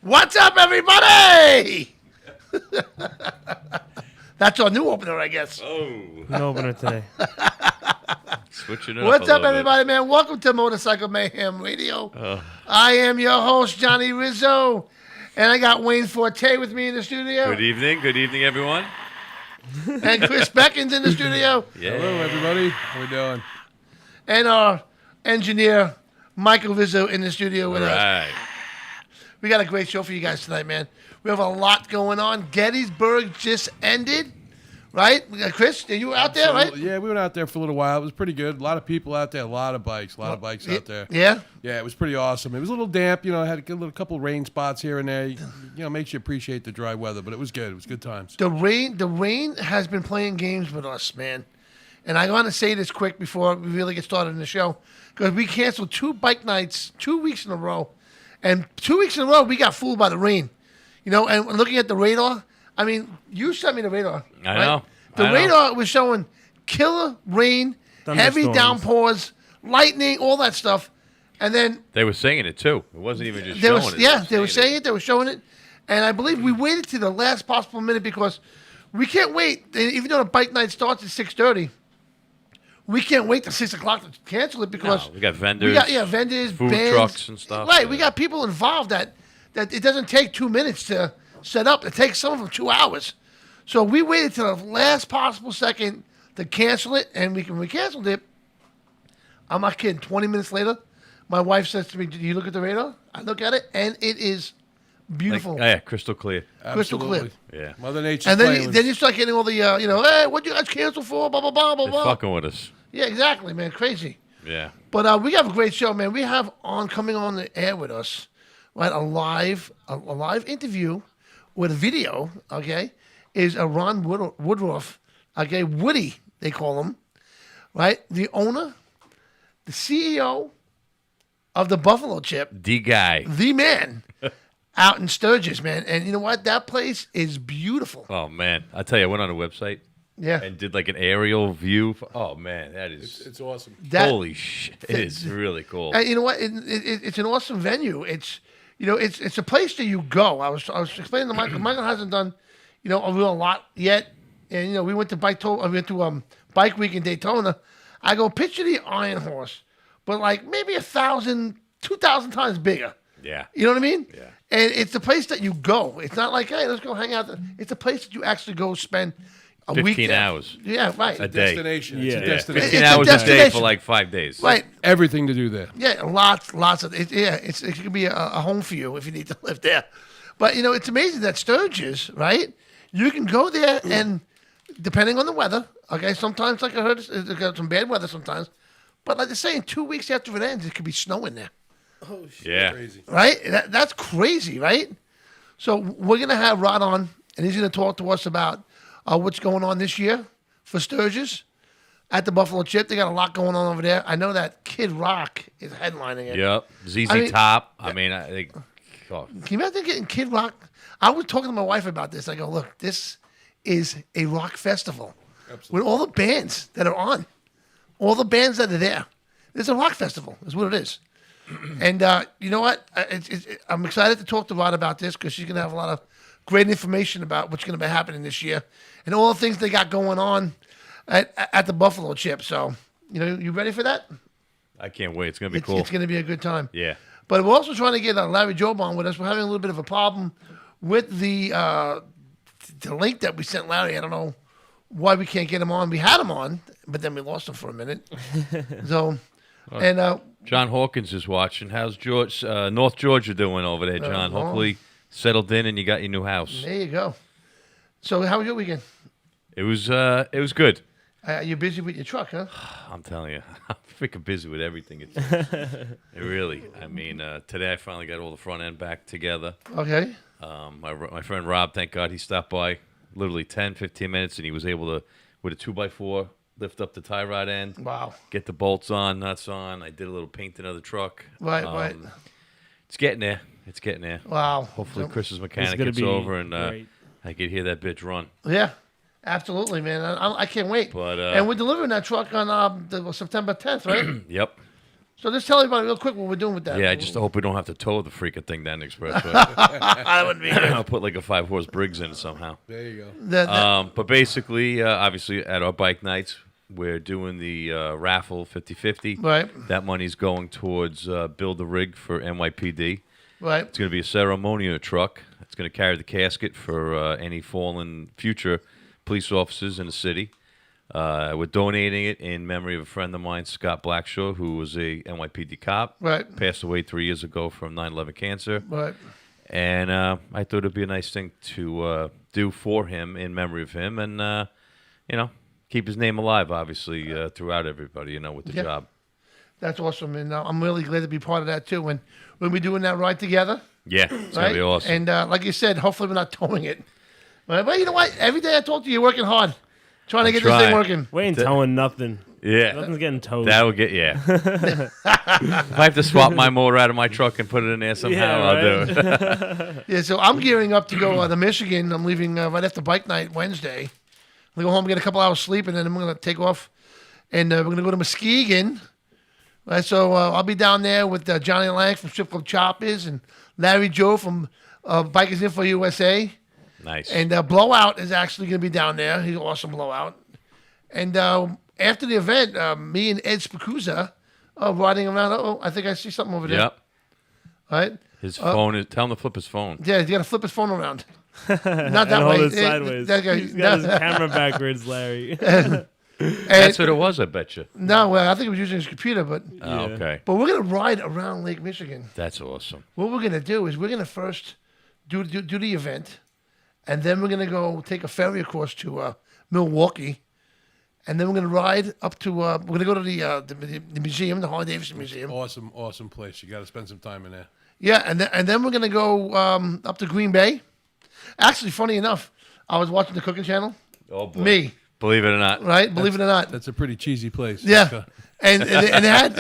What's up, everybody? That's our new opener, I guess. Oh. No opener today. Switching it up. What's a up, little everybody, man? Welcome to Motorcycle Mayhem Radio. I am your host, Johnny Rizzo, and I got Wayne Forte with me in the studio. Good evening. Good evening, everyone. And Chris Beckins in the studio. Yeah. Hello, everybody. How we doing? And our engineer, Michael Rizzo, in the studio with All us. right. We got a great show for you guys tonight, man. We have a lot going on. Gettysburg just ended, right? Chris, you were out there, right? Yeah, we went out there for a little while. It was pretty good. A lot of people out there, a lot of bikes out there. Yeah? Yeah, it was pretty awesome. It was a little damp, had a couple rain spots here and there. Makes you appreciate the dry weather, but it was good. It was good times. The rain has been playing games with us, man. And I want to say this quick before we really get started in the show, because we canceled 2 bike nights 2 weeks in a row. And 2 weeks in a row, we got fooled by the rain. And looking at the radar, I mean, you sent me the radar. I right? know. The radar was showing killer rain, heavy Thunderstorms. downpours, lightning, all that stuff. And then They were saying it, too. It wasn't even just showing it. yeah, they were saying it. They were showing it. And I believe we waited to the last possible minute because we can't wait. Even though the bike night starts at 6:30, we can't wait till 6 o'clock to cancel it because No, we got vendors. we got vendors, food bands, trucks and stuff. Right, Yeah. we got people involved that it doesn't take 2 minutes to set up. It takes some of them 2 hours. So we waited till the last possible second to cancel it, and when we canceled it, I'm not kidding. 20 minutes later, my wife says to me, "Did you look at the radar?" I look at it, and it is beautiful, Yeah, crystal clear. crystal clear. Absolutely. Yeah. Mother Nature's And playing with then you start getting all the, hey, what you guys cancel for? Blah blah blah blah They're blah. fucking with us. Yeah, exactly, man. Crazy. Yeah. But we have a great show, man. We have coming on the air with us, right? A live interview with a video. Okay, is a Ron Woodruff. Okay, Woody they call him, right? The owner, the CEO of the Buffalo Chip, D guy. the man, out in Sturgis, man. And you know what? That place is beautiful. Oh, man. I tell you, I went on the website Yeah, and did like an aerial view. Oh, man. That is. It's awesome. that. Holy shit. It is really cool. And you know what? It's an awesome venue. It's it's a place that you go. I was explaining to Michael. Michael hasn't done a real lot yet. And we went to bike week in Daytona. I go picture the Iron Horse, but like maybe 1,000, 2,000 times bigger. Yeah. You know what I mean? Yeah. And it's a place that you go. It's not like, hey, let's go hang out. It's a place that you actually go spend a week 15 there. hours. Yeah, right. A day. Destination. It's Yeah. a Yeah. destination. 15 It's a hours a day destination. for like 5 days. Right. Everything to do there. Yeah, lots of it. Yeah, it could be a home for you if you need to live there. But it's amazing that Sturgis, right? You can go there and depending on the weather, okay. Sometimes, like I heard, it's got some bad weather sometimes. But like they're saying, 2 weeks after it ends, it could be snowing there, Oh, shit. Yeah. Crazy. right? That's crazy, right? So we're gonna have Rod on, and he's gonna talk to us about what's going on this year for Sturgis at the Buffalo Chip. They got a lot going on over there. I know that Kid Rock is headlining it. Yep. ZZ I mean- Top. I mean, I think. Oh, Can you imagine getting Kid Rock? I was talking to my wife about this. I go, look, this is a rock festival with all the bands that are on, all the bands that are there. It's a rock festival, is what it is. And you know what? I'm excited to talk to Rod about this because she's going to have a lot of great information about what's going to be happening this year and all the things they got going on at the Buffalo Chip. So, you ready for that? I can't wait. It's going to be cool. It's going to be a good time. Yeah. But we're also trying to get Larry Job on with us. We're having a little bit of a problem with the link that we sent Larry. I don't know why we can't get him on. We had him on, but then we lost him for a minute. So, and John Hawkins is watching. How's North Georgia doing over there, John? well. Hopefully settled in and you got your new house. there you go. So, how was your weekend? It was good. You're busy with your truck, huh? I'm telling you, I'm freaking busy with everything. It really. I mean, today I finally got all the front end back together. Okay. My friend Rob, thank God, he stopped by literally 10, 15 minutes, and he was able to, with a 2x4, lift up the tie rod end, Wow. get the bolts on, nuts on. I did a little painting of the truck. Right. It's getting there. It's getting there. Wow. Hopefully Chris's It's mechanic gonna gets be over and great. I could hear that bitch run. Yeah. Absolutely, man. I can't wait. But, and we're delivering that truck on September 10th, right? Yep. So just tell everybody real quick what we're doing with that. Yeah, I just hope we don't have to tow the freaking thing down the expressway. That wouldn't be good. I'll put like a 5-horse Briggs in it somehow. There you go. But basically, obviously, at our bike nights, we're doing the raffle 50-50. Right. That money's going towards Build a Rig for NYPD. Right. It's going to be a ceremonial truck. It's going to carry the casket for any fallen future police officers in the city. We're donating it in memory of a friend of mine, Scott Blackshaw, who was a NYPD cop. Right. Passed away 3 years ago from 9/11 cancer. Right. And I thought it'd be a nice thing to do for him in memory of him, and keep his name alive, obviously, throughout everybody, with the job. That's awesome, and I'm really glad to be part of that too. And we'll be doing that ride together. Yeah, it's gonna be awesome. And like you said, hopefully we're not towing it. But you know what? Every day I talk to you, you're working hard, trying to get this thing working. We ain't towing nothing. Yeah, Nothing's getting towed. That'll get if I have to swap my motor out of my truck and put it in there somehow, I'll do it. Yeah, so I'm gearing up to go to Michigan. I'm leaving right after bike night Wednesday. I'm gonna go home, get a couple hours sleep, and then I'm gonna take off, and we're gonna go to Muskegon. Right, so I'll be down there with Johnny Lang from Strip Club Choppers and Larry Joe from Bikers Info USA. Nice. And Blowout is actually going to be down there. He's an awesome Blowout. And after the event, me and Ed Spacuzza are riding around. Oh, I think I see something over there. Yep. All right. His phone is. Tell him to flip his phone. Yeah, he's got to flip his phone around. Not that and way. hold it sideways. He's got his camera backwards, Larry. That's what it was, I bet you. No, well, I think he was using his computer, but Oh, okay. we're going to ride around Lake Michigan. That's awesome. What we're going to do is we're going to first do the event, and then we're going to go take a ferry across to Milwaukee, and then we're going to ride up to we're going to go to the museum, the Harley-Davidson Museum. Awesome place. You got to spend some time in there. Yeah, and then we're going to go up to Green Bay. Actually, funny enough, I was watching the cooking channel. Oh boy. Me, Believe it or not. right? Believe it or not. That's a pretty cheesy place. Yeah, and they had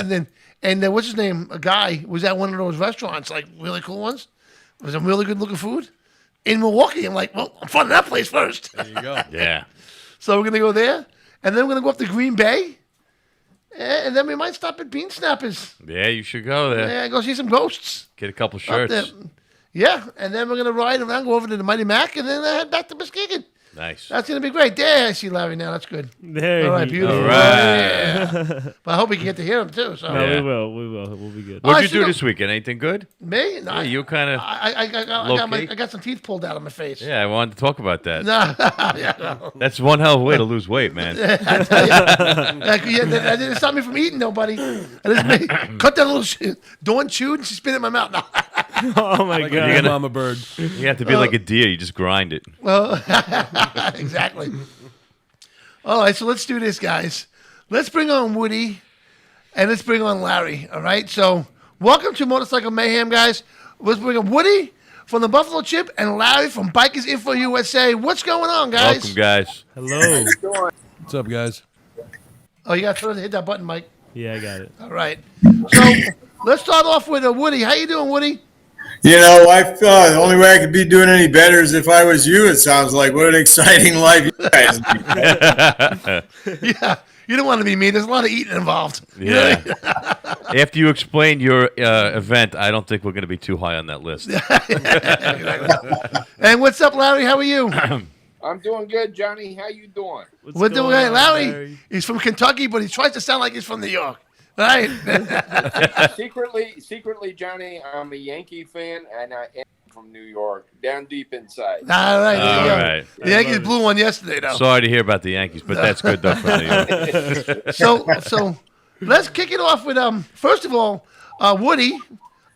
what's his name? A guy was at one of those restaurants, like really cool ones. It was some really good looking food in Milwaukee. I'm like, well, I'm finding that place first. There you go. Yeah. So we're gonna go there, and then we're gonna go up to Green Bay, and then we might stop at Bean Snappers. Yeah, you should go there. Yeah, go see some ghosts. Get a couple Up there. shirts. Yeah, and then we're gonna ride around, go over to the Mighty Mac, and then head back to Muskegon. Nice. That's gonna be great. There, I see Larry now. That's good. There All right, you beautiful. go. All right. Yeah. But I hope we can get to hear him too. So No, Yeah. we will. We'll be good. What'd I you should do go- this weekend? Anything good? me? No, Yeah, you kind of. I got some teeth pulled out of my face. Yeah, I wanted to talk about that. No, yeah, no. That's one hell of a way to lose weight, man. That didn't stop me from eating, nobody. Cut that little Dawn chewed and she spit it in my mouth. No. Oh my Like god. a mama bird. You have to be like a deer. You just grind it. Well, exactly. All right, so let's do this, guys. Let's bring on Woody and let's bring on Larry. All right, so welcome to Motorcycle Mayhem, guys. Let's bring on Woody from the Buffalo Chip and Larry from Bikers Info USA. What's going on, guys? Welcome, guys. Hello. What's up, guys? Oh, you got to hit that button, Mike. Yeah, I got it. All right. So let's start off with Woody. How you doing, Woody? I felt the only way I could be doing any better is if I was you, it sounds like. What an exciting life you guys lead. Yeah, you don't want to be me. There's a lot of eating involved. You know what I Yeah. mean? After you explain your event, I don't think we're going to be too high on that list. And what's up, Larry? How are you? I'm doing good, Johnny. How you doing? What's We're doing going great. on, Larry, he's from Kentucky, but he tries to sound like he's from New York. Right? Secretly, Johnny, I'm a Yankee fan, and I am from New York, down deep inside. All right. There you go. All right. The Yankees blew one yesterday, though. Sorry to hear about the Yankees, but that's good though for New York. So let's kick it off with first of all, Woody,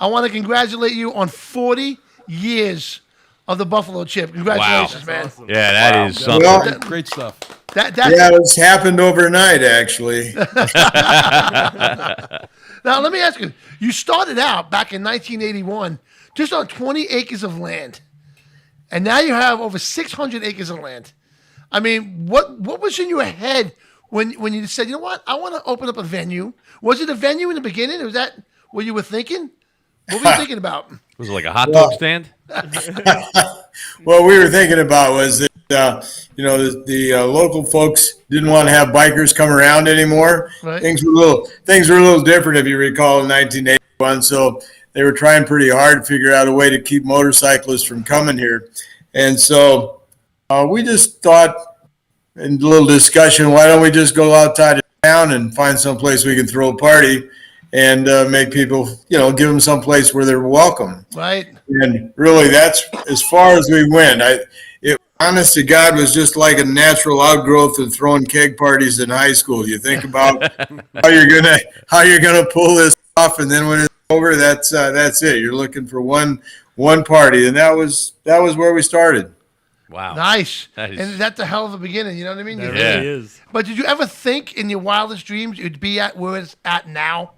I want to congratulate you on 40 years of the Buffalo Chip. Congratulations, man. Awesome. Yeah, that is something. Well, Great stuff. That's it's happened overnight, actually. Now let me ask you. You started out back in 1981 just on 20 acres of land, and now you have over 600 acres of land. I mean, what was in your head when you said, you know what, I want to open up a venue? Was it a venue in the beginning? Was that what you were thinking? What were you thinking about? Was it like a hot dog stand? What we were thinking about was that the local folks didn't want to have bikers come around anymore. Right. Things were a little different, if you recall, in 1981. So they were trying pretty hard to figure out a way to keep motorcyclists from coming here. And so we just thought, in a little discussion, why don't we just go outside of town and find some place we can throw a party and make people, give them some place where they're welcome. Right. And really, that's as far as we went. Honest to God, was just like a natural outgrowth of throwing keg parties in high school. You think about how you're gonna pull this off, and then when it's over, that's it. You're looking for one party, and that was where we started. Wow. Nice. That is- And that's a hell of a beginning. You know what I mean? That Yeah. really is. But did you ever think in your wildest dreams you'd be at where it's at now?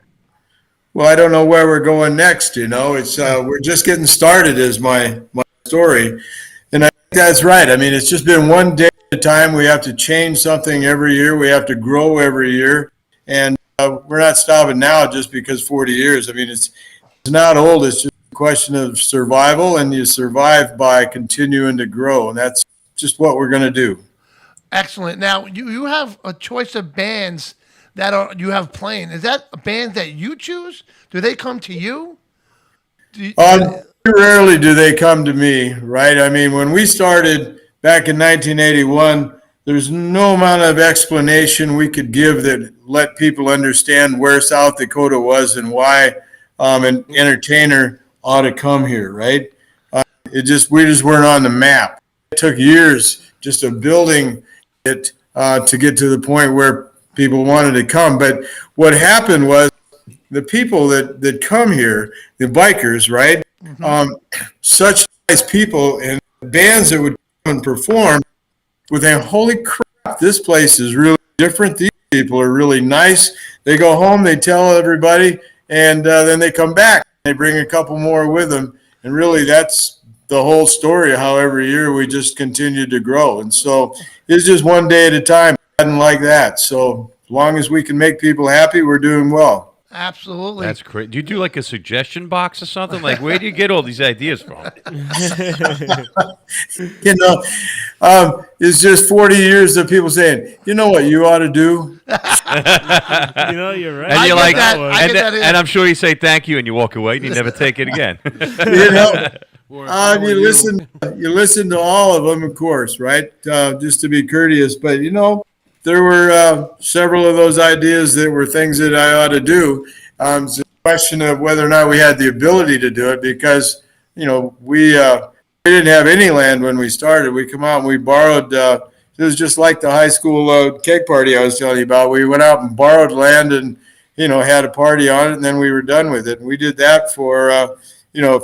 Well, I don't know where we're going next. It's we're just getting started, is my story, and I think that's right. I mean, it's just been one day at a time. We have to change something every year. We have to grow every year, and we're not stopping now just because 40 years. I mean, it's not old. It's just a question of survival, and you survive by continuing to grow, and that's just what we're going to do. Excellent. Now, you have a choice of bands that you have playing. Is that a band that you choose? Do they come to you? Rarely do they come to me, right? I mean, when we started back in 1981, there's no amount of explanation we could give that let people understand where South Dakota was and why an entertainer ought to come here, right? We just weren't on the map. It took years just of building it to get to the point where people wanted to come. But what happened was the people that come here, the bikers, right? Such nice people, and bands that would come and perform with a holy crap, this place is really different. These people are really nice. They go home, they tell everybody, and then they come back. They bring a couple more with them. And really, that's the whole story of how every year we just continue to grow. And so it's just one day at a time, nothing like that. So as long as we can make people happy, we're doing well. Absolutely. That's great. Do you do like a suggestion box or something? Like, where do you get all these ideas from? It's just 40 years of people saying, you know what you ought to do? You're right. And you're like, that. I get that in. and I'm sure you say thank you and you walk away and you never take it again. You listen to all of them, of course, right? Just to be courteous. But, there were several of those ideas that were things that I ought to do. It's a question of whether or not we had the ability to do it because, we didn't have any land when we started. We come out and we borrowed. It was just like the high school cake party I was telling you about. We went out and borrowed land and, had a party on it, and then we were done with it. And we did that for, a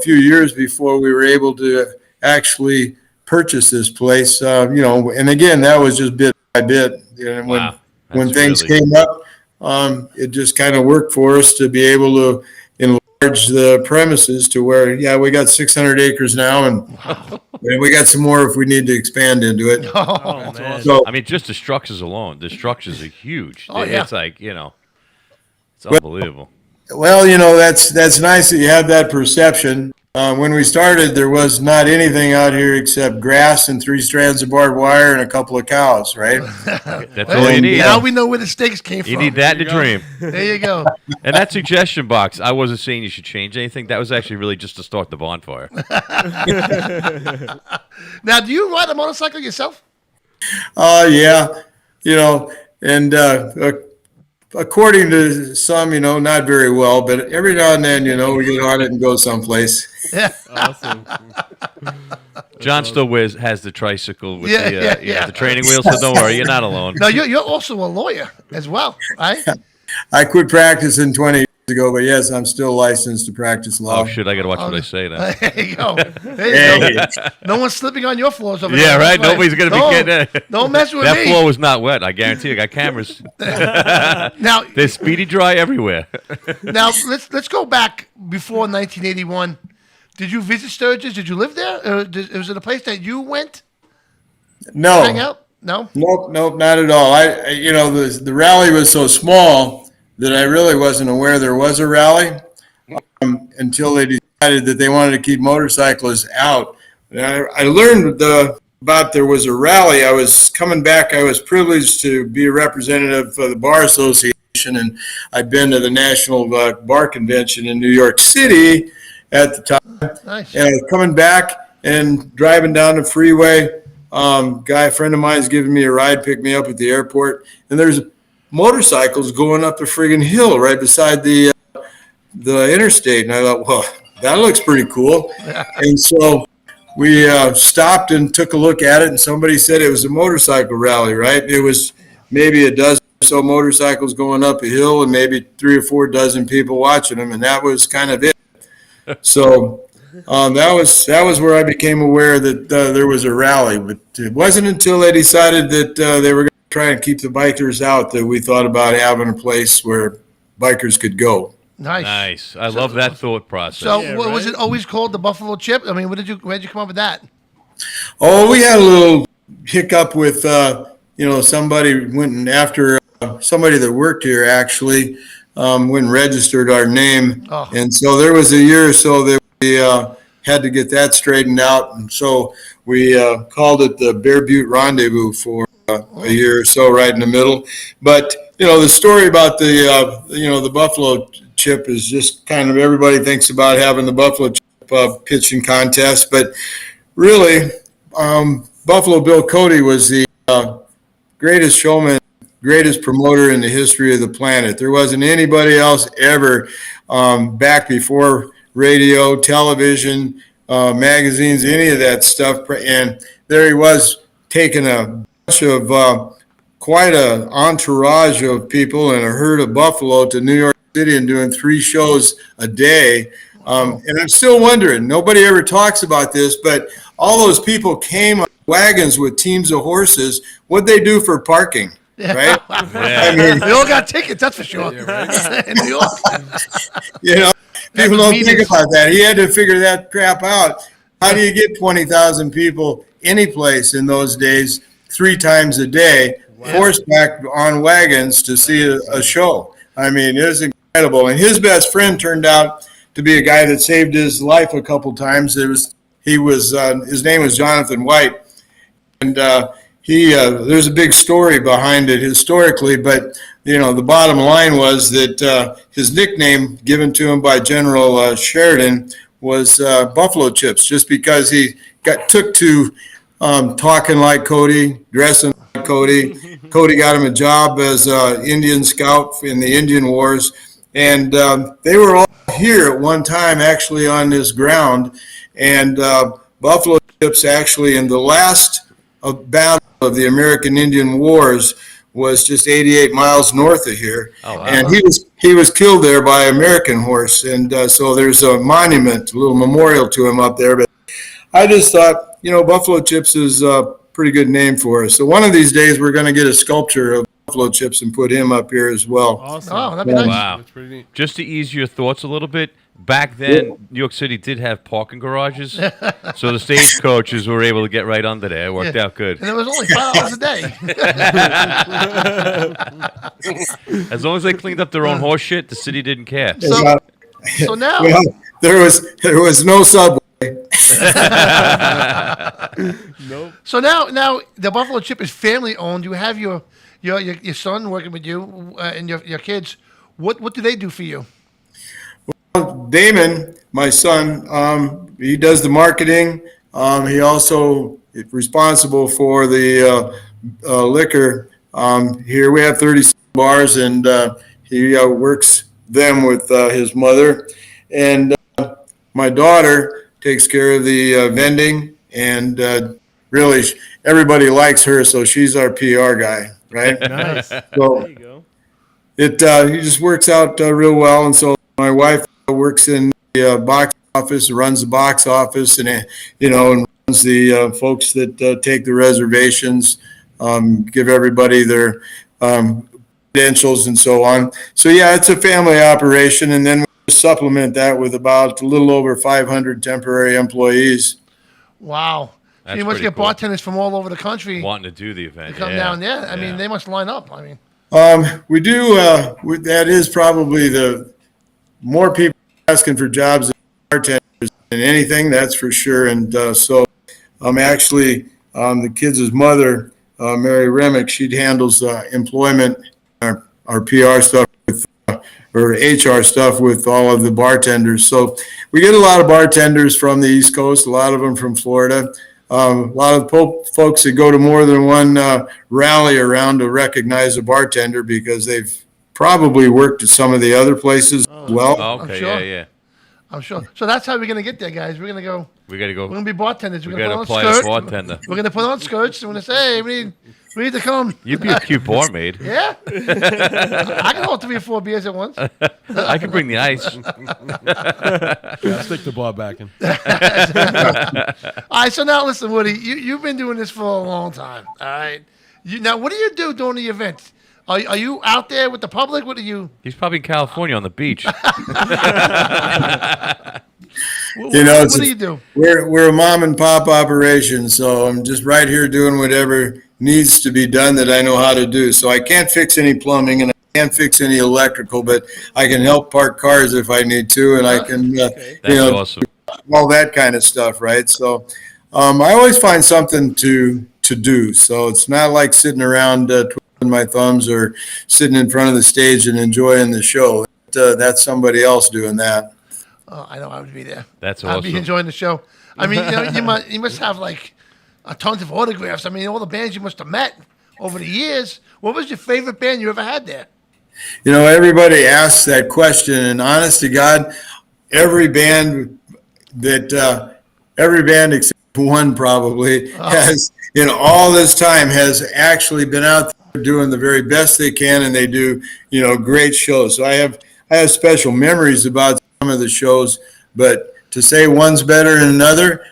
few years before we were able to actually purchase this place. And again, that was just bit by bit. And when things came up, it just kind of worked for us to be able to enlarge the premises to where, we got 600 acres now, and we got some more if we need to expand into it. Oh, man. So, I mean, just the structures alone. The structures are huge. Oh, yeah. It's like, it's unbelievable. well, that's nice that you have that perception. When we started, there was not anything out here except grass and 3 strands of barbed wire and a couple of cows, right? That's all you need. Now we know where the stakes came from. You need that in a dream. There you go. And that suggestion box, I wasn't saying you should change anything. That was actually really just to start the bonfire. Now, do you ride a motorcycle yourself? Yeah, and according to some, not very well, but every now and then, we get on it and go someplace. Yeah. Awesome. John still has the tricycle with Yeah. the training wheels, so don't worry, you're not alone. Now, you're also a lawyer as well, right? I quit practicing 20 years ago, but yes, I'm still licensed to practice law. Oh, shit, I got to watch what I say then. There you go. There you go. No one's slipping on your floors over there. Yeah, right? That's Nobody's going to be getting it. Don't mess with That me. floor was not wet. I guarantee you. I got cameras. Now, They're speedy dry everywhere. now let's go back before 1981. Did you visit Sturgis? Did you live there? Or was it a place that you went to hang No, out? No? nope, not at all. The rally was so small that I really wasn't aware there was a rally until they decided that they wanted to keep motorcyclists out. And I learned about there was a rally. I was coming back. I was privileged to be a representative of the Bar Association, and I'd been to the National Bar Convention in New York City at the time. Nice. And I was coming back and driving down the freeway. A friend of mine is giving me a ride, picked me up at the airport, and there's motorcycles going up the friggin' hill right beside the interstate. And I thought, well, that looks pretty cool. And so we stopped and took a look at it, and somebody said it was a motorcycle rally, right? It was maybe a dozen or so motorcycles going up a hill and maybe 3 or 4 dozen people watching them, and that was kind of it. So that was where I became aware that there was a rally. But it wasn't until they decided that they were going to try and keep the bikers out that we thought about having a place where bikers could go. Nice. I love that thought process. So was it always called the Buffalo Chip? I mean, where'd you come up with that? Oh, we had a little hiccup with, somebody went after somebody that worked here actually went and registered our name. Oh. And so there was a year or so that we had to get that straightened out. And so we called it the Bear Butte Rendezvous for a year or so right in the middle. But, the story about the Buffalo Chip is just kind of everybody thinks about having the Buffalo Chip pitching contest. But really, Buffalo Bill Cody was the greatest showman, greatest promoter in the history of the planet. There wasn't anybody else ever back before radio, television, magazines, any of that stuff. And there he was taking a bunch of quite an entourage of people and a herd of buffalo to New York City and doing 3 shows a day. And I'm still wondering, nobody ever talks about this, but all those people came on wagons with teams of horses. What'd they do for parking? Right? Yeah. I mean, We all got tickets, that's for sure. In New York. People don't think about that. He had to figure that crap out. How do you get 20,000 people any place in those days 3 times a day, horseback on wagons to see a show? I mean, it was incredible. And his best friend turned out to be a guy that saved his life a couple times. His name was Jonathan White, and there's a big story behind it historically, but the bottom line was that his nickname given to him by General Sheridan was Buffalo Chips, just because he took to talking like Cody, dressing like Cody. Cody got him a job as an Indian scout in the Indian Wars, and they were all here at one time actually on this ground, and Buffalo Chips actually in the last battle of the American Indian Wars was just 88 miles north of here. Oh, wow. And he was killed there by American horse, and so there's a monument, a little memorial to him up there. But I just thought, Buffalo Chips is a pretty good name for us. So one of these days we're going to get a sculpture of Buffalo Chips and put him up here as well. Awesome. Oh, that'd be nice. Wow. That's pretty neat. Just to ease your thoughts a little bit, back then, New York City did have parking garages, so the stagecoaches were able to get right under there. It worked out good. And it was only $5 a day. As long as they cleaned up their own horse shit, the city didn't care. So now, Well, there was no subway. Nope. so now the Buffalo Chip is family owned. You have your son working with you and your kids. What do they do for you? Damon, my son, he does the marketing. He also is responsible for the liquor. Here we have 36 bars, and he works them with his mother. And my daughter takes care of the vending, and really everybody likes her, so she's our PR guy, right? Nice. So There you go. it just works out real well. And so my wife works in the box office, runs the box office, and and runs the folks that take the reservations, give everybody their credentials and so on. So yeah, it's a family operation, and then we supplement that with about a little over 500 temporary employees. Wow. That's You must pretty get cool. bartenders from all over the country Wanting to do the to event. come down there. I mean, they must line up. I mean, We do. That is probably the more people asking for jobs as bartenders than anything. That's for sure. And so I'm actually the kids' mother, Mary Remick, she handles employment, our PR stuff with, or HR stuff with all of the bartenders. So we get a lot of bartenders from the East Coast, a lot of them from Florida. A lot of folks that go to more than one rally around to recognize a bartender because they've probably worked at some of the other places as well. Oh, okay, sure. yeah. I'm sure. So that's how we're gonna get there, guys. We're gonna go. We got to go. We're gonna be bartenders. We We're got gonna to put on apply skirts. as bartender. We're gonna put on skirts. We're gonna say, hey, we need to come. You'd be a cute barmaid. Yeah. I can hold 3 or 4 beers at once. I can bring the ice. Yeah, stick the bar back in. All right. So now listen, Woody. You've been doing this for a long time. All right. Now, what do you do during the event? Are you out there with the public? What do you? He's probably in California on the beach. What do you do? We're a mom and pop operation, so I'm just right here doing whatever needs to be done that I know how to do. So I can't fix any plumbing and I can't fix any electrical, but I can help park cars if I need to, and I can, That's awesome. all that kind of stuff, right? So I always find something to do. So it's not like sitting around twiddling my thumbs or sitting in front of the stage and enjoying the show. That's somebody else doing that. Oh, I know I would be there. That's I'd awesome. be enjoying the show. I mean, you must have like tons of autographs. I mean, all the bands you must have met over the years. What was your favorite band you ever had there? You know, everybody asks that question, and honest to God, every band except one probably has, in all this time, has actually been out there doing the very best they can, and they do, great shows. So I have special memories about some of the shows, but to say one's better than another,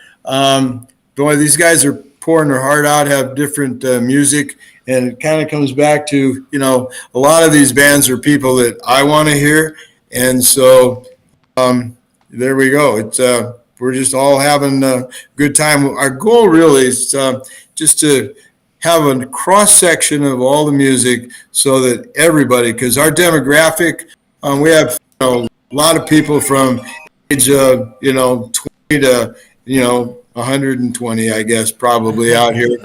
boy, these guys are pouring their heart out, have different music, and it kind of comes back to, a lot of these bands are people that I want to hear, and so there we go. It's we're just all having a good time. Our goal really is just to have a cross section of all the music so that everybody, because our demographic, we have a lot of people from age 20 to 120, I guess, probably out here,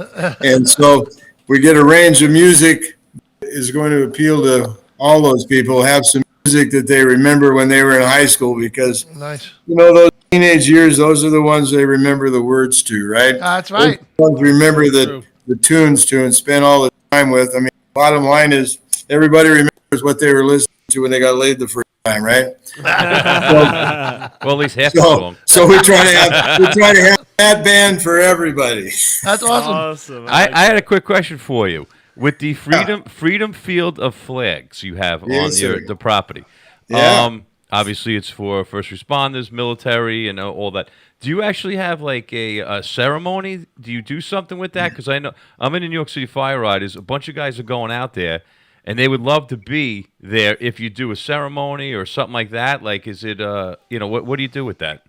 and so we get a range of music that is going to appeal to all those people. Have some music that they remember when they were in high school, because Nice. those teenage years, those are the ones they remember the words to, right? That's right. Those ones remember the tunes to and spend all the time with. I mean, bottom line is everybody remembers what they were listening to when they got laid the first time, right? Well, at least half of them. So we try to have that band for everybody. That's awesome. Awesome. I had a quick question for you. With the Freedom Field of Flags you have Yes, on sir. the property, Yeah. obviously it's for first responders, military, and all that. Do you actually have like a ceremony? Do you do something with that? Because I know I'm in the New York City Fire Riders. A bunch of guys are going out there, and they would love to be there. If you do a ceremony or something like that, like is it what do you do with that?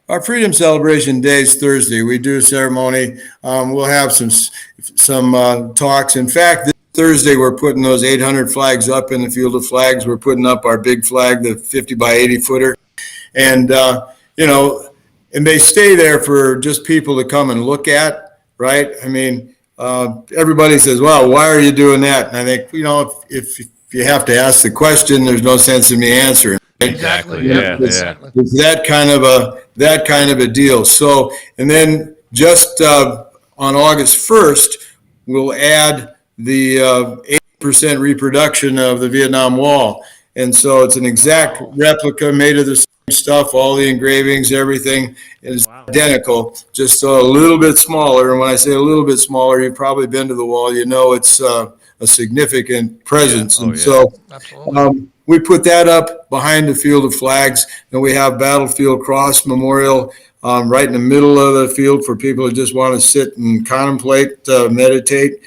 Our Freedom Celebration Day is Thursday. We do a ceremony. We'll have some talks. In fact, this Thursday we're putting those 800 flags up in the Field of Flags. We're putting up our big flag, the 50 by 80 footer, and and they stay there for just people to come and look at. Right? I mean, everybody says, "Well, why are you doing that?" And I think if you have to ask the question, there's no sense in me answering. Exactly. Yeah. Exactly. It's that kind of a deal. So, and then just on August 1st, we'll add the 80% reproduction of the Vietnam Wall. And so it's an exact replica made of the same stuff, all the engravings, everything is identical, just a little bit smaller. And when I say a little bit smaller, you've probably been to the wall, it's a significant presence. Yeah. Oh, and yeah. so Absolutely. we put that up behind the Field of Flags, and we have Battlefield Cross Memorial right in the middle of the field for people who just want to sit and contemplate, meditate.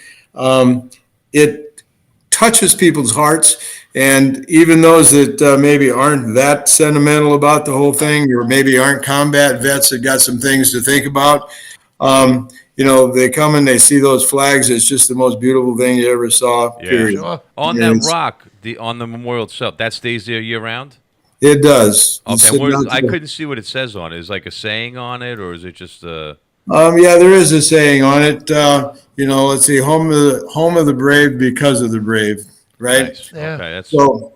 It touches people's hearts, and even those that maybe aren't that sentimental about the whole thing, or maybe aren't combat vets that got some things to think about, they come and they see those flags. It's just the most beautiful thing you ever saw, Yeah. period. Sure. On Yeah, that it's- rock, on the memorial itself, that stays there year round. It does. It's Okay, sitting out I there. couldn't see what it says on it. Is like a saying on it, or is it just Yeah, there is a saying on it. Let's see, home of the brave because of the brave, right? Nice. Yeah. Okay, that's So,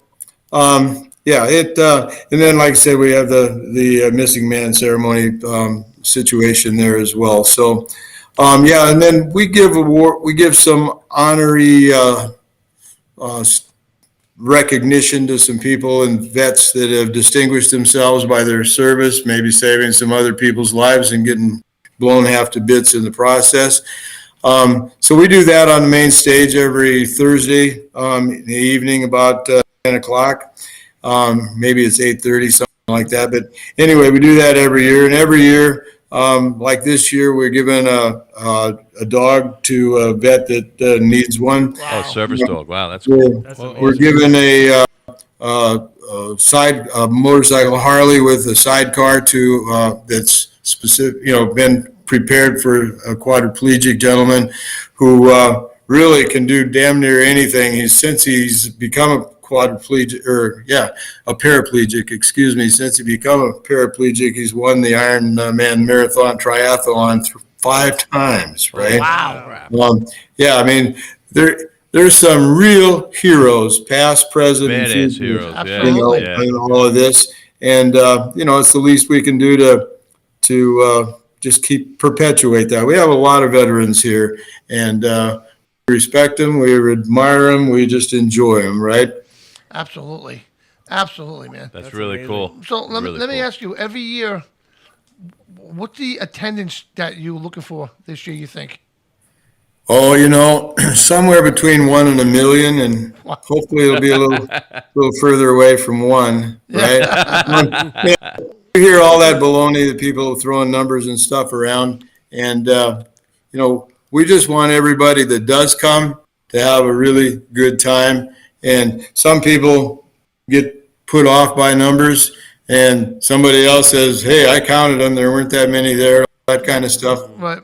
yeah, and then like I said, we have the missing man ceremony situation there as well. So, yeah, and then we give some honorary uh, recognition to some people and vets that have distinguished themselves by their service, maybe saving some other people's lives and getting blown half to bits in the process. So we do that on the main stage every Thursday in the evening about 10 o'clock. Maybe it's 8:30, something like that. But anyway, we do that every year. And every year, like this year, we're giving a dog to a vet that needs one. oh, service dog. Wow, that's cool. That's We're amazing. giving a motorcycle Harley with a sidecar to that's specific, been prepared for a quadriplegic gentleman who really can do damn near anything. Since he's become a quadriplegic, a paraplegic, excuse me. Since he become a paraplegic, he's won the Ironman Marathon Triathlon 5 times, right? Wow. Yeah, I mean, there's some real heroes, past, present, and Badass future, heroes. Absolutely. Yeah. in all of this. And, it's the least we can do to just keep perpetuate that. We have a lot of veterans here, and we respect them, we admire them, we just enjoy them, right? Absolutely. Absolutely, man. That's really amazing. cool. So let me Really cool. ask you, every year, what's the attendance that you're looking for this year, you think? Oh, somewhere between 1 and a million, and hopefully it'll be a little further away from 1, right? You hear all that baloney that people are throwing numbers and stuff around, and we just want everybody that does come to have a really good time. And some people get put off by numbers, and somebody else says, "Hey, I counted them. There weren't that many there." That kind of stuff. Right.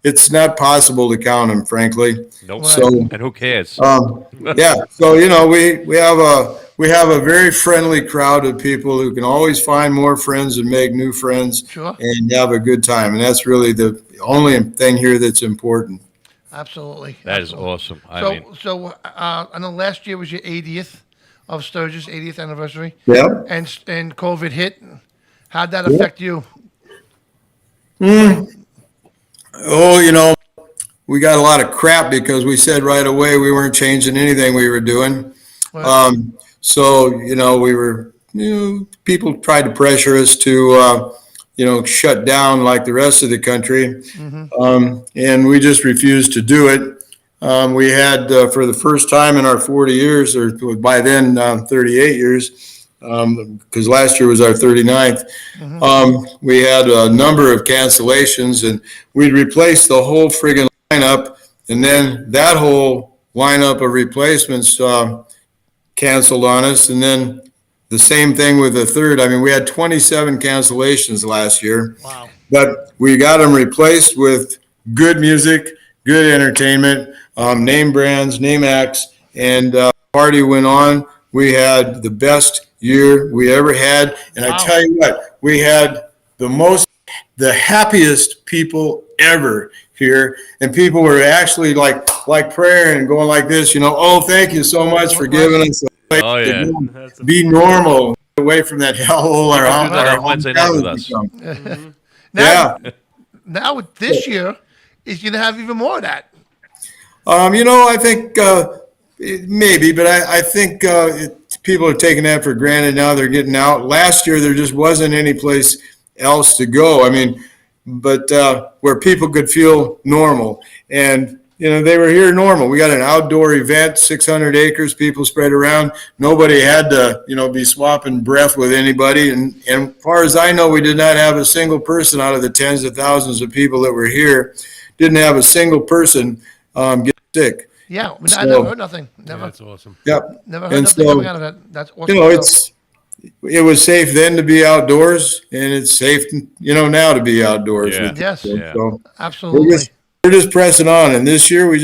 It's not possible to count them, frankly. Nope. So, And who cares? yeah. So we have a very friendly crowd of people who can always find more friends and make new friends Sure. and have a good time. And that's really the only thing here that's important. Absolutely. That is Absolutely. awesome. I I know last year was your 80th of Sturgis, 80th anniversary, Yeah. and COVID hit. How'd that affect you? Oh, we got a lot of crap because we said right away we weren't changing anything we were doing. Right. So, we were, people tried to pressure us to, shut down like the rest of the country. And we just refused to do it. We had, for the first time in our 40 years, or by then 38 years, because last year was our 39th, we had a number of cancellations, and we'd replace the whole friggin' lineup, and then that whole lineup of replacements canceled on us, and then the same thing with the third. I mean, we had 27 cancellations last year. Wow. But we got them replaced with good music, good entertainment, name brands, name acts, and party went on. We had the best year we ever had, and I tell you what, we had the happiest people ever here, and people were actually like praying and going like this, oh, thank you so much for giving us a place Oh, to yeah. go, be normal, away from that hellhole our You can do that on our Wednesday night with hometown us. has become. Now, Yeah. now with this year, is going to have even more of that. I think maybe, but I think people are taking that for granted now. They're getting out. Last year, there just wasn't any place else to go. I mean, but where people could feel normal. And, they were here normal. We got an outdoor event, 600 acres, people spread around. Nobody had to, be swapping breath with anybody. And as far as I know, we did not have a single person out of the tens of thousands of people that were here, didn't have a single person get sick. Yeah, I So- never heard nothing. Never, That's awesome. Yep. never heard And nothing so, coming out of that. That's awesome. it was safe then to be outdoors, and it's safe, now to be outdoors. Yeah. with Yes. people. Yeah. So Absolutely. we're just pressing on, and this year we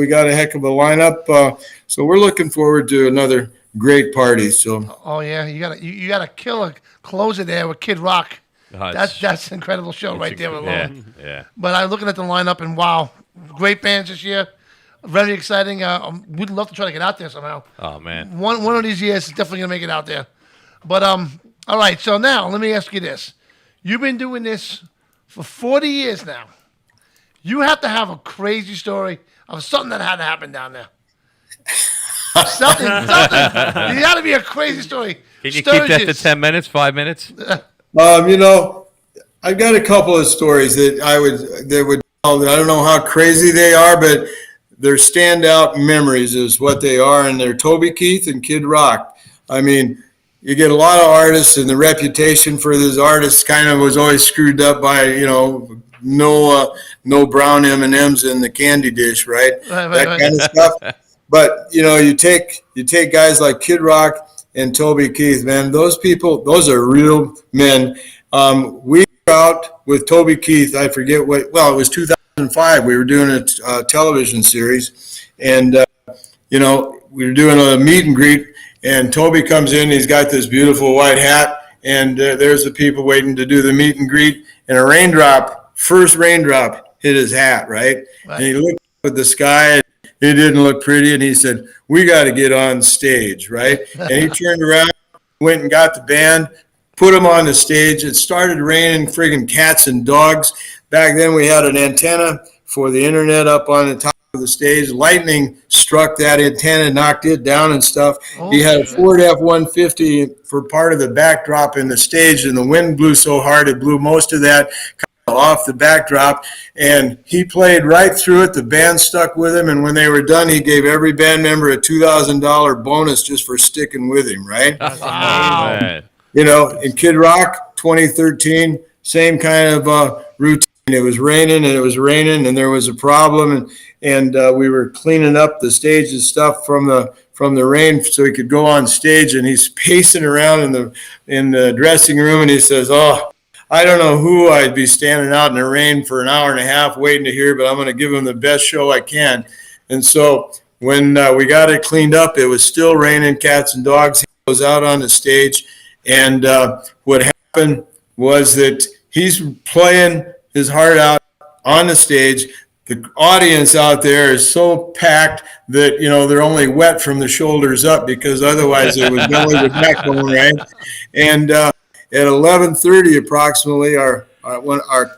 got a heck of a lineup. So we're looking forward to another great party. So Oh yeah, you gotta kill a closer there with Kid Rock. That's an incredible show right there alone. Yeah. But I'm looking at the lineup, and wow, great bands this year. Very exciting. We'd love to try to get out there somehow. Oh man. One of these years, definitely gonna make it out there. But all right. So now let me ask you this: you've been doing this for 40 years now. You have to have a crazy story of something that had to happen down there. something. You got to be a crazy story. Can you keep that to 10 minutes, 5 minutes? I've got a couple of stories that I don't know how crazy they are, but they're standout memories is what they are, and they're Toby Keith and Kid Rock. I mean, you get a lot of artists, and the reputation for these artists kind of was always screwed up by, no brown M&Ms in the candy dish, right? That kind of stuff. But, you take guys like Kid Rock and Toby Keith, man, those are real men. We were out with Toby Keith, I forget it was 2005. We were doing a television series, and, we were doing a meet and greet, and Toby comes in, he's got this beautiful white hat, and there's the people waiting to do the meet and greet, and first raindrop hit his hat, right? And he looked up at the sky, and it didn't look pretty, and he said, "We got to get on stage," right? And he turned around, went and got the band, put them on the stage. It started raining friggin' cats and dogs. Back then we had an antenna for the internet up on the top of the stage. Lightning struck that antenna, knocked it down and stuff. He had a Ford F-150 for part of the backdrop in the stage, and the wind blew so hard it blew most of that off the backdrop, and he played right through it. The band stuck with him, and when they were done, he gave every band member a $2,000 bonus just for sticking with him, right? Wow. In Kid Rock 2013, same kind of routine. It was raining, and there was a problem, and we were cleaning up the stage and stuff from the rain so he could go on stage, and he's pacing around in the dressing room, and he says, "Oh, I don't know who I'd be standing out in the rain for an hour and a half waiting to hear, but I'm going to give him the best show I can." And so when we got it cleaned up, it was still raining cats and dogs. He goes out on the stage, and what happened was that he's playing his heart out on the stage. The audience out there is so packed that, they're only wet from the shoulders up, because otherwise it was belly to backbone, right? And at 11:30 approximately, our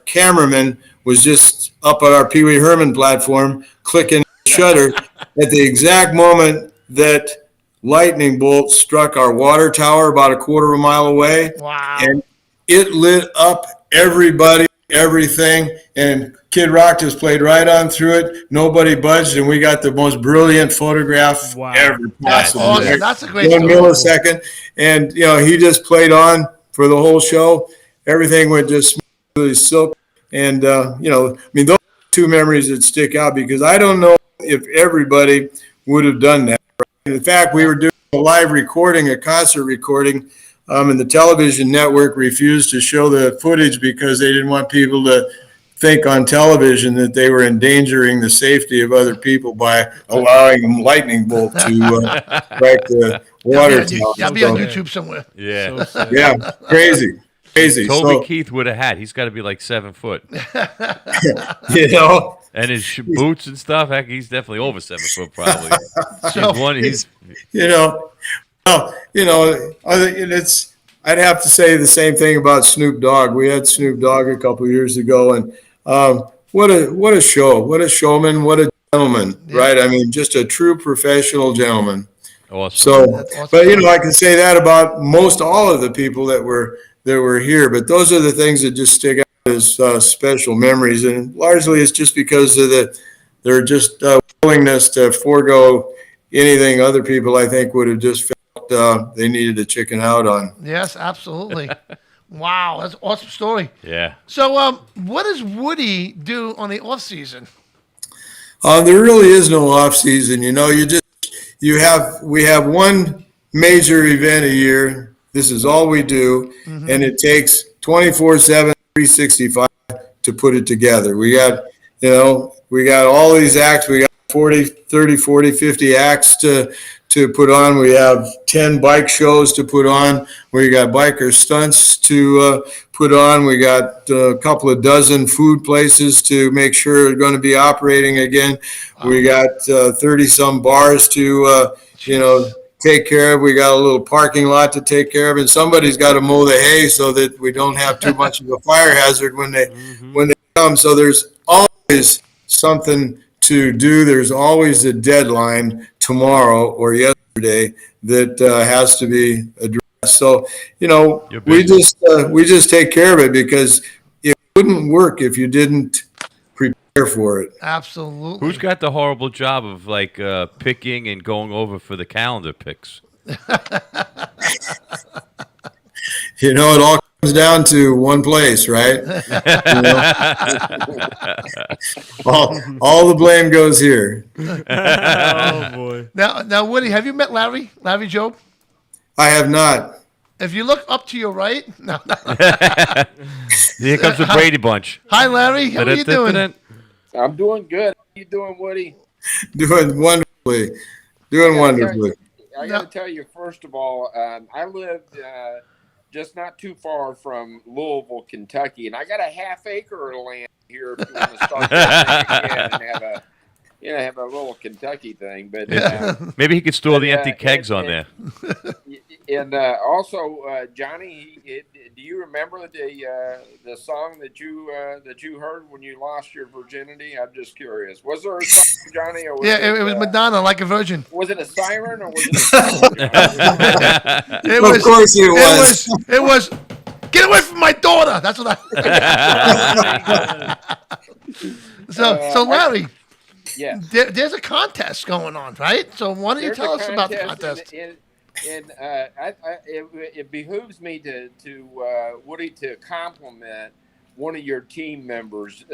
cameraman was just up at our Pee Wee Herman platform clicking the shutter at the exact moment that lightning bolt struck our water tower about a quarter of a mile away. Wow. And it lit up everybody, everything, and Kid Rock just played right on through it. Nobody budged, and we got the most brilliant photograph ever possible. That's awesome. That's a great 1 story. millisecond. And, he just played on for the whole show. Everything went just smoothly silk. And, those are two memories that stick out, because I don't know if everybody would have done that. In fact, we were doing a live recording, a concert recording, and the television network refused to show the footage because they didn't want people to think on television that they were endangering the safety of other people by allowing a lightning bolt to strike the water tower. That'll be on YouTube somewhere. Yeah. Yeah, crazy. Toby Keith with a hat. He's got to be like 7 foot. And his boots and stuff. Heck, he's definitely over 7 foot, probably. I'd have to say the same thing about Snoop Dogg. We had Snoop Dogg a couple of years ago, and what a show, what a showman, what a gentleman, right? I mean, just a true professional gentleman. Awesome. So, but I can say that about most all of the people that were here. But those are the things that just stick out as special memories, and largely it's just because of their just willingness to forego anything other people, I think, would have just felt they needed to chicken out on. Yes, absolutely. Wow, that's an awesome story. Yeah. So, what does Woody do on the off season? There really is no off season. We have one major event a year. This is all we do, and it takes 24/7, 365 to put it together. We got all these acts. We got 40, 30, 40, 50 acts to to put on. We have 10 bike shows to put on. We got biker stunts to put on. We got a couple of dozen food places to make sure they're going to be operating again. We got 30 some bars to, take care of. We got a little parking lot to take care of, and somebody's got to mow the hay so that we don't have too much of a fire hazard when they come. So there's always something to do. There's always a deadline tomorrow or yesterday that has to be addressed. So we just take care of it because it wouldn't work if you didn't prepare for it. Absolutely. Who's got the horrible job of picking and going over for the calendar picks? It all comes down to one place, right? All the blame goes here. Oh boy. Now, Woody, have you met Larry Job? I have not. If you look up to your right, no. Here comes the Brady Bunch. Hi, Larry. How are you doing? I'm doing good. How you doing, Woody? Doing wonderfully. I got to tell you, first of all, I lived just not too far from Louisville, Kentucky, and I got a half acre of land here if you want to start again and have a little Kentucky thing. But maybe he could store the empty kegs on there. And also, Johnny, do you remember the song that you heard when you lost your virginity? I'm just curious. Was there a song, Johnny? Or was it was Madonna, Like a Virgin. Was it a siren or was it a song? Of course it was. It was. Get away from my daughter. That's what I. So Larry. Yeah. There's a contest going on, right? So why don't you tell us about the contest? It behooves me to Woody, to compliment one of your team members.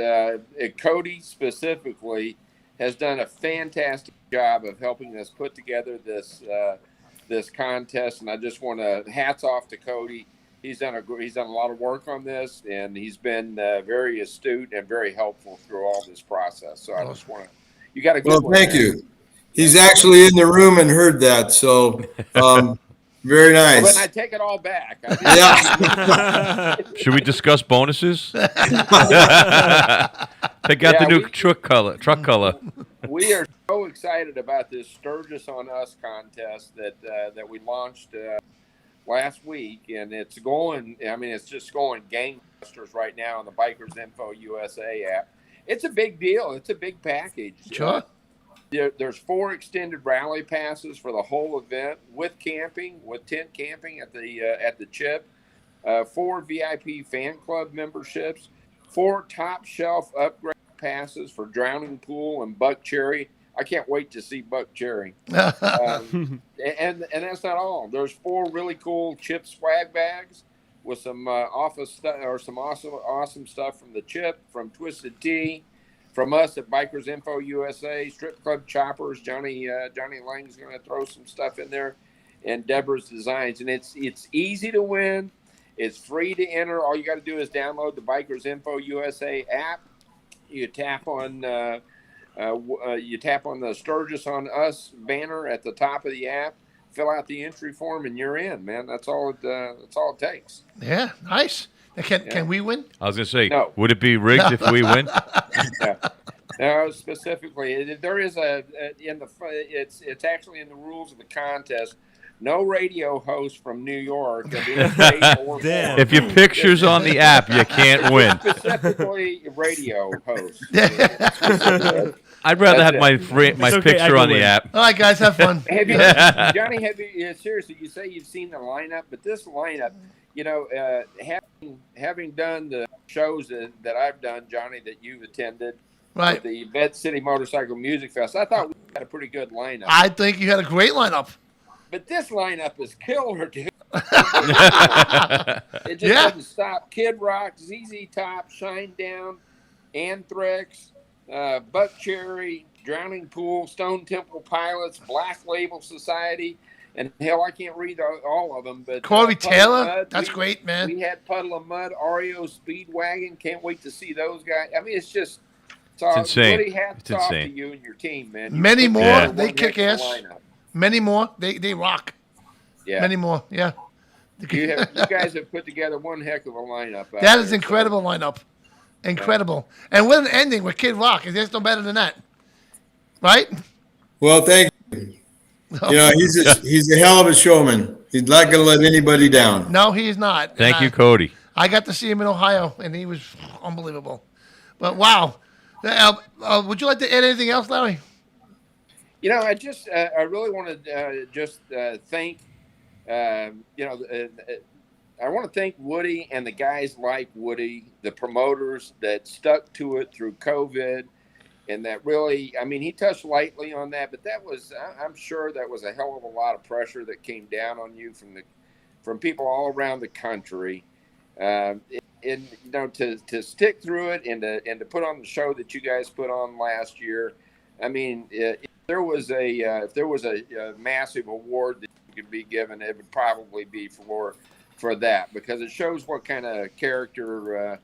Cody specifically has done a fantastic job of helping us put together this contest, and I just want to hats off to Cody. He's done a lot of work on this, and he's been very astute and very helpful through all this process. So I just want to. You got a good one. Thank you. He's actually in the room and heard that, so very nice. Well, then I take it all back. Yeah. Should we discuss bonuses? Pick out the new truck color. We are so excited about this Sturgis on Us contest that we launched last week, and it's going. I mean, it's just going gangbusters right now on the Bikers Info USA app. It's a big deal. It's a big package. Sure. There's 4 extended rally passes for the whole event with camping, with tent camping at the Chip. 4 VIP fan club memberships. 4 top shelf upgrade passes for Drowning Pool and Buck Cherry. I can't wait to see Buck Cherry. And that's not all. There's 4 really cool Chip swag bags with some office stuff or some awesome stuff from the Chip, from Twisted Tea, from us at Bikers Info USA, Strip Club Choppers. Johnny Lang's going to throw some stuff in there, and Deborah's Designs. And it's easy to win. It's free to enter. All you got to do is download the Bikers Info USA app. You tap on the Sturgis on Us banner at the top of the app. Fill out the entry form, and you're in, man. That's all it takes. Yeah, nice. Can we win? I was going to say, no. Would it be rigged if we win? Yeah. No, specifically, there is it's actually in the rules of the contest. No radio host from New York. If your picture's on the app, you can't win. Specifically, radio host. I'd rather have my picture on the app. All right, guys, have fun. Johnny, seriously, you say you've seen the lineup, but this lineup, having done the shows that I've done, Johnny, that you've attended, right, at the Vet City Motorcycle Music Fest, I thought we had a pretty good lineup. I think you had a great lineup. But this lineup is killer, dude. It just doesn't stop. Kid Rock, ZZ Top, Shinedown, Anthrax, Buck Cherry, Drowning Pool, Stone Temple Pilots, Black Label Society, and hell, I can't read all of them. But Corey Taylor, that's great, man. We had Puddle of Mud, REO Speedwagon. Can't wait to see those guys. I mean, it's just it's insane. Really hats off to you and your team, man. Many more. They kick ass. Many more. They rock. Yeah. Many more. Yeah. You guys have put together one heck of a lineup. That is incredible lineup. Incredible. And with an ending with Kid Rock, there's no better than that. Right? Well, thank you. You know, he's a hell of a showman. He's not going to let anybody down. No, he is not. Thank you, Cody. I got to see him in Ohio, and he was unbelievable. But wow. Would you like to add anything else, Larry? You know, I really want to just thank, I want to thank Woody and the guys like Woody, the promoters that stuck to it through COVID, and that really, I mean, he touched lightly on that, but I'm sure that was a hell of a lot of pressure that came down on you from people all around the country. And to stick through it and to put on the show that you guys put on last year. I mean, if there was a massive award that you could be given, it would probably be for that, because it shows what kind of character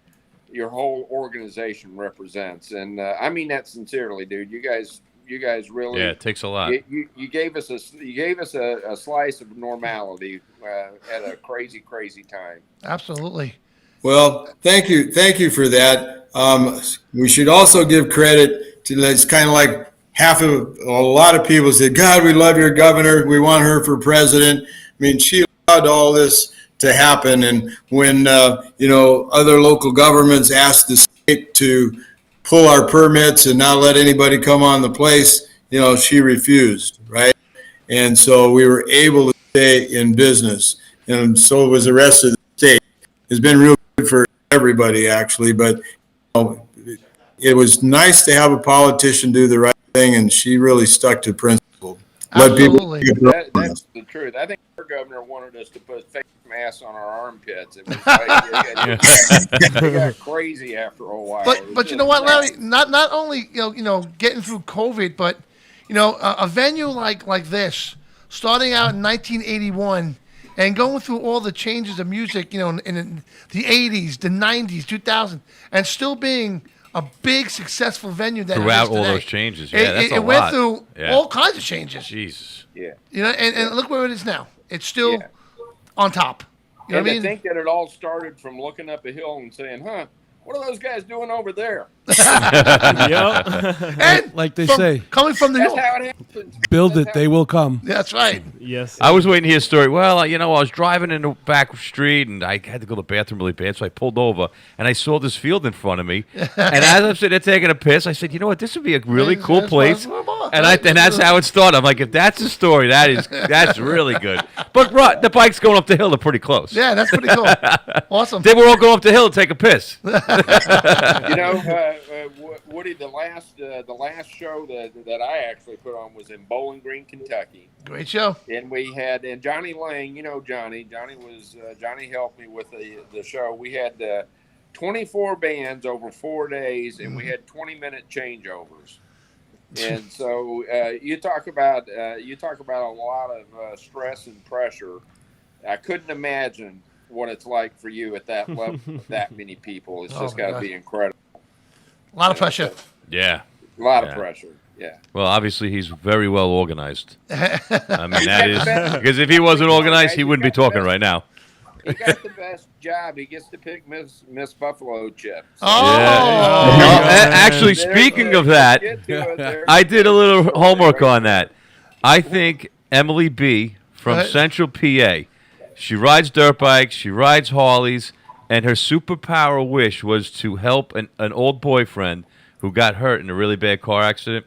your whole organization represents. And I mean that sincerely, dude. You guys really, it takes a lot. You gave us a slice of normality at a crazy time. Absolutely. Well, thank you for that. We should also give credit to, it's kind of like a lot of people said, God, we love your governor. We want her for president. I mean, she allowed all this to happen. And when, other local governments asked the state to pull our permits and not let anybody come on the place, she refused, right? And so we were able to stay in business. And so was the rest of the state. It's been real good for everybody, actually. But it was nice to have a politician do the right thing, and she really stuck to principle. Absolutely. That's the truth. I think our governor wanted us to put face masks on our armpits. It was it got crazy after a while. But you know what, Larry? Not only getting through COVID, but a venue like this, starting out in 1981. And going through all the changes of music, in the 80s, the 90s, 2000, and still being a big, successful venue that throughout it is all today. those changes. Yeah, that's a lot. It went through all kinds of changes. Jesus. Yeah. And look where it is now. It's still on top. You know and what I mean? I think that it all started from looking up a hill and saying, what are those guys doing over there? Yep. And like they say, coming from the That's hill. how it happens. build it, they will come. That's right. Yes. I was waiting to hear a story. Well, I was driving in the back street, and I had to go to the bathroom really bad, so I pulled over, and I saw this field in front of me. And as I'm sitting there taking a piss, I said, you know what, this would be a really cool place. And that's how it started. I'm like, if that's the story, that's really good. But the bikes going up the hill are pretty close. Yeah, that's pretty cool. Awesome. They were all going up the hill to take a piss. Woody, the last show that I actually put on was in Bowling Green, Kentucky. Great show. And we had, and Johnny Lang, Johnny helped me with the show. We had 24 bands over 4 days, and we had 20-minute changeovers. And so you talk about a lot of stress and pressure. I couldn't imagine what it's like for you at that level with that many people. It's just got to be incredible. A lot of pressure. Yeah. A lot of pressure. Yeah. Well, obviously, he's very well organized. I mean, that is because if he wasn't organized, he wouldn't be talking right now. He got the best job. He gets to pick Miss Buffalo Chips. Actually, speaking of that, I did a little homework on that. I think Emily B. from Central PA, she rides dirt bikes, she rides Harleys, and her superpower wish was to help an old boyfriend who got hurt in a really bad car accident.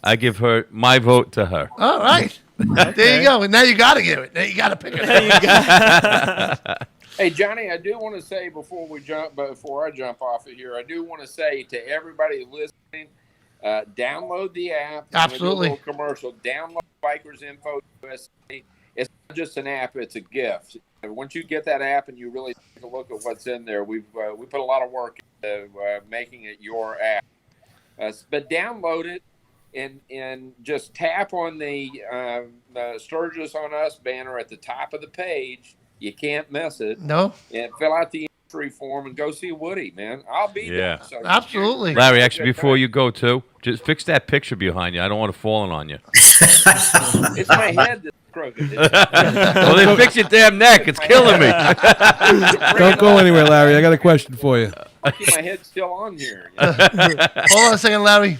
I give my vote to her. All right. There you go. And now you got to give it. Now you got to pick it. Hey, Johnny, I do want to say before I jump off of here, I do want to say to everybody listening, download the app. Absolutely. A little commercial. Download Bikers Info USA. It's not just an app; it's a gift. Once you get that app and you really take a look at what's in there, we put a lot of work into making it your app. But download it and just tap on the Sturgis on Us banner at the top of the page. You can't miss it. No. And fill out the entry form and go see Woody, man. I'll be there. So absolutely. Larry, actually, before you go, too, just fix that picture behind you. I don't want it falling on you. It's my head that's crooked. Well, then fix your damn neck. It's killing me. Don't go anywhere, Larry. I got a question for you. My head's still on here. Hold on a second, Larry.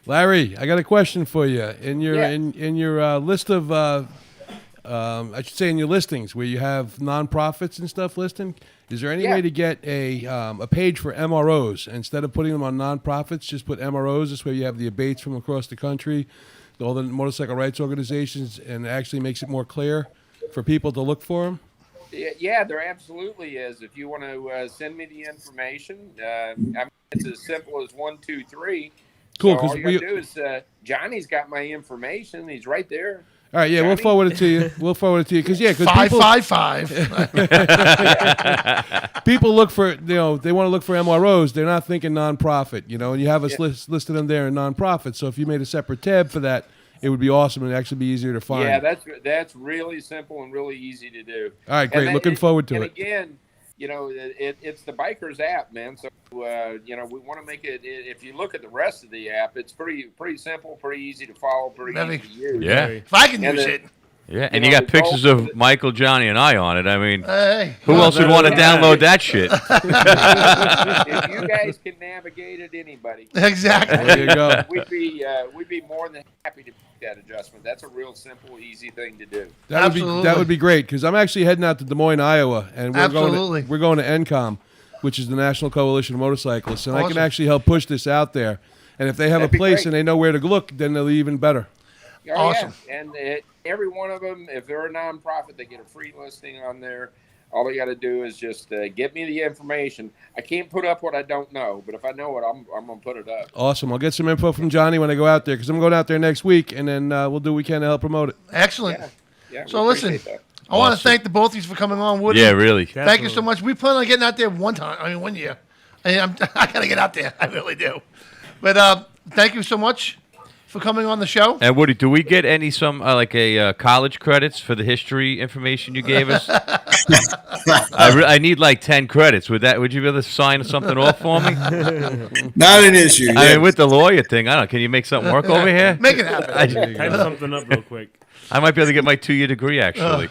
Larry, I got a question for you. In your Yeah. in your list of I should say in your listings where you have nonprofits and stuff listed, is there any Yeah. way to get a page for MROs instead of putting them on nonprofits? Just put MROs. This way you have the abates from across the country, all the motorcycle rights organizations, and it actually makes it more clear for people to look for them. Yeah, there absolutely is. If you want to send me the information, I mean, it's as simple as 1, 2, 3. Cool, So 'cause all you got to do is Johnny's got my information. He's right there. All right, yeah, we'll Johnny? forward it to you. We'll forward it to you because people 555. people look for they want to look for MROs. They're not thinking nonprofit, and you have us listed them there in nonprofit. So if you made a separate tab for that, it would be awesome and it'd actually be easier to find. Yeah, that's really simple and really easy to do. All right, great. Looking forward to and it. Again, it's the Bikers app, man. So we want to make it. If you look at the rest of the app, it's pretty simple, pretty easy to follow, pretty easy to use. Yeah. If I can use it. Yeah, and you got pictures of Michael, Johnny, and I on it. I mean, Hey. who else would want to download that shit? If you guys can navigate it, anybody can. Exactly. There you go. We'd be more than happy to make that adjustment. That's a real simple, easy thing to do. Absolutely. That would be great because I'm actually heading out to Des Moines, Iowa, and we're going to NCOM, which is the National Coalition of Motorcyclists, and I can Awesome. actually help push this out there. And if they have That'd a be place great. and they know where to look, then they'll be even better. Oh, Awesome. Yeah. And every one of them, if they're a nonprofit, they get a free listing on there. All they got to do is just get me the information. I can't put up what I don't know, but if I know it, I'm going to put it up. Awesome. I'll get some info from Johnny when I go out there because I'm going out there next week, and then we'll do what we can to help promote it. Excellent. Yeah, So we listen, appreciate that. I want to thank the both of you for coming on, Woody. Yeah, really. Thank you so much. We plan on getting out there one year. I got to get out there. I really do. But thank you so much for coming on the show. And Woody, do we get college credits for the history information you gave us? I need like 10 credits. Would you be able to sign something off for me? Not an issue. I mean, with the lawyer thing, I don't know. Can you make something work over here? Make it happen. Type something up real quick. I might be able to get my 2-year degree, actually.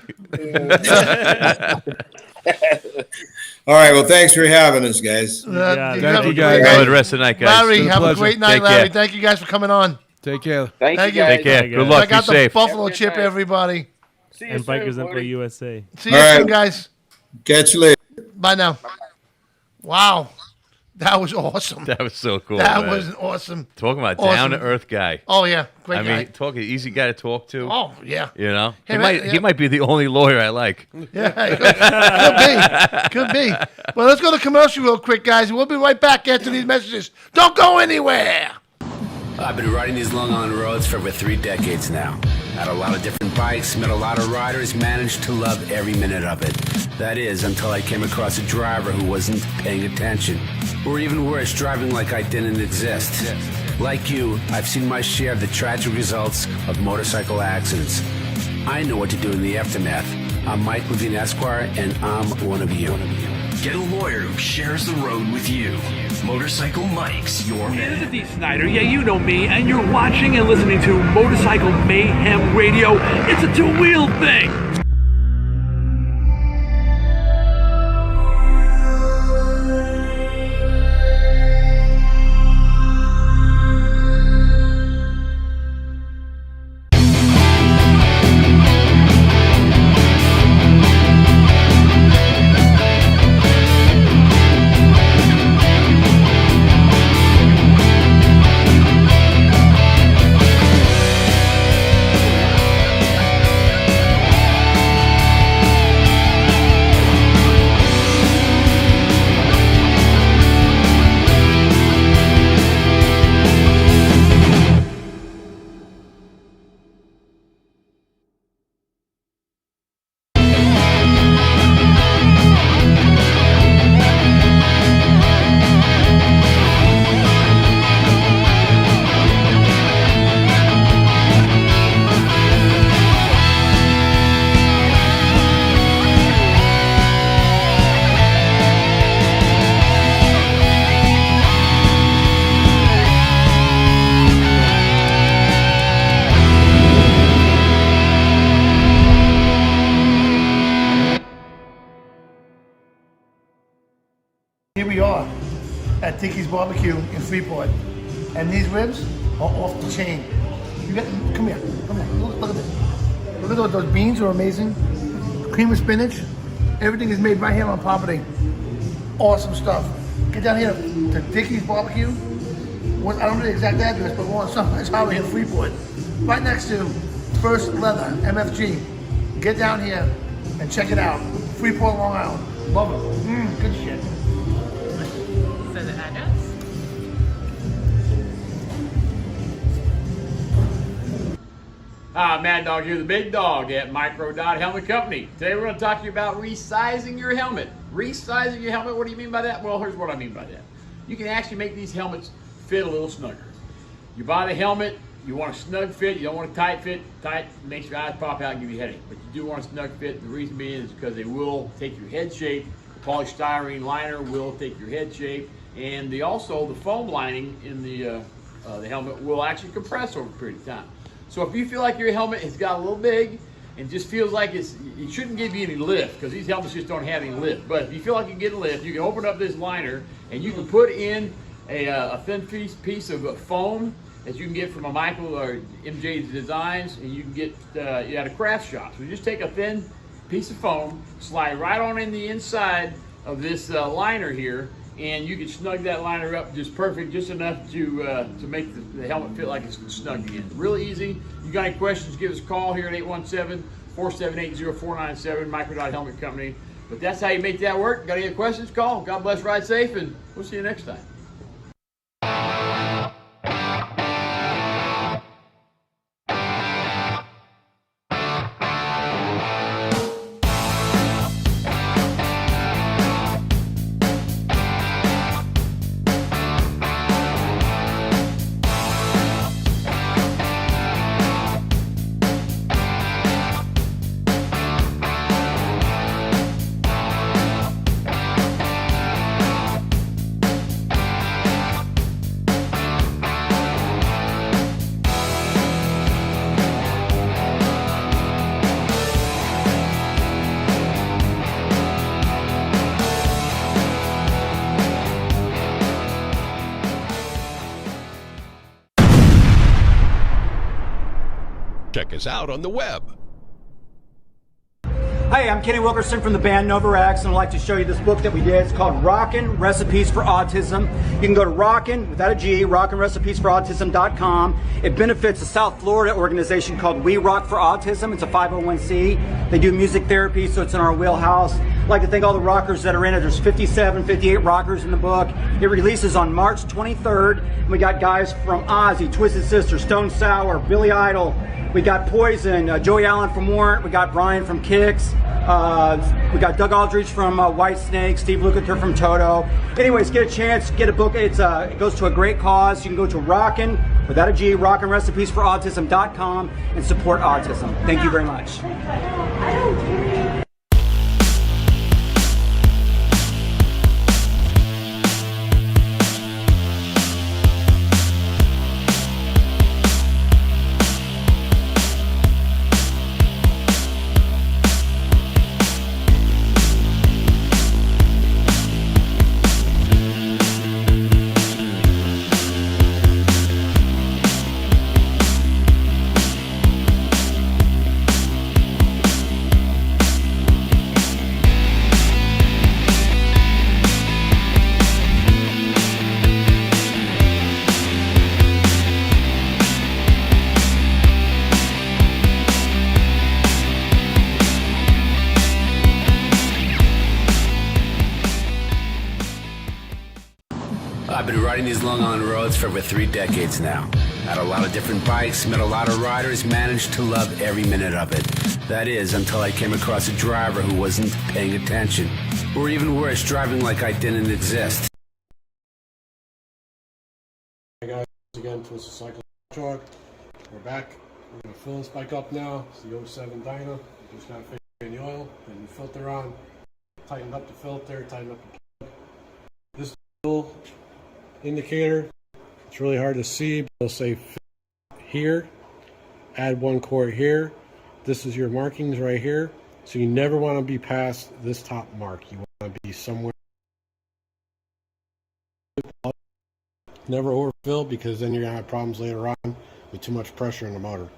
All right. Well, thanks for having us, guys. You Thank have you, a guys. great Enjoy night. the rest of the night, guys. Larry, been a have a pleasure. great night, Take Larry. care. Thank you guys for coming on. Take care. Thank Thank you you. guys. Take care. Good Good luck. I luck. Be got the safe. Buffalo Have a good chip, night. everybody. See you And soon, Bikers Empire Woody. USA. See you All right. soon, guys. Catch you later. Bye now. Wow. That was awesome. That was so cool. That man. was an awesome. Talking about awesome. down-to-earth guy. Oh, yeah. Great I guy. mean, easy guy to talk to. Oh, yeah. You know, Hey, man, he yeah. might be the only lawyer I like. Yeah, could be. Well, let's go to commercial real quick, guys. We'll be right back after these messages. Don't go anywhere. I've been riding these Long Island roads for over 3 decades now. Had a lot of different bikes, met a lot of riders, managed to love every minute of it. That is, until I came across a driver who wasn't paying attention. Or even worse, driving like I didn't exist. Like you, I've seen my share of the tragic results of motorcycle accidents. I know what to do in the aftermath. I'm Mike Levine Esquire, and I'm one of you. Get a lawyer who shares the road with you. Motorcycle Mike's your This is man. D. Snyder. Yeah, you know me, and you're watching and listening to Motorcycle Mayhem Radio. It's a two-wheel thing. Dickie's Barbecue in Freeport. And these ribs are off the chain. Come here. Look at this. Look at those beans are amazing. Cream of spinach. Everything is made right here on property. Awesome stuff. Get down here to Dickie's Barbecue. I don't know the exact address, but we're on Sunrise Highway in Freeport. Right next to First Leather, MFG. Get down here and check it out. Freeport, Long Island. Love it. Good shit. So the address? Hi, Mad Dog here, the big dog at Micro Dot Helmet Company. Today we're going to talk to you about resizing your helmet. Resizing your helmet, what do you mean by that? Well, here's what I mean by that. You can actually make these helmets fit a little snugger. You buy the helmet, you want a snug fit, you don't want a tight fit. Tight makes your eyes pop out and give you a headache. But you do want a snug fit. The reason being is because they will take your head shape. The polystyrene liner will take your head shape. And also the foam lining in the helmet will actually compress over a period of time. So if you feel like your helmet has got a little big and just feels like it shouldn't give you any lift, because these helmets just don't have any lift. But if you feel like you get a lift, you can open up this liner and you can put in a thin piece of foam that you can get from a Michael or MJ Designs, and you can get at a craft shop. So just take a thin piece of foam, slide right on in the inside of this liner here, and you can snug that liner up just perfect, just enough to make the helmet fit like it's snug again. Really easy. You got any questions, give us a call here at 817-478-0497, Microdot Helmet Company. But that's how you make that work. Got any questions, call. God bless, ride safe, and we'll see you next time. Check us out on the web. Hey, I'm Kenny Wilkerson from the band Novarex, and I'd like to show you this book that we did. It's called Rockin' Recipes for Autism. You can go to Rockin', without a G, rockinrecipesforautism.com. It benefits a South Florida organization called We Rock for Autism. It's a 501c. They do music therapy, so it's in our wheelhouse. I'd like to thank all the rockers that are in it. There's 58 rockers in the book. It releases on March 23rd. And we got guys from Ozzy, Twisted Sister, Stone Sour, Billy Idol. We got Poison, Joey Allen from Warrant. We got Brian from Kix. We got Doug Aldrich from White Snake, Steve Lukather from Toto. Anyways, get a chance, get a book. It goes to a great cause. You can go to Rockin', without a G, rockinrecipesforautism.com and support autism. Thank you very much. I've been riding these Long Island roads for over 3 decades now. Had a lot of different bikes, met a lot of riders, managed to love every minute of it. That is, until I came across a driver who wasn't paying attention. Or even worse, driving like I didn't exist. Hey guys, again, Twisted Cycle Truck. We're back. We're going to fill this bike up now. It's the 07 dyno. Just got to fix the oil, put the filter on, tighten up the filter, tighten up the plug. This little indicator, it's really hard to see, but it'll say here, add 1 quart here. This is your markings right here. So you never want to be past this top mark. You want to be somewhere Never overfill, because then you're going to have problems later on with too much pressure in the motor.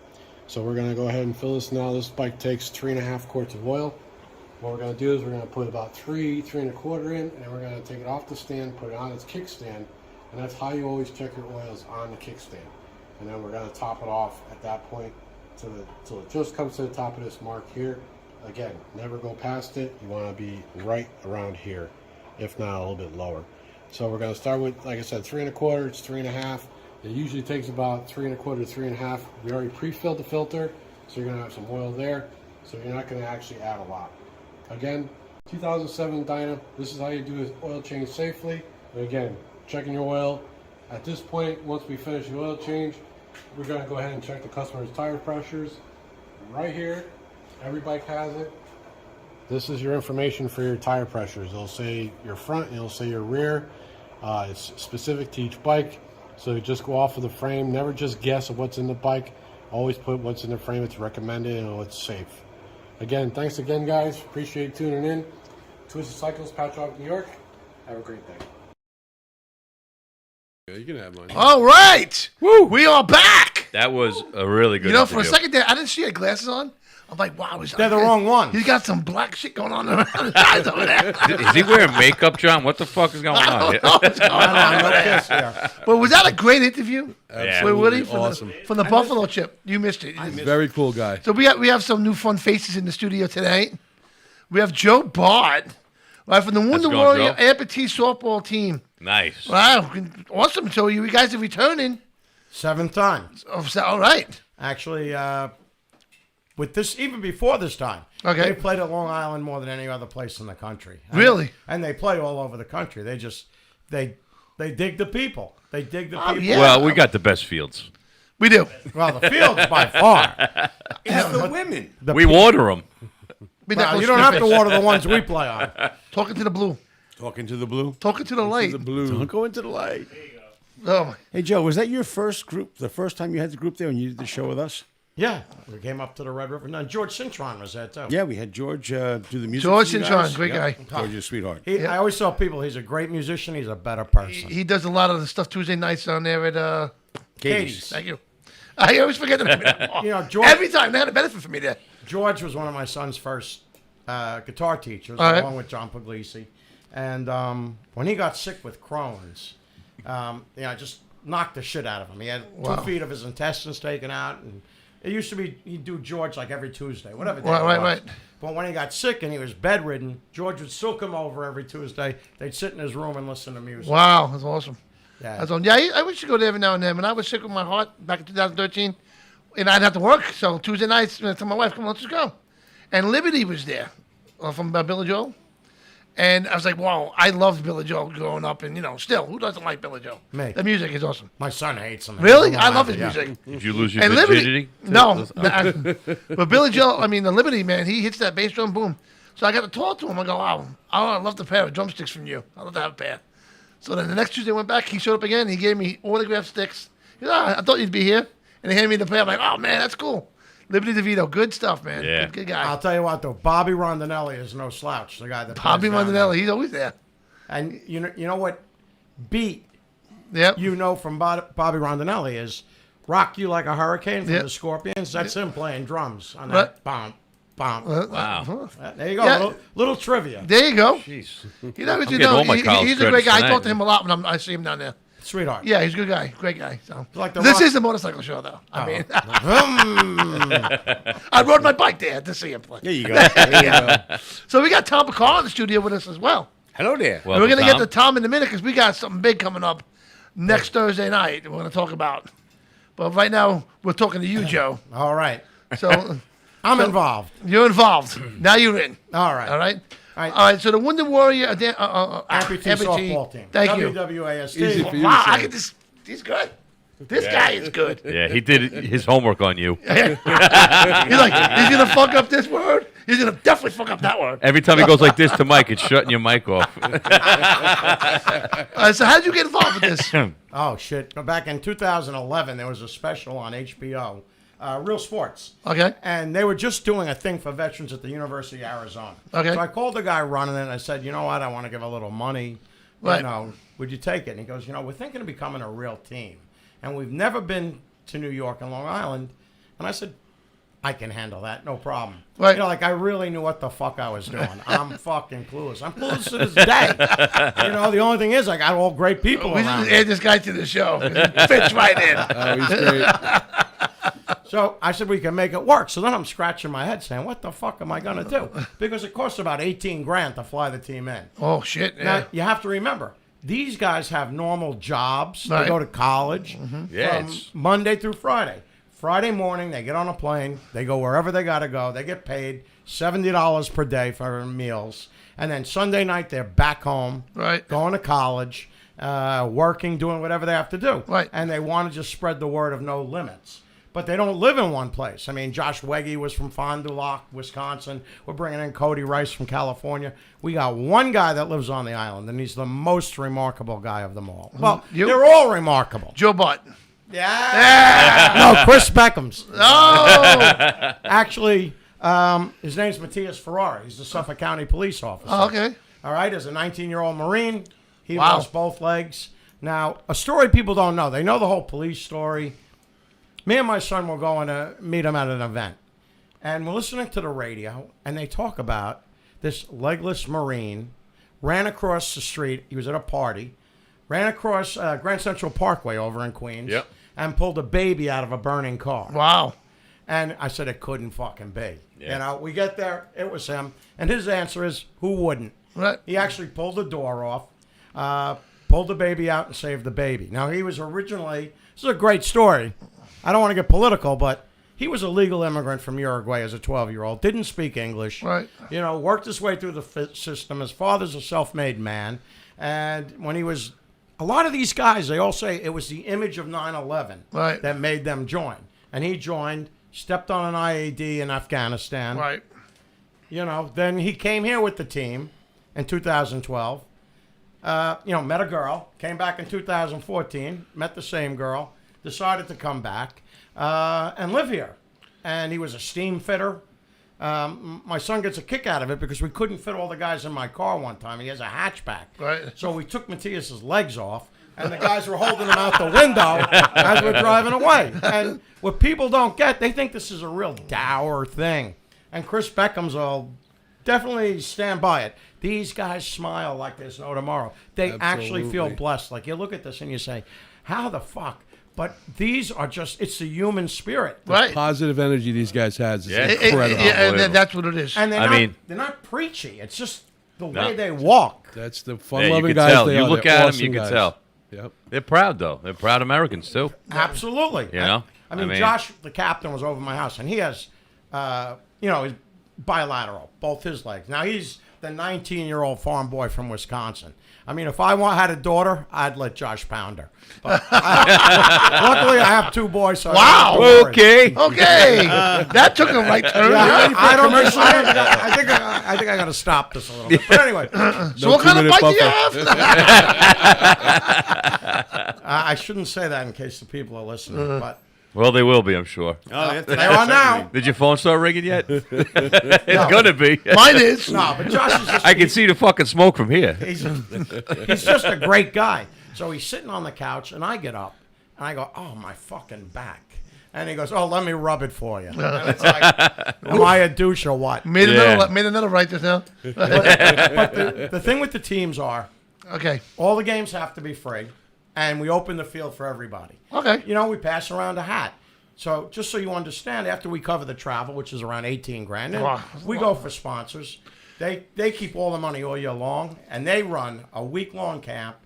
So we're going to go ahead and fill this now. This bike takes 3.5 quarts of oil. What we're going to do is we're going to put about 3.25 in, and we're going to take it off the stand, put it on its kickstand, and that's how you always check your oils, on the kickstand. And then we're going to top it off at that point till it just comes to the top of this mark here. Again, never go past it. You want to be right around here, if not a little bit lower. So we're going to start with, like I said, 3.25. It's 3.5. It usually takes about 3.25 to 3.5. We already pre-filled the filter, so you're going to have some oil there. So you're not going to actually add a lot. Again, 2007 Dyna. This is how you do an oil change safely. And again, checking your oil. At this point, once we finish the oil change, we're going to go ahead and check the customer's tire pressures. Right here, every bike has it. This is your information for your tire pressures. It'll say your front, it'll say your rear. It's specific to each bike. So just go off of the frame. Never just guess of what's in the bike. Always put what's in the frame. It's recommended and what's safe. Again, thanks again, guys. Appreciate tuning in. Twisted Cycles, Patchogue, New York. Have a great day. Yeah, you can have mine. All right. Woo. We are back. That was a really good. You know, for a interview. second there, I didn't see your glasses on. I'm like, wow, They're the wrong one. He's got some black shit going on around his eyes over there. Is he wearing makeup, John? What the fuck is going on? I don't know what's going on over there. But was that a great interview? Yeah. With Woody Awesome. from the Buffalo Chip? You missed it. Very cool guy. So we have some new fun faces in the studio today. We have Joe Bard, right, from the Wonder going, Warrior Joe? Amputee softball team. Nice. Wow, awesome. So you guys are returning. 7th time. All right. Actually, with this, even before this time, Okay. they played at Long Island more than any other place in the country. Really? And they play all over the country. They just, they dig the people. They dig the people. yeah. Well, we got the best fields. We do. Well, the fields by far. It's the women. We water them. Well, you don't have to water the ones we play on. Talking to the blue. Talking to the blue. Talking to the light. The blue. Don't go into the light. Oh, Hey, Joe, was that your first group, the first time you had the group there when you did the show with us? Yeah, we came up to the Red River. Now, George Cintron was there, too. Yeah, we had George do the music. George for you Cintron, guys. great Yeah. guy. George is a sweetheart. I always tell people he's a great musician. He's a better person. he does a lot of the stuff Tuesday nights down there at Katie's. Thank you. I always forget the name of that. You know, George, Every time they had a benefit for me there. George was one of my son's first guitar teachers, All right. along with John Puglisi. And when he got sick with Crohn's, just knocked the shit out of him. He had 2 feet of his intestines taken out. And it used to be he'd do George like every Tuesday, whatever day it was. Right. But when he got sick and he was bedridden, George would still come over every Tuesday. They'd sit in his room and listen to music. Wow, that's awesome. Yeah. That's awesome. Yeah, I wish to go there every now and then. When I was sick with my heart back in 2013, and I'd have to work, so Tuesday nights, I told my wife, "Come, let's just go." And Liberty was there from Billy Joel. And I was like, wow, I loved Billy Joel growing up. And, still, who doesn't like Billy Joel? Me. The music is awesome. My son hates him. Really? I love his music. Did you lose your And virginity? No. But Billy Joel, the Liberty, man, he hits that bass drum, boom. So I got to talk to him. I go, wow, I love the pair of drumsticks from you. I'd love to have a pair. So then the next Tuesday I went back. He showed up again. He gave me autographed sticks. He said, I thought you'd be here. And he handed me the pair. I'm like, oh, man, that's cool. Liberty DeVito, good stuff, man. Yeah. Good guy. I'll tell you what, though, Bobby Rondinelli is no slouch. The guy that Bobby plays down there. Rondinelli, he's always there. And you know what beat Yep. from Bobby Rondinelli is Rock You Like a Hurricane from Yep. the Scorpions. That's him playing drums on Right. that. Bum, bum. Wow. There you go. Yeah. Little trivia. There you go. Jeez. He's all my college he's a great credits guy. I tonight. talk to him a lot when I see him down there. Sweetheart. Yeah, he's a good guy. Great guy. So Like the this rock- is a motorcycle show, though. I mean, Hmm. I rode my bike there to see him play. There you go. There you go. So we got Tom Picard in the studio with us as well. Hello there. And we're going to get to Tom in a minute because we got something big coming up next Thursday night we're going to talk about. But right now, we're talking to you, Joe. All right. So I'm involved. You're involved. Now you're in. All right. All right? All right. All right, so the Wonder Warrior Amputee softball team. Thank you. WWASD. Easy for you Wow, to I say. can just, he's good. This guy is good. Yeah, he did his homework on you. He's like, he's going to fuck up this word. He's going to definitely fuck up that word. Every time he goes like this to Mike, it's shutting your mic off. So how did you get involved with this? Oh, shit. Back in 2011, there was a special on HBO, Real Sports. Okay. And they were just doing a thing for veterans at the University of Arizona. Okay. So I called the guy running it, and I said, you know what, I want to give a little money Right. You know, would you take it? And he goes, we're thinking of becoming a real team. And we've never been to New York and Long Island. And I said, I can handle that, no problem. Right. Like I really knew what the fuck I was doing. I'm fucking clueless. I'm clueless to this day. The only thing is I got all great people We around should me. add this guy to the show. He fits right in. Oh, he's great. So I said we can make it work. So then I'm scratching my head saying, what the fuck am I going to do? Because it costs about $18,000 to fly the team in. Oh, shit. Yeah. Now, you have to remember, these guys have normal jobs. Right. They go to college Yeah, from Monday through Friday. Friday morning, they get on a plane. They go wherever they got to go. They get paid $70 per day for meals. And then Sunday night, they're back home, Right. going to college, working, doing whatever they have to do. Right. And they want to just spread the word of no limits. But they don't live in one place. I mean, Josh Wegge was from Fond du Lac, Wisconsin. We're bringing in Cody Rice from California. We got one guy that lives on the island, and he's the most remarkable guy of them all. Well, they're all remarkable. Joe Butt. Yeah. No, Chris Beckham's. Oh. Actually, his name's Matthias Ferrari. He's the Suffolk County police officer. Oh, okay. All right, as a 19-year-old Marine, he Wow. lost both legs. Now, a story people don't know. They know the whole police story. Me and my son were going to meet him at an event. And we're listening to the radio, and they talk about this legless Marine ran across the street. He was at a party. Ran across Grand Central Parkway over in Queens. Yep. And pulled a baby out of a burning car. Wow. And I said, it couldn't fucking be. Yeah. We get there, it was him. And his answer is, who wouldn't? Right. He actually pulled the door off, pulled the baby out and saved the baby. Now, he was originally, this is a great story. I don't want to get political, but he was a legal immigrant from Uruguay as a 12-year-old. Didn't speak English. Right. Worked his way through the system. His father's a self-made man. And when he was, a lot of these guys, they all say it was the image of 9/11 Right. that made them join. And he joined, stepped on an IED in Afghanistan. Right. Then he came here with the team in 2012. Met a girl, came back in 2014, met the same girl, decided to come back and live here. And he was a steam fitter. My son gets a kick out of it because we couldn't fit all the guys in my car one time. He has a hatchback. Right. So we took Matthias's legs off, and the guys were holding him out the window as we're driving away. And what people don't get, they think this is a real dour thing. And Chris Beckham's will definitely stand by it. These guys smile like there's no tomorrow. They actually feel Absolutely. blessed. Like you look at this and you say, how the fuck? But these are just, it's the human spirit. Right. Positive energy these guys has is Yeah. incredible. And that's what it is. And they're not preachy. It's just the way they walk. That's the Yeah, you fun-loving can guys tell. they You are. look They're at them, awesome you can guys. tell. Yep. They're proud, though. They're proud Americans, too. Absolutely. I mean, Josh, the captain, was over my house, and he has, he's bilateral, both his legs. Now, he's the 19-year-old farm boy from Wisconsin. I mean, if I had a daughter, I'd let Josh pound her. But luckily, I have two boys. So Wow. Okay. Okay. That took a right turn. Yeah, I think I got to stop this a little bit. But anyway, So what kind of bike do you have? I shouldn't say that in case the people are listening. But Well, they will be, I'm sure. they are now. Did your phone start ringing yet? It's going to be. Mine is. No, but Josh is just. I can see the fucking smoke from here. He's just a great guy. So he's sitting on the couch, and I get up, and I go, "Oh, my fucking back." And he goes, "Oh, let me rub it for you." And it's like, am I a douche or what? Made another right just now. But the thing with the teams are, Okay. all the games have to be free, and we open the field for everybody. Okay. We pass around a hat. So just so you understand, after we cover the travel, which is around $18,000, and Wow. we go for sponsors. They keep all the money all year long, and they run a week-long camp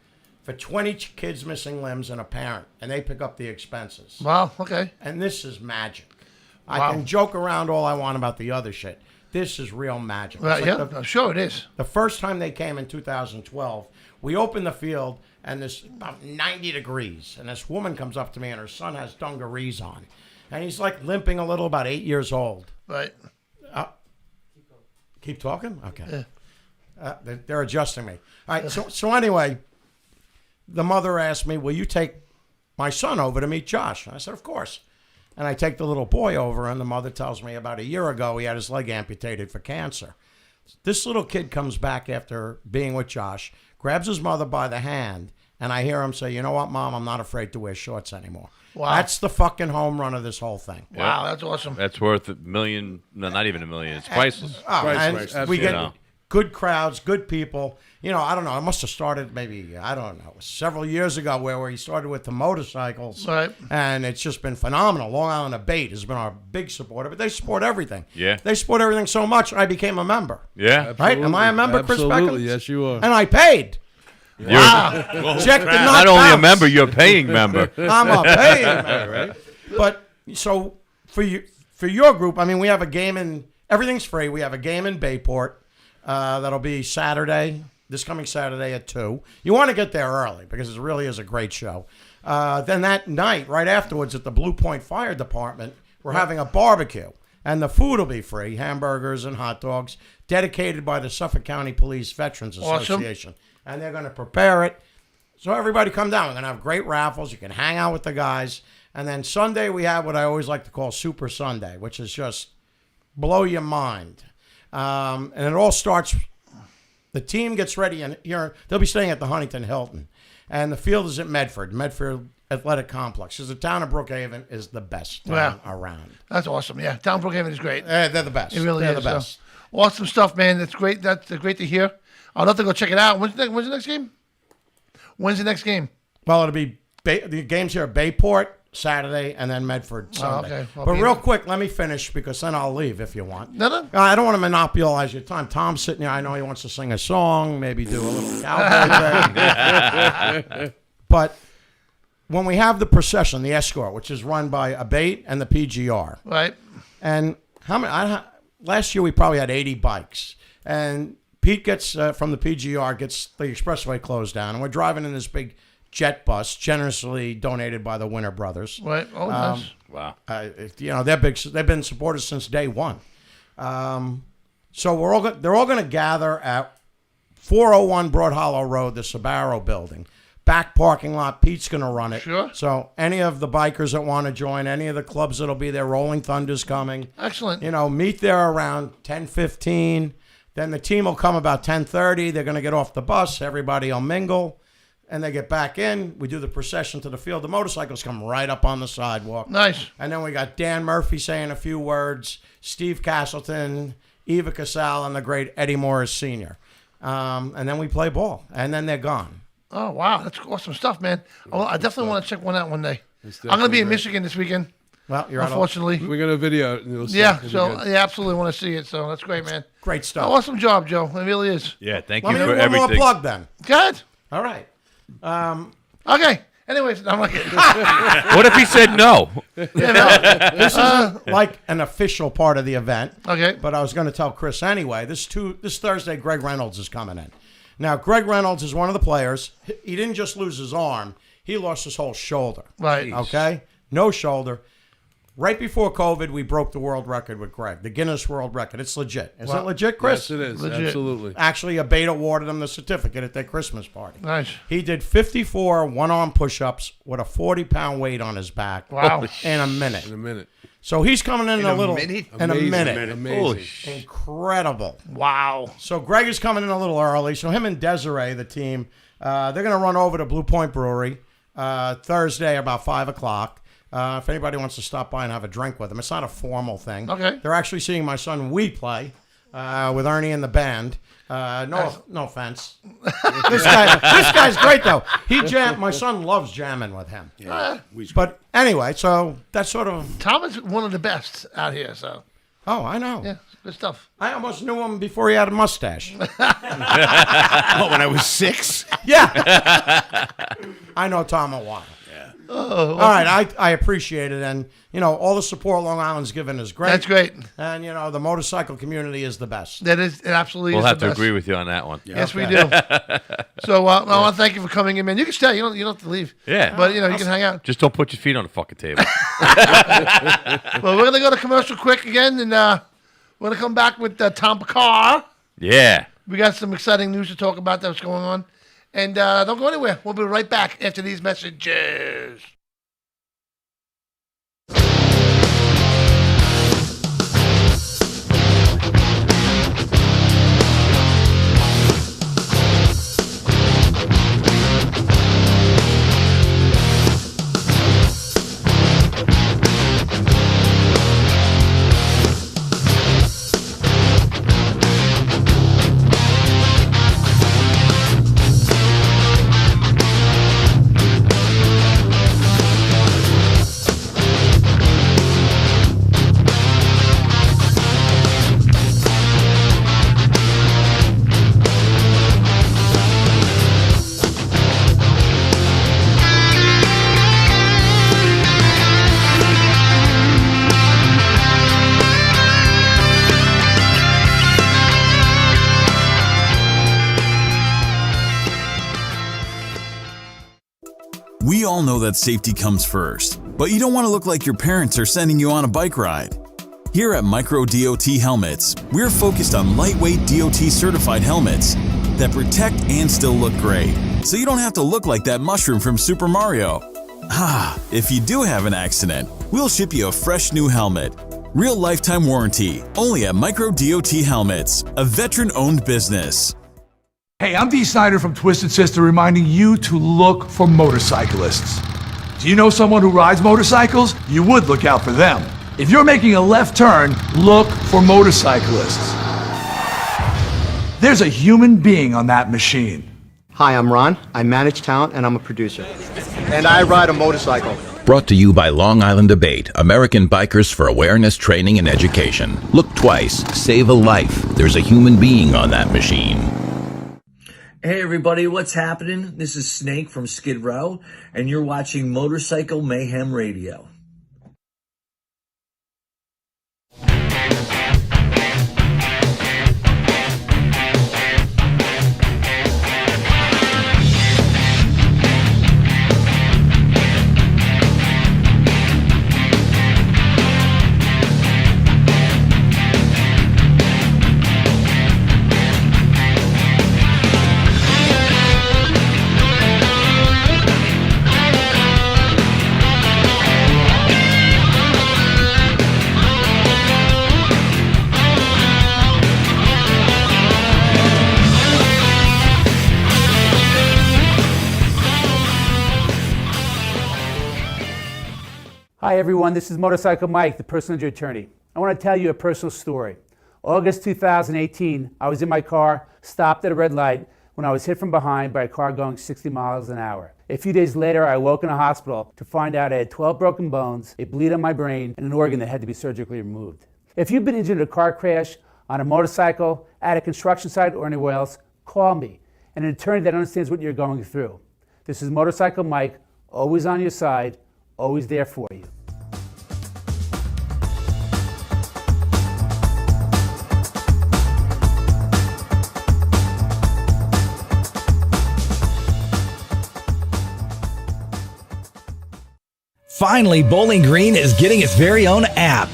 for 20 kids missing limbs and a parent, and they pick up the expenses. Wow. Okay. And this is magic. Wow. I can joke around all I want about the other shit. This is real magic. Right. It's Yeah. like I'm sure it is. the first time they came in 2012, we opened the field, and there's about 90 degrees, and this woman comes up to me, and her son has dungarees on, and he's like limping a little, about 8 years old. Right. Keep talking? Okay. Yeah. They're adjusting me. All right. So anyway, the mother asked me, "Will you take my son over to meet Josh?" And I said, "Of course." And I take the little boy over, and the mother tells me about a year ago he had his leg amputated for cancer. This little kid comes back after being with Josh, grabs his mother by the hand, and I hear him say, "You know what, Mom? I'm not afraid to wear shorts anymore." Wow. That's the fucking home run of this whole thing. Wow, that's awesome. That's worth $1 million. No, not even $1 million. It's priceless. Oh, Priceless, and we get absolutely. good crowds, good people. You know, I don't know. I must have started maybe, I don't know, several years ago where he started with the motorcycles. Right. And it's just been phenomenal. Long Island Abate has been our big supporter, but they support everything. Yeah. They support everything so much, I became a member. Yeah. Right? Am I a member, Chris Beckham? Absolutely, yes, you are. And I paid. Wow. Check did not Not only a bounce. member, you're a paying member. I'm a paying member, right? But so for your group, I mean, we have a game in everything's free. We have a game in Bayport that'll be Saturday, this coming Saturday at 2. You want to get there early because it really is a great show. Then that night, right afterwards, at the Blue Point Fire Department, we're having a barbecue. And the food will be free, hamburgers and hot dogs, dedicated by the Suffolk County Police Veterans Association. And they're going to prepare it. So everybody come down. We're going to have great raffles. You can hang out with the guys. And then Sunday we have what I always like to call Super Sunday, which is just blow your mind. And it all starts, the team gets ready, and they'll be staying at the Huntington Hilton. And the field is at Medford Athletic Complex. Because the town of Brookhaven is the best town around. That's awesome. Yeah, town Brookhaven is great. They're the best. It really They're is. the best. So, awesome stuff, man. That's great. That's great to hear. I'll have to go check it out. When's the next game? When's the next game? Well, it'll be the games here at Bayport Saturday and then Medford Sunday. Okay. But real quick, let me finish because then I'll leave if you want. No. I don't want to monopolize your time. Tom's sitting here. I know he wants to sing a song, maybe do a little cowboy thing. But when we have the procession, the escort, which is run by Abate and the PGR. Right. And how many? Last year we probably had 80 bikes. And Pete gets, from the PGR, gets the expressway closed down. And we're driving in this big jet bus, generously donated by the Winter Brothers. Right. Oh, nice. Wow. They're big. They've been supporters since day one. So they're all going to gather at 401 Broad Hollow Road, the Sbarro building. Back parking lot. Pete's going to run it. Sure. So any of the bikers that want to join, any of the clubs that'll be there, Rolling Thunder's coming. Excellent. Meet there around 10:15. Then the team will come about 10:30. They're going to get off the bus. Everybody will mingle. And they get back in. We do the procession to the field. The motorcycles come right up on the sidewalk. Nice. And then we got Dan Murphy saying a few words, Steve Castleton, Eva Casal, and the great Eddie Morris Sr. And then we play ball. And then they're gone. Oh, wow. That's awesome stuff, man. I definitely want to check one out one day. I'm going to be in Michigan this weekend. Well, you're unfortunately. We're going to video it. Yeah, I absolutely want to see it. So that's great, man. Great stuff. Awesome job, Joe. It really is. Yeah, thank Let you me for do one everything. more plug then. Good. All right. Okay. Anyways, I'm like, What if he said no? This isn't like an official part of the event. Okay. But I was going to tell Chris anyway. This Thursday, Greg Reynolds is coming in. Now, Greg Reynolds is one of the players. He didn't just lose his arm. He lost his whole shoulder. Right. Okay? No shoulder. Right before COVID, we broke the world record with Greg, the Guinness World Record. It's legit. Is it legit, Chris? Yes, it is. Legit. Absolutely. Actually, Abate awarded him the certificate at their Christmas party. Nice. He did 54 one-arm push-ups with a 40-pound weight on his back. Wow. In a minute. In a minute. So he's coming in a little... minute? In a minute. Amazing. Incredible. Wow. So Greg is coming in a little early. So him and Desiree, the team, they're going to run over to Blue Point Brewery Thursday about 5 o'clock. If anybody wants to stop by and have a drink with them. It's not a formal thing. Okay. They're actually seeing my son We play with Ernie and the band. No offense. This guy's great though. My son loves jamming with him. Yeah, But anyway, so that's sort of. Tom is one of the best out here, so. Oh, I know. Yeah, good stuff. I almost knew him before he had a mustache. when I was 6? Yeah. I know Tom a while. Oh, all right, I appreciate it, and all the support Long Island's given is great. That's great, and the motorcycle community is the best. That is, it absolutely. We'll is have the to best. agree with you on that one. Yes, we do. So I want to thank you for coming in, man. You can stay. You don't have to leave. Yeah, but you can hang out. Just don't put your feet on the fucking table. Well, we're gonna go to commercial quick again, and we're gonna come back with Tom Picard. Yeah. We got some exciting news to talk about that's going on, and don't go anywhere. We'll be right back after these messages. all know that safety comes first, but you don't want to look like your parents are sending you on a bike ride. Here at Micro DOT Helmets, we're focused on lightweight DOT certified helmets that protect and still look great, so you don't have to look like that mushroom from Super Mario. If you do have an accident, we'll ship you a fresh new helmet. Real lifetime warranty, only at Micro DOT Helmets, a veteran-owned business. Hey, I'm Dee Snyder from Twisted Sister reminding you to look for motorcyclists. Do you know someone who rides motorcycles? You would look out for them. If you're making a left turn, look for motorcyclists. There's a human being on that machine. Hi, I'm Ron. I manage talent and I'm a producer. And I ride a motorcycle. Brought to you by Long Island Debate, American Bikers for Awareness, Training, and Education. Look twice, save a life. There's a human being on that machine. Hey everybody, what's happening? This is Snake from Skid Row, and you're watching Motorcycle Mayhem Radio. Hi everyone, this is Motorcycle Mike, the personal injury attorney. I want to tell you a personal story. August 2018, I was in my car, stopped at a red light when I was hit from behind by a car going 60 miles an hour. A few days later, I woke in a hospital to find out I had 12 broken bones, a bleed on my brain, and an organ that had to be surgically removed. If you've been injured in a car crash, on a motorcycle, at a construction site, or anywhere else, call me, and an attorney that understands what you're going through. This is Motorcycle Mike, always on your side, always there for you. Finally, Bowling Green is getting its very own app.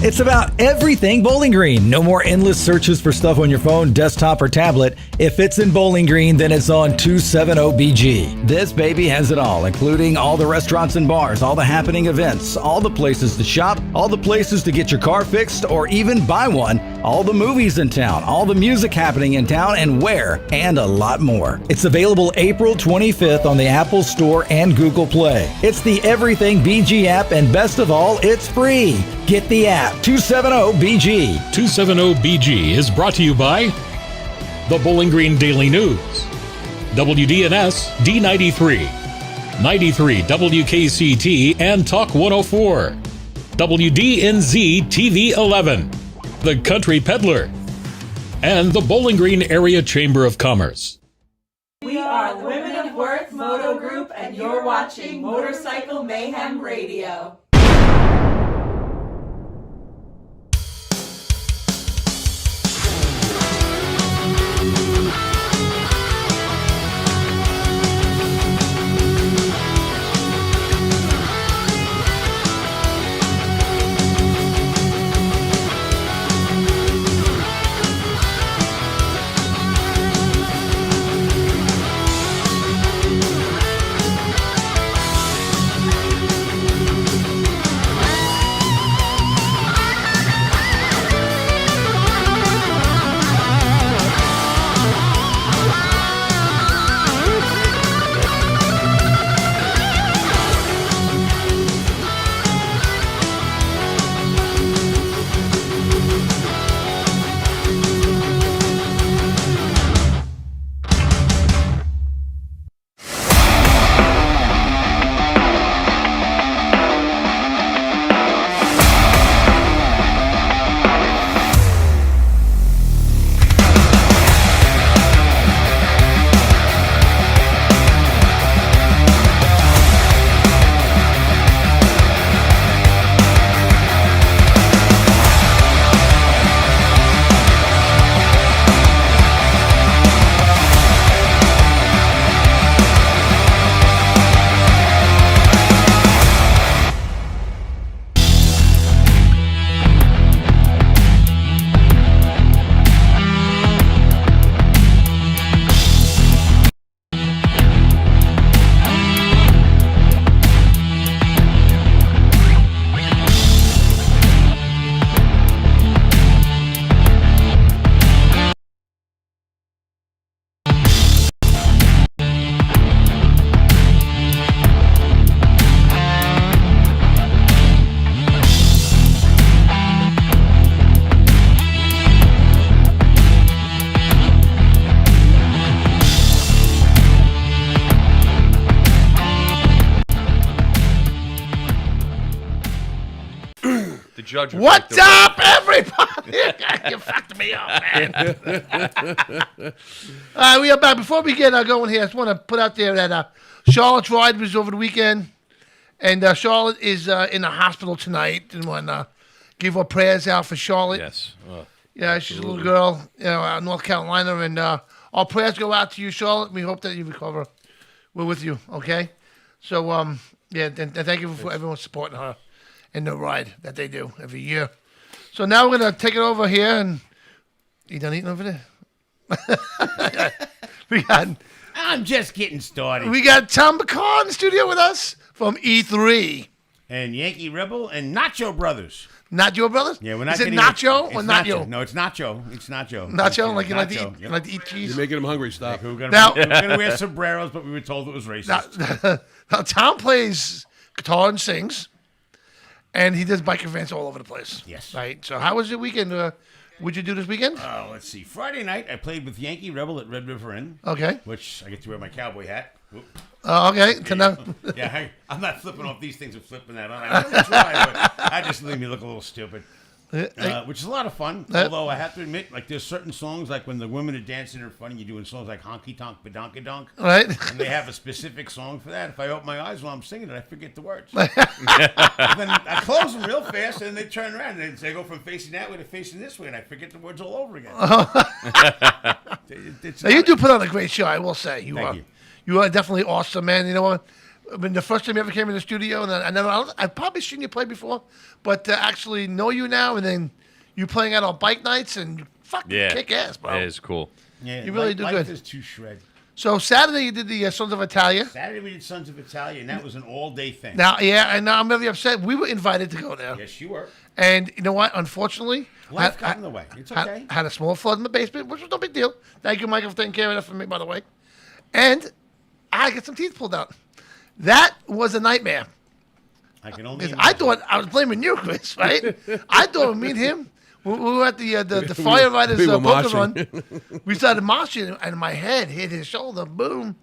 It's about everything Bowling Green. No more endless searches for stuff on your phone, desktop, or tablet. If it's in Bowling Green, then it's on 270BG. This baby has it all, including all the restaurants and bars, all the happening events, all the places to shop, all the places to get your car fixed or even buy one, all the movies in town, all the music happening in town and where, and a lot more. It's available April 25th on the Apple Store and Google Play. It's the Everything BG app, and best of all, it's free. Get the app, 270BG. 270BG is brought to you by the Bowling Green Daily News, WDNS D93, 93 WKCT and Talk 104, WDNZ TV 11, The Country Peddler, and the Bowling Green Area Chamber of Commerce. We are the Women of Worth Moto Group, and you're watching Motorcycle Mayhem Radio. judge. would What's make the up, everybody? You fucked me up, man. We are back. Before we get going here, I just want to put out there that Charlotte's ride was over the weekend, and Charlotte is in the hospital tonight. And want to give our prayers out for Charlotte. Yes. Yeah, she's a little girl, out in North Carolina, and our prayers go out to you, Charlotte. We hope that you recover. We're with you, okay? So, and thank you for everyone supporting her in the ride that they do every year. So now we're going to take it over here, and you done eating over there? I'm just getting started. We got Tom McCall in the studio with us from E3. And Yankee Rebel and Nacho Brothers. Not your brothers? Yeah, we're not Is it getting Nacho or it's not Nacho. you? No, it's Nacho. It's Nacho. Nacho, like you like to Nacho, eat, yep. like to eat cheese? You're making them hungry. Stop. We're going Now- to wear sombreros, but we were told it was racist. Now, Tom plays guitar and sings, and he does bike events all over the place. Yes. Right. So how was your weekend? What'd you do this weekend? Let's see. Friday night, I played with Yankee Rebel at Red River Inn. Okay. Which I get to wear my cowboy hat. Whoop. Okay. So now, Yeah, I'm not flipping off these things and flipping that on. I really try, but I just leave me look a little stupid. Which is a lot of fun. Although I have to admit, like there's certain songs, like when the women are dancing in front of you, doing songs like Honky Tonk Badonky Donk. Right. And they have a specific song for that. If I open my eyes while I'm singing it, I forget the words. Then I close them real fast, and they turn around, and they go from facing that way to facing this way, and I forget the words all over again. Now, you do put on a great show, I will say. Thank you. You are definitely awesome, man. You know what? When the first time you ever came in the studio, and I've probably seen you play before, but to actually know you now, and then you playing out on bike nights, and you fucking kick ass, bro. It is cool. Yeah, You really do life good. is too shred. So Saturday you did the Sons of Italia. Saturday we did Sons of Italia, and that was an all-day thing. Now, yeah, and I'm really upset. We were invited to go there. Yes, you were. And you know what? Unfortunately, Life got in the way. It's okay. Had a small flood in the basement, which was no big deal. Thank you, Michael, for taking care of that for me, by the way. And I had to get some teeth pulled out. That was a nightmare. I can only. I thought I was blaming you, Chris, right? I thought me and him, we were at the firefighters we were poker moshing. run. We started moshing, and my head hit his shoulder. Boom.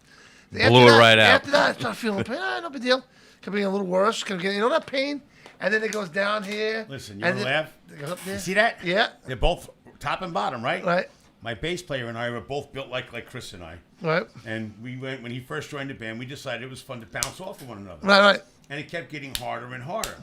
Blew it right out. After that, I started feeling pain. No big deal. Could be a little worse. Could get, you know that pain? And then it goes down here. Listen, you and want to then laugh? it goes up there. You see that? Yeah. They're both top and bottom, right? Right. My bass player and I were both built like Chris and I. Right. And we went, when he first joined the band, we decided it was fun to bounce off of one another. Right. And it kept getting harder and harder.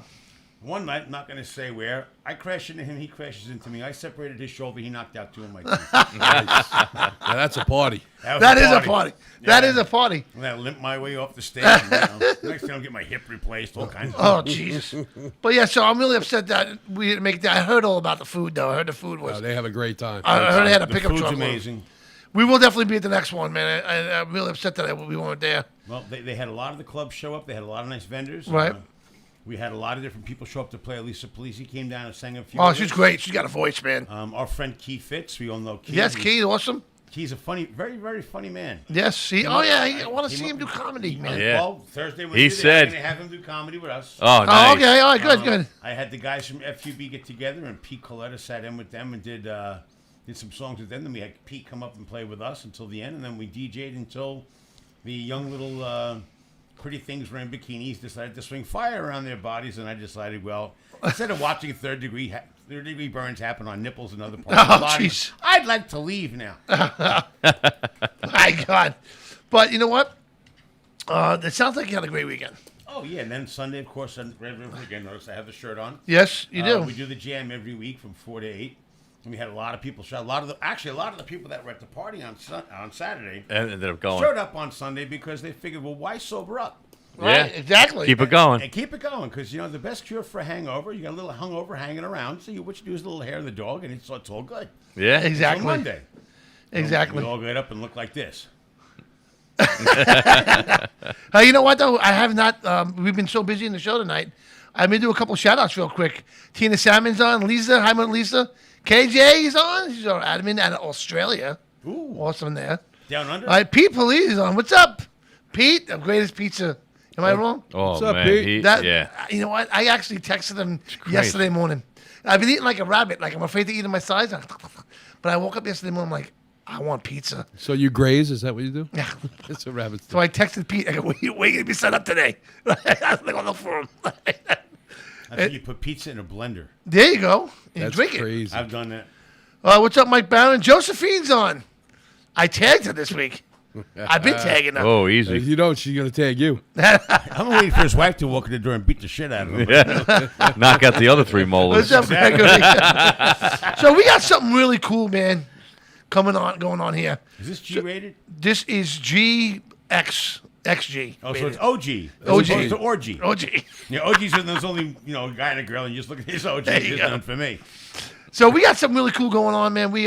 One night, I'm not going to say where, I crashed into him, he crashes into me. I separated his shoulder, he knocked out 2 of my teeth. Now that's a party. That is a party. That is a party. And I limped my way off the stage. Next thing I'll get my hip replaced, all kinds of Oh, stuff. Jesus. But yeah, so I'm really upset that we didn't make that. I heard all about the food, though. I heard the food was. They have a great time. I heard they had a The pickup food's truck. amazing. We will definitely be at the next one, man. I'm really upset that we weren't there. Well, they had a lot of the clubs show up. They had a lot of nice vendors. Right. We had a lot of different people show up to play. Lisa Polisi came down and sang a few. Oh, of she's us. great. She's got a voice, man. Our friend Key Fitz, we all know Key. Yes, Key, awesome. He's a funny, very, very funny man. Yes, he. Oh yeah, I want to see him do comedy, man. Well, Thursday when He we do that, said- I'm going to have him do comedy with us. Oh, nice. Oh, okay. All right, good, good. I had the guys from FUB get together, and Pete Coletta sat in with them and did some songs with them. Then we had Pete come up and play with us until the end, and then we DJ'd until the young little pretty things wearing bikinis decided to swing fire around their bodies, and I decided, well, instead of watching third degree burns happen on nipples and other parts of the body, jeez. I'd like to leave now. My God. But you know what? It sounds like you had a great weekend. Oh, yeah, and then Sunday, of course, on Red River again. Notice I have the shirt on. Yes, you do. We do the jam every week from 4 to 8. And we had a lot of people show. A lot of the people that were at the party on Saturday And ended up going. showed up on Sunday because they figured, well, why sober up? Yeah, exactly. Keep it going. And keep it going, because the best cure for a hangover, you got a little hungover hanging around. So what you do is a little hair of the dog, and it's all good. Yeah, exactly. Until Monday, Exactly. we all get up and look like this. You know what though? I have not. We've been so busy in the show tonight. I'm gonna do a couple shout outs real quick. Tina Salmon's on. Lisa, hi, Lisa. KJ is on. She's our admin out of Australia. Ooh, awesome there. Down under. All right, Pete Police is on. What's up, Pete? The greatest pizza. Am I wrong? Oh, What's up, man. Pete? Yeah. You know what? I actually texted him yesterday morning. I've been eating like a rabbit. Like I'm afraid to eat in my size. But I woke up yesterday morning. I'm like, I want pizza. So you graze? Is that what you do? Yeah. It's a rabbit. So I texted Pete. I go, where you going to be set up today? I was like, I'll look for him. I think you put pizza in a blender. There you go. And That's drink crazy. I've done that. What's up, Mike Barron? Josephine's on. I tagged her this week. I've been tagging her. Oh, easy. If you don't, she's going to tag you. I'm waiting for his wife to walk in the door and beat the shit out of him. Yeah. Knock out the other 3 molars. What's up, Gregory? So we got something really cool, man, going on here. Is this G-rated? This is XG. Oh, so it's OG. As OG. opposed to orgy. OG. Yeah, OG's when there's only, a guy and a girl, and you just look at his OG. There you It's go. none for me. So we got something really cool going on, man. We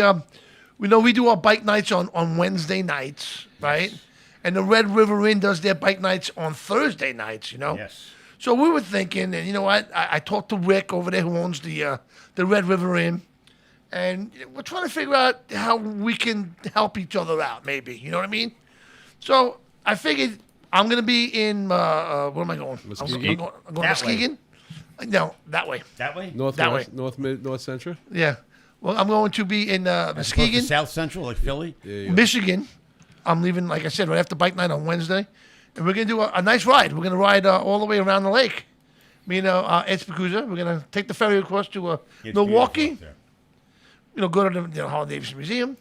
know we do our bike nights on Wednesday nights, right? And the Red River Inn does their bike nights on Thursday nights, Yes. So we were thinking, and you know what? I talked to Rick over there who owns the Red River Inn, and we're trying to figure out how we can help each other out, maybe. You know what I mean? So I figured I'm going to be in, where am I going? Muskegon. I'm going to That way. Muskegon. No, that way. That way? That way. North Central? Yeah. Well, I'm going to be in As opposed to Muskegon, South Central, like Philly? Michigan. I'm leaving, like I said, right after bike night on Wednesday. And we're going to do a nice ride. We're going to ride all the way around the lake. Me and Ed Spicuzza. We're going to take the ferry across to Milwaukee. Go to the Harley Davidson Museum.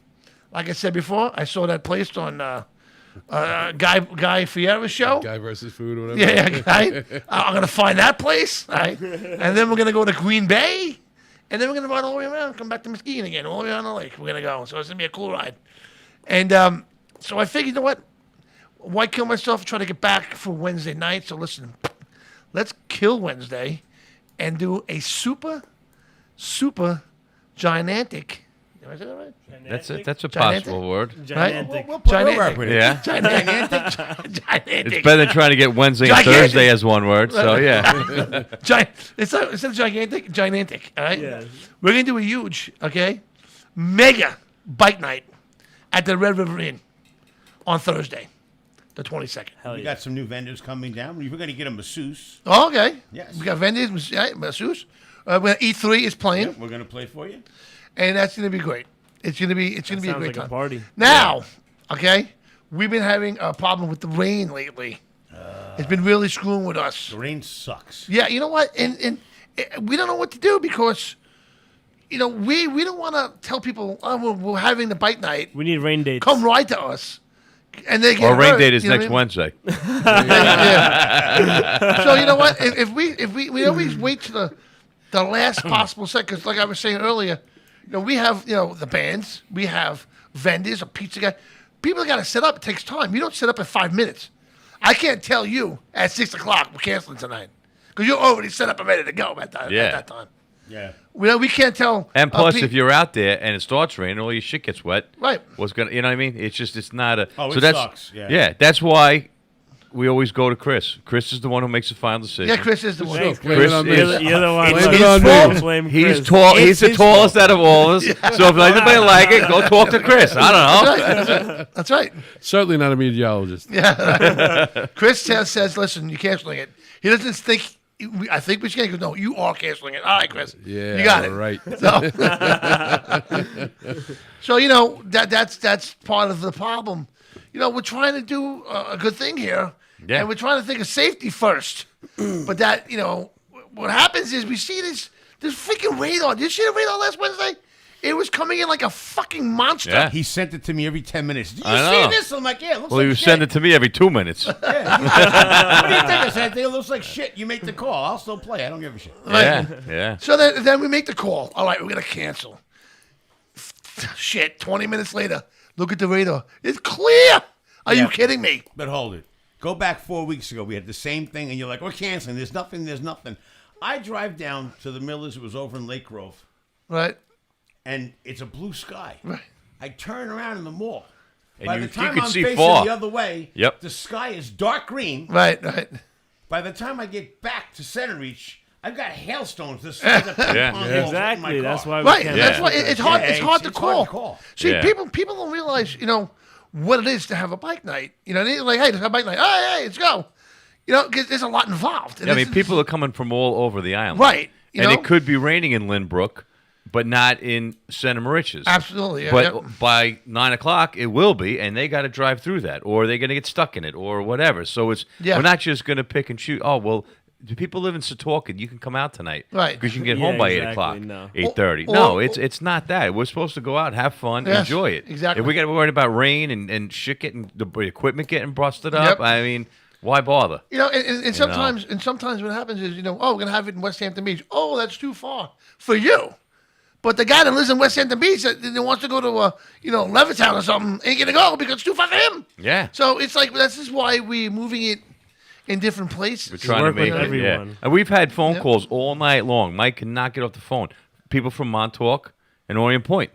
Like I said before, I saw that placed on Guy Fieri's show. Guy versus food or whatever. Yeah, right? I'm going to find that place. Right? And then we're going to go to Green Bay. And then we're going to ride all the way around, come back to Muskegon again, all the way around the lake. We're going to go. So it's going to be a cool ride. And so I figured, you know what? Why kill myself trying to get back for Wednesday night? So listen, let's kill Wednesday and do a super gigantic. Did I say that right? That's a Gigantic? possible word. Gigantic. We'll Gigantic. work with it. Yeah. Gigantic. It's better than trying to get Wednesday and Gigantic. Thursday as one word. So, yeah. Instead of gigantic, all right? Yeah. We're going to do a huge, mega bike night at the Red River Inn on Thursday, the 22nd. We got some new vendors coming down. We're going to get a masseuse. Oh, okay. Yes. We got vendors, masseuse. E3 is playing. Yeah, we're going to play for you. And that's going to be great. It's going to be a Sounds great like time. a party. Now, we've been having a problem with the rain lately. It's been really screwing with us. The rain sucks. Yeah, you know what? And we don't know what to do because, we don't want to tell people, oh, we're having the bike night. We need rain dates. Come ride to us. And they get Our rain hurt, date is you know next what I mean? Wednesday. Yeah. So you know what? If we always wait to the last possible second, because like I was saying earlier, we have the bands, we have vendors, a pizza guy. People got to set up. It takes time. You don't set up in 5 minutes. I can't tell you at 6 o'clock we're canceling tonight because you're already set up and ready to go at that time. Yeah. We can't tell. And plus, if you're out there and it starts raining, all your shit gets wet. Right. What's gonna? You know what I mean? It's not a. Oh, so it that's, sucks. Yeah. Yeah. That's why we always go to Chris. Chris is the one who makes the final decision. Yeah, Chris is the one. Thanks, Chris blame it on me. is. You're the one. Blame It's it on his fault. me. Blame He's Chris. tall. He's the his tallest out of all of us. So if anybody like it, go talk to Chris. I don't know. That's right. Certainly not a meteorologist. Yeah. Chris says, listen, you're canceling it. He doesn't think. I think we should. He goes, no, you are canceling it. All right, Chris. Yeah, you got it. right. So that's part of the problem. We're trying to do a good thing here, and we're trying to think of safety first. But that what happens is we see this freaking radar. Did you see the radar last Wednesday? It was coming in like a fucking monster. Yeah. He sent it to me every 10 minutes. Did you I know. see this? I'm like, yeah, it looks Well, like he was shit. sending it to me every 2 minutes. What do you think? I said, it looks like shit. You make the call. I'll still play. I don't give a shit. Yeah. So then we make the call. All right, we're going to cancel. Shit, 20 minutes later, look at the radar. It's clear. Are you kidding me? But hold it. Go back 4 weeks ago. We had the same thing, and you're like, we're canceling. There's nothing. I drive down to the Millers. It was over in Lake Grove. Right. And it's a blue sky. Right. I turn around in the mall. And By you the time could I'm see facing far. the other way, Yep. the sky is dark green. Right. By the time I get back to Center Reach, I've got hailstones this size of ping Yeah. pong Yeah. balls in my Exactly. car. That's why we Right. can't. That's why it's hard. Yeah, It's hard to it's call. hard to call. See, Yeah. people don't realize, what it is to have a bike night. They're like, hey, let's have a bike night. Hey, let's go. 'Cause there's a lot involved. And Yeah, I this mean, is- people are coming from all over the island. Right. And it could be raining in Lynbrook, but not in Santa Mauritius. Absolutely. Yeah, But by 9 o'clock, it will be, and they got to drive through that, or they're going to get stuck in it, or whatever. So we're not just going to pick and choose. Oh, well, Do people live in Setauket? You can come out tonight, Right? Because you can get Yeah, home by exactly, 8 o'clock, no. 8:30. Or- No, or- it's not that. We're supposed to go out, have fun, Yes, enjoy it. exactly. If we got to be worried about rain and shit getting the equipment getting busted up, Yep. I mean, why bother? And sometimes what happens is, we're gonna have it in West Hampton Beach. Oh, that's too far for you. But the guy that lives in West Hampton Beach that wants to go to Levittown or something ain't gonna go because it's too far for him. Yeah. So it's like that's just why we're moving it in different places. We're trying to make it. Yeah. And we've had phone calls all night long. Mike cannot get off the phone. People from Montauk and Orient Point.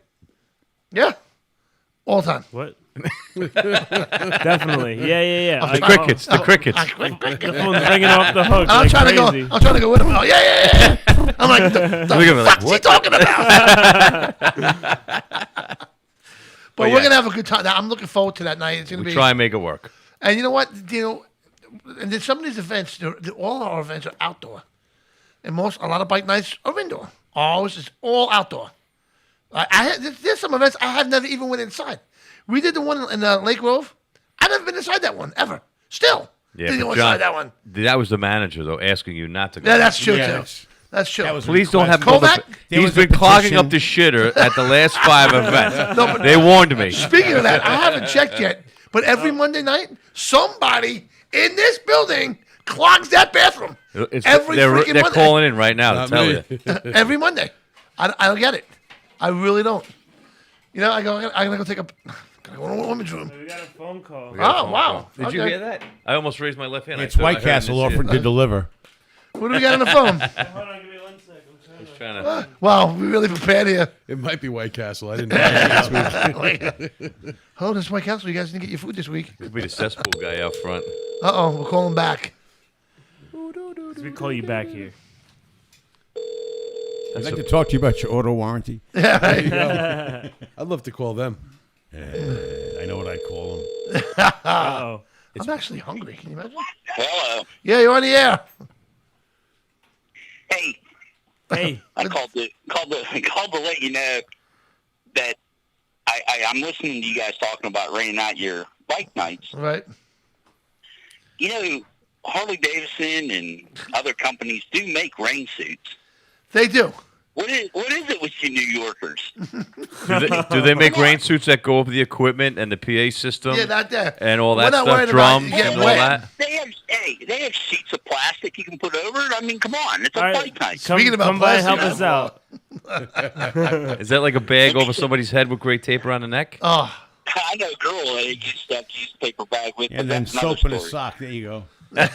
Yeah. All the time. What? Definitely. Yeah. The crickets. The crickets. The phone's ringing off the hook. I'm like trying crazy. to go. I'm trying to go with him. Oh yeah. I'm like, the Look at me like, fuck's he what? talking about? But yeah. we're gonna have a good time. Now, I'm looking forward to that night. It's gonna We be. try and make it work. And you know what? And then some of these events, all our events are outdoor, and a lot of bike nights are indoor. Ours is all outdoor. There's some events I have never even went inside. We did the one in Lake Grove. I've never been inside that one ever. Still, Yeah, didn't but go John, inside that one. that was the manager though asking you not to go. Yeah, that's true Yeah. too. That's true. Please don't have to go Kovac. to He's been clogging up the shitter at the last 5 events. They warned me. Speaking of that, I haven't checked yet, but every Monday night, somebody in this building clogs that bathroom. Every They're freaking Monday. calling in right now to tell you. Every Monday. I don't get it. I really don't. I gotta go take a. Gotta go to the women's room. We got a phone call. Oh, wow. Did you Okay. hear that? I almost raised my left hand. It's I White heard Castle this offering shit. to deliver. What do we got on the phone? Hold on, give me 1 second. I'm trying to. Wow, we really prepared here. It might be White Castle. I didn't know this week. Hello, this is White Castle. You guys didn't get your food this week. Could be the cesspool guy out front. We'll call him back. We call you back here. I'd like to talk to you about your auto warranty. I'd love to call them. I know what I'd call them. Uh-oh. I'm actually hungry. Can you imagine? Hello. Yeah, you're on the air. Hey. I called to let you know that I'm listening to you guys talking about renting out your bike nights. Right. You know, Harley Davidson and other companies do make rain suits. They do. What is it with you New Yorkers? Do they make rain suits that go over the equipment and the PA system? Yeah, that there. And all We're that not stuff, worried about drums you getting and all wet. that? They have sheets of plastic you can put over it. I mean, come on, it's a All right, bike night. come by and help us out. Is that like a bag over somebody's head with great tape around the neck? Oh. I know a girl that used to have to use a paper bag with, but And then that's another soap in a story. sock. There you go. Yeah.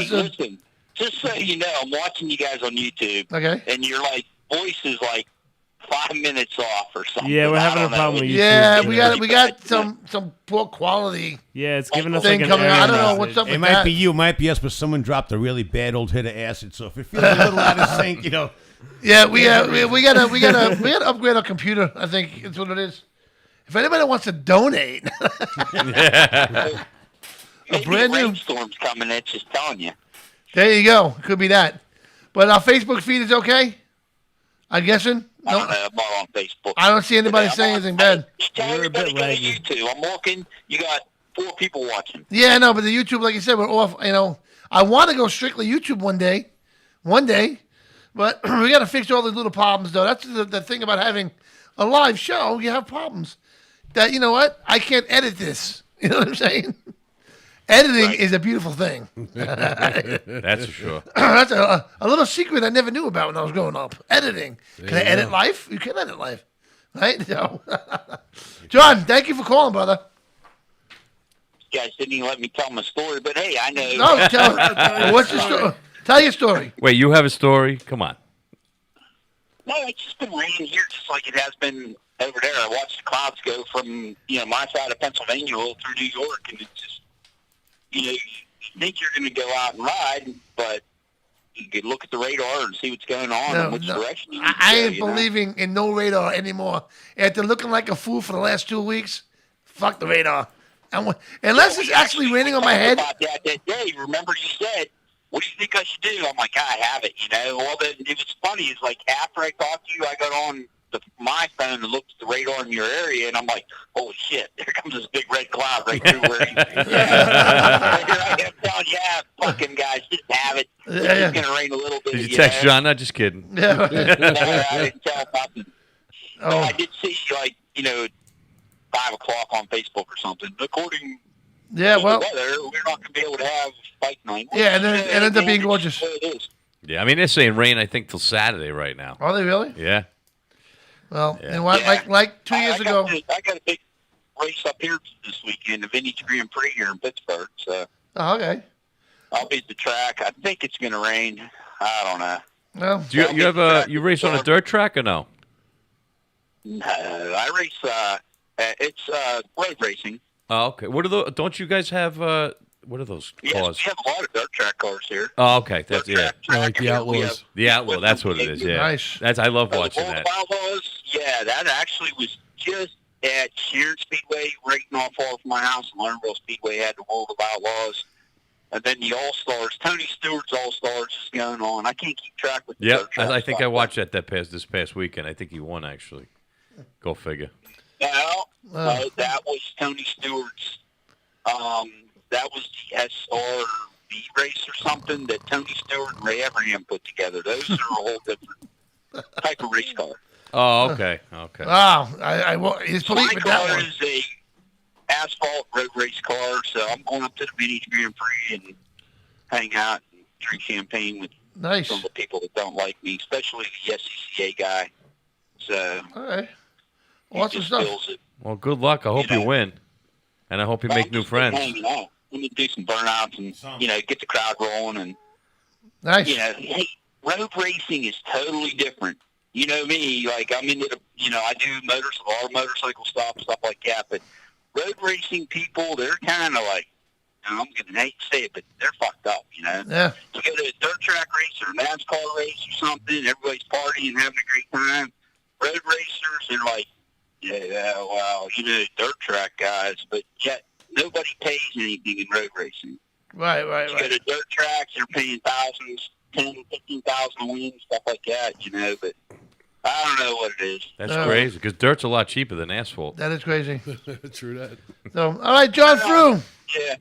Hey, listen, just so you know, I'm watching you guys on YouTube. Okay. And your voice is 5 minutes off or something. Yeah, we're I having a don't know. problem with YouTube. Yeah, we got some poor quality. Yeah, it's giving us thing an coming error out. I don't know message. what's up It with might that. be you, might be us, but someone dropped a really bad old hit of acid. So if it feels a little out of sync, Yeah, we gotta upgrade our computer. I think that's what it is. If anybody wants to donate, a Maybe brand new. rainstorm's coming. It's just telling you. There you go. Could be that. But our Facebook feed is okay. I'm guessing. I don't know. I'm not on Facebook. I don't see anybody saying anything bad. Tell everybody to go to YouTube. I'm looking. You got 4 people watching. Yeah, no, but the YouTube, like you said, we're off. I want to go strictly YouTube one day, but we got to fix all these little problems, though. That's the thing about having a live show. You have problems that, you know what? I can't edit this. You know what I'm saying? Editing is a beautiful thing. That's for sure. That's a little secret I never knew about when I was growing up. Editing. Can I edit live? You can edit live. Right? So, John, thank you for calling, brother. You guys didn't even let me tell my story, but hey, I know. No, what's your story? Tell your story. Wait, you have a story? Come on. No, it's just been raining here just like it has been over there. I watched the clouds go from, my side of Pennsylvania all through New York, and it's just, you think you're going to go out and ride, but you could look at the radar and see what's going on and which direction you need to I go, ain't believing in no radar anymore. After looking like a fool for the last 2 weeks, fuck the radar. Unless it's actually raining on my head. About that day, remember you said, what do you think I should do? I'm like, I have it, Well, it was funny. It's like after I talked to you, I got on my phone and looked at the radar in your area, and I'm like, holy shit, there comes this big red cloud right through where you. I am telling you, fucking guys, just have it. It's going to rain a little bit. Did you text John? Not just kidding. Yeah. No, I didn't tell nothing. Oh. But I did see, like, 5 o'clock on Facebook or something. According Yeah, to well. the weather, we're not going to be able to have fight night. Yeah, and then it ended up being gorgeous. It is. Yeah, I mean, they're saying rain, I think, till Saturday right now. Are they really? Yeah. Well, Yeah. and what, like 2 years ago. I got a big race up here this weekend, the Vintage Grand Prix here in Pittsburgh. So Oh, okay. I'll be at the track. I think it's going to rain. I don't know. Well, Do you race on a dirt track or no? No, I race. It's road racing. Oh, okay. What are those? Don't you guys have? What are those Yes, cars? we have a lot of dirt track cars here. Oh, okay. That's yeah. Like the Outlaws. The Outlaw. That's what it is. Yeah. Nice. That's I love watching the that. Outlaws, yeah, that actually was just at Sharon Speedway, right not far from my house. And Lernerville Speedway had the World of Outlaws. And then the All-Stars, Tony Stewart's All-Stars is going on. I can't keep track with the Yep. dirt track I think I stuff. watched this past weekend. I think he won actually. Go figure. No, that was Tony Stewart's. That was the SRB race or something that Tony Stewart and Ray Everingham put together. Those are a whole different type of race car. Oh, okay. Okay. Wow. He's My police with that car one. is a asphalt road race car, so I'm going up to the Vintage Grand Prix and hang out and drink champagne with Nice. some of the people that don't like me, especially the SCCA guy. So All right. he Awesome just stuff. feels it. Well, good luck. I hope you win, and I hope you make new friends. Hanging out. We need to do some burnouts and get the crowd rolling and Nice. hey, road racing is totally different. You know me, like I'm into the, I do a lot of motorcycle stuff like that. But road racing people, they're kind of like, I'm gonna hate to say it, but they're fucked up. Yeah. You go to a dirt track race or a NASCAR race or something, everybody's partying and having a great time. Road racers, they're like, yeah, well, dirt track guys, but yet nobody pays anything in road racing. Right. You go to dirt tracks, they're paying thousands, 10, 15,000 a win, stuff like that, but I don't know what it is. That's crazy because dirt's a lot cheaper than asphalt. That is crazy. True that. So, all right, John Frew. Yeah.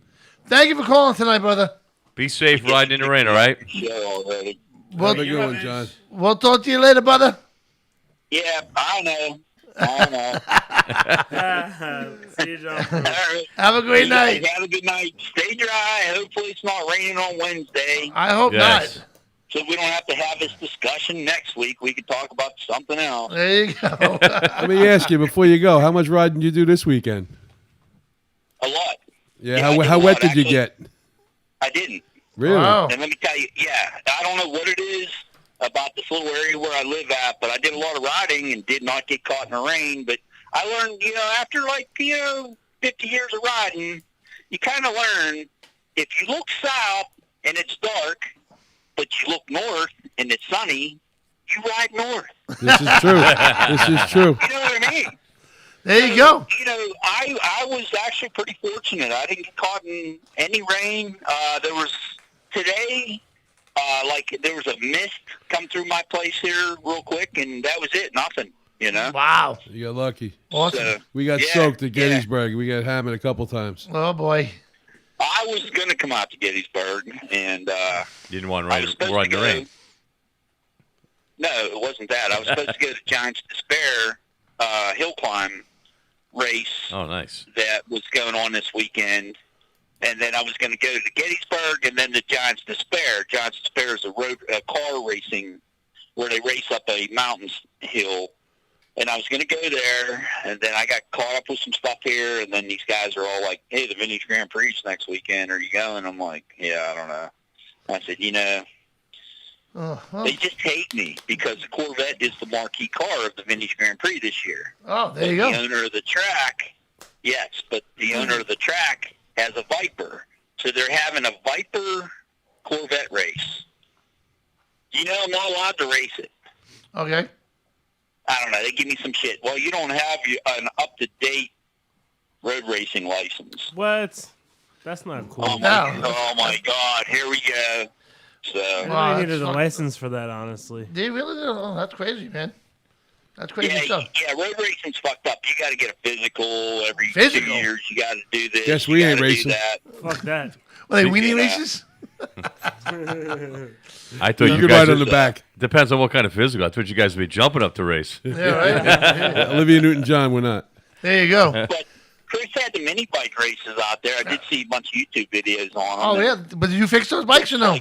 Thank you for calling tonight, brother. Be safe riding in the rain, all right? Show already. Well, Have a good one, John. We'll talk to you later, brother. Yeah, I know. See you, John. All right. Have a great You guys night. Have a good night. Stay dry. Hopefully it's not raining on Wednesday. I hope Yes. not. So we don't have to have this discussion next week. We can talk about something else. There you go. Let me ask you before you go, how much riding did you do this weekend? A lot. Yeah, Yeah, I did how a wet lot, did you actually. get? I didn't. Really? Wow. And let me tell you, I don't know what it is about this little area where I live at, but I did a lot of riding and did not get caught in the rain. But I learned, after 50 years of riding, you kind of learn if you look south and it's dark, but you look north and it's sunny, you ride north. This is true. This is true. You know what I mean? There you go. I was actually pretty fortunate. I didn't get caught in any rain. There was today, there was a mist come through my place here real quick, and that was it. Nothing, Wow. You got lucky. Awesome. So, We got yeah, soaked at Gettysburg. We got hammered a couple times. Oh, boy. I was going to come out to Gettysburg, and You didn't want I to was supposed ride in to the go. rain. No, it wasn't that. I was supposed to go to Giants Despair hill climb race Oh, nice. that was going on this weekend. And then I was going to go to Gettysburg and then the Giants Despair. Giants Despair is a car racing where they race up a mountain hill. And I was going to go there, and then I got caught up with some stuff here, and then these guys are all like, hey, the Vintage Grand Prix is next weekend. Are you going? I'm like, yeah, I don't know. I said, Uh-huh. they just hate me because the Corvette is the marquee car of the Vintage Grand Prix this year. Oh, there you The go. owner of the track, yes, but the owner of the track has a Viper. So they're having a Viper Corvette race. I'm not allowed to race it. Okay. I don't know. They give me some shit. Well, you don't have an up-to-date road racing license. What? That's not cool. Oh, my God. Here we go. So I needed a license for that, honestly. Do you really? Oh, that's crazy, man. That's crazy stuff. Yeah, road racing's fucked up. You got to get a physical every 2 years. You got to do this. Guess we ain't racing. That. Fuck that. Well, they weenie races? I thought you could guys ride on the back. Depends on what kind of physical. I thought you guys would be jumping up to race. Yeah, right. Olivia Newton-John, we're not. There you go. But Chris had the mini bike races out there. I did see a bunch of YouTube videos on them. Oh, yeah. But did you fix those bikes or no?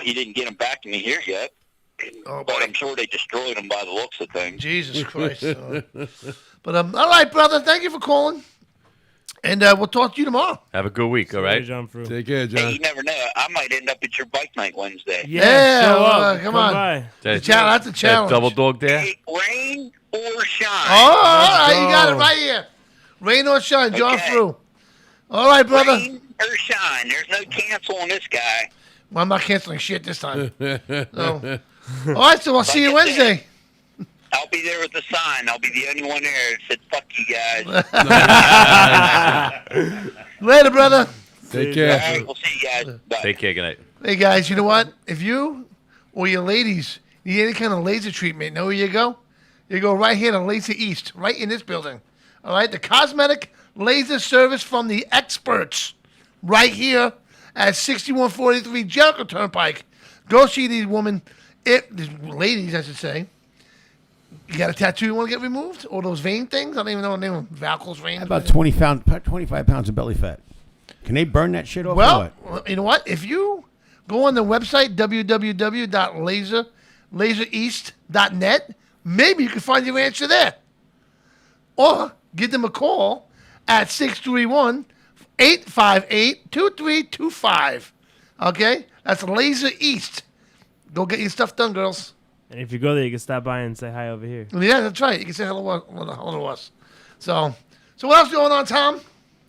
He didn't get them back to me here yet. But I'm sure they destroyed them by the looks of things. Jesus Christ. But all right, brother. Thank you for calling. And we'll talk to you tomorrow. Have a good week, all right? Take care, John. Hey, you never know. I might end up at your bike night Wednesday. Come on. by. That's a challenge. Double dog there? Hey, rain or shine. Oh, all right. You got it right here. Rain or shine. John through. All right, brother. Rain or shine. There's no cancel on this guy. Well, I'm not canceling shit this time. So. All right, so I'll see you Wednesday. I'll be there with the sign. I'll be the only one there that said, fuck you guys. Later, brother. Take care. All right, we'll see you guys. Bye. Take care. Good night. Hey, guys, you know what? If you or your ladies need any kind of laser treatment, know where you go? You go right here to Laser East, right in this building. All right? The cosmetic laser service from the experts right here at 6143 Jericho Turnpike. Go see these women, these ladies, I should say. You got a tattoo you want to get removed? Or those vein things? I don't even know what the name of them. Valcals, vein. About 25 pounds of belly fat. Can they burn that shit off? Well, you know what? If you go on the website, www.lasereast.net, maybe you can find your answer there. Or give them a call at 631-858-2325. Okay? That's Laser East. Go get your stuff done, girls. And if you go there, you can stop by and say hi over here. Yeah, that's right. You can say hello to us. So what else going on, Tom?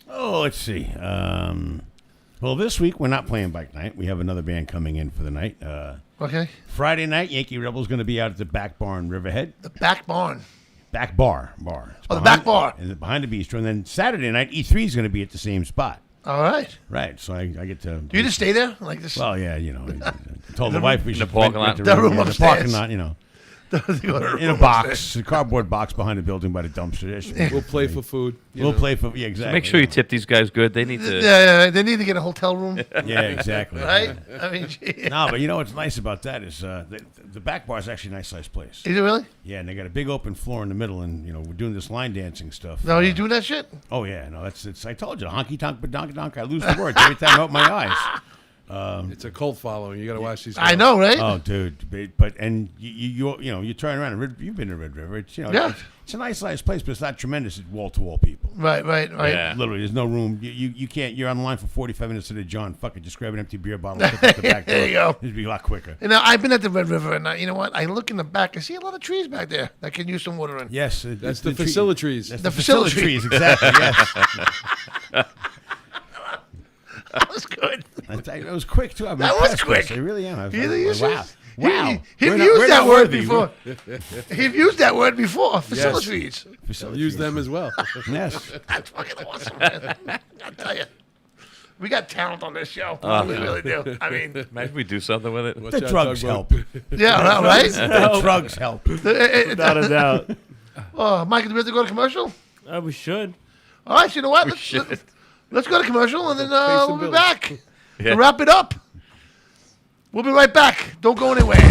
Oh, let's see. Well, this week we're not playing bike night. We have another band coming in for the night. Okay. Friday night, Yankee Rebel's going to be out at the Back Bar in Riverhead. The Back Barn. Back Bar. The Back Bar. And behind the bistro. And then Saturday night, E3 is going to be at the same spot. All right. Right. So I get to. Do you just stay there like this? Well, yeah, you know. I told the wife we should the parking lot. The room the upstairs. parking lot, you know. In a box, a cardboard box behind the building by the dumpster. We'll play for food. Play for exactly. So make sure you tip these guys good. They need to. Yeah, they need to get a hotel room. Yeah, exactly. Right? I mean, geez. No, but you know what's nice about that is the Back Bar is actually a nice sized place. Is it really? Yeah, and they got a big open floor in the middle, and we're doing this line dancing stuff. No, you doing that shit? Oh yeah, no, it's. I told you, honky tonk, badonk donk. I lose the words every time I open my eyes. It's a cult following. You got to watch these. I know, right? Oh, dude, but you turn around. You've been to Red River. It's it's a nice sized place, but it's not tremendous. It's wall to wall people. Right. Yeah. Literally, there's no room. You can't. You're on the line for 45 minutes to the John. Fuck it, just grab an empty beer bottle. And put it at the back There you go. It'd be a lot quicker. You know, I've been at the Red River, and you know what? I look in the back. I see a lot of trees back there that can use some watering. Yes, That's the facilities. That's The the facilities, exactly. Yes. That was good. It was quick too. I'm That was impressed, quick. Chris. I really am. Wow. He've used that word before. He've used that word before. Facilities. Use them as well. Yes. That's fucking awesome, man. I'll tell you. We got talent on this show. We really do. I mean, imagine we do something with it. The drugs help. Yeah, right? The drugs help. Without a doubt. Oh, Mike, do we have to go to commercial? We should. All right, you know what? Let's go to commercial, and then we'll be back to wrap it up. We'll be right back. Don't go anywhere.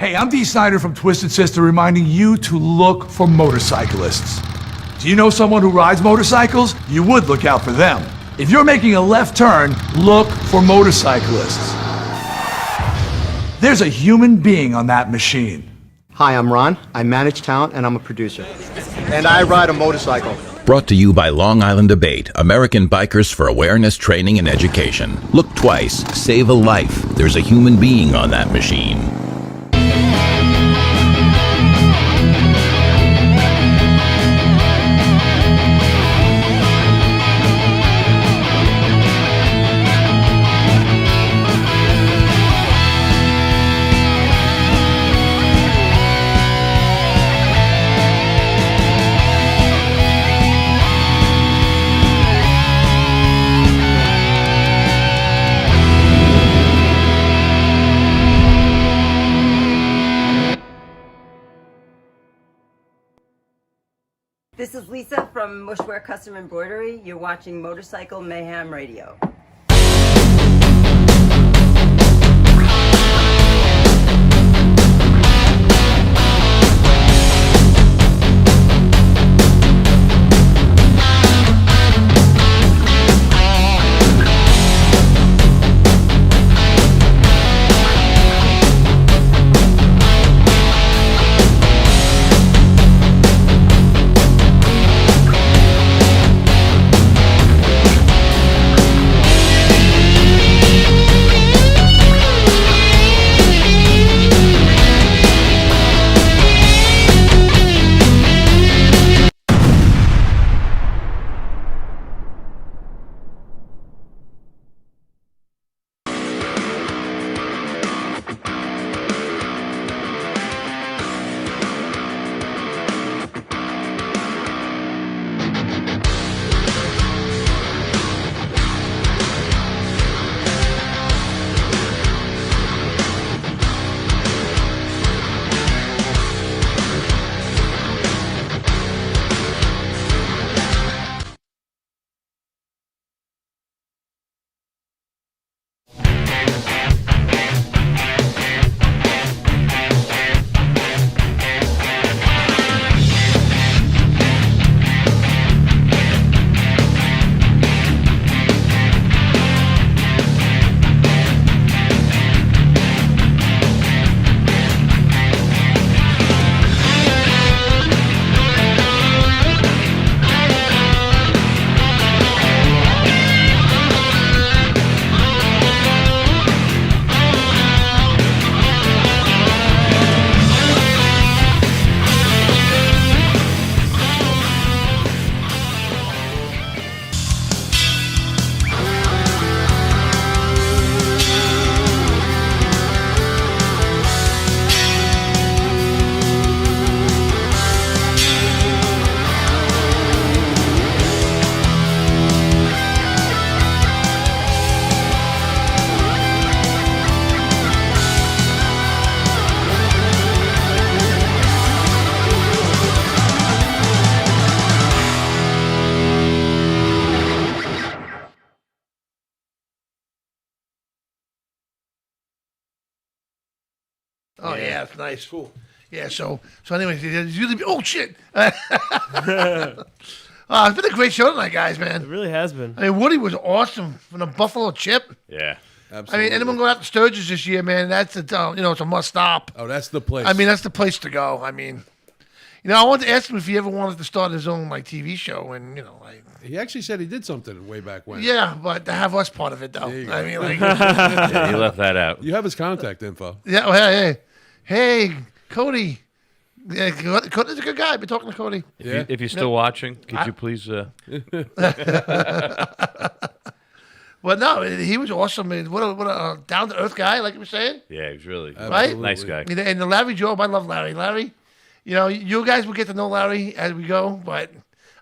Hey, I'm Dee Snyder from Twisted Sister reminding you to look for motorcyclists. Do you know someone who rides motorcycles? You would look out for them. If you're making a left turn, look for motorcyclists. There's a human being on that machine. Hi, I'm Ron. I manage talent and I'm a producer. And I ride a motorcycle. Brought to you by Long Island Debate, American Bikers for Awareness Training and Education. Look twice, save a life. There's a human being on that machine. This is Lisa from Mushwear Custom Embroidery. You're watching Motorcycle Mayhem Radio. Oh yeah, it's nice. Cool. Yeah. So anyways, it's usually oh shit. It's been a great show tonight, guys. Man, It really has been. I mean, Woody was awesome from the Buffalo Chip. Yeah. I mean, anyone going out to Sturgis this year, man? That's a it's a must stop. Oh, that's the place. I mean, that's the place to go. I mean, I wanted to ask him if he ever wanted to start his own TV show, and he actually said he did something way back when. yeah, but to have us part of it though. There you go. I mean, Yeah, he left that out. You have his contact info. Yeah. Well, hey, Cody. Yeah, Cody's a good guy. I've been talking to Cody. If you're still watching, could you please? But no, he was awesome. And what a down to earth guy, like you were saying. Yeah, he was really right. nice guy. And the Larry Job, I love Larry. Larry, you guys will get to know Larry as we go, but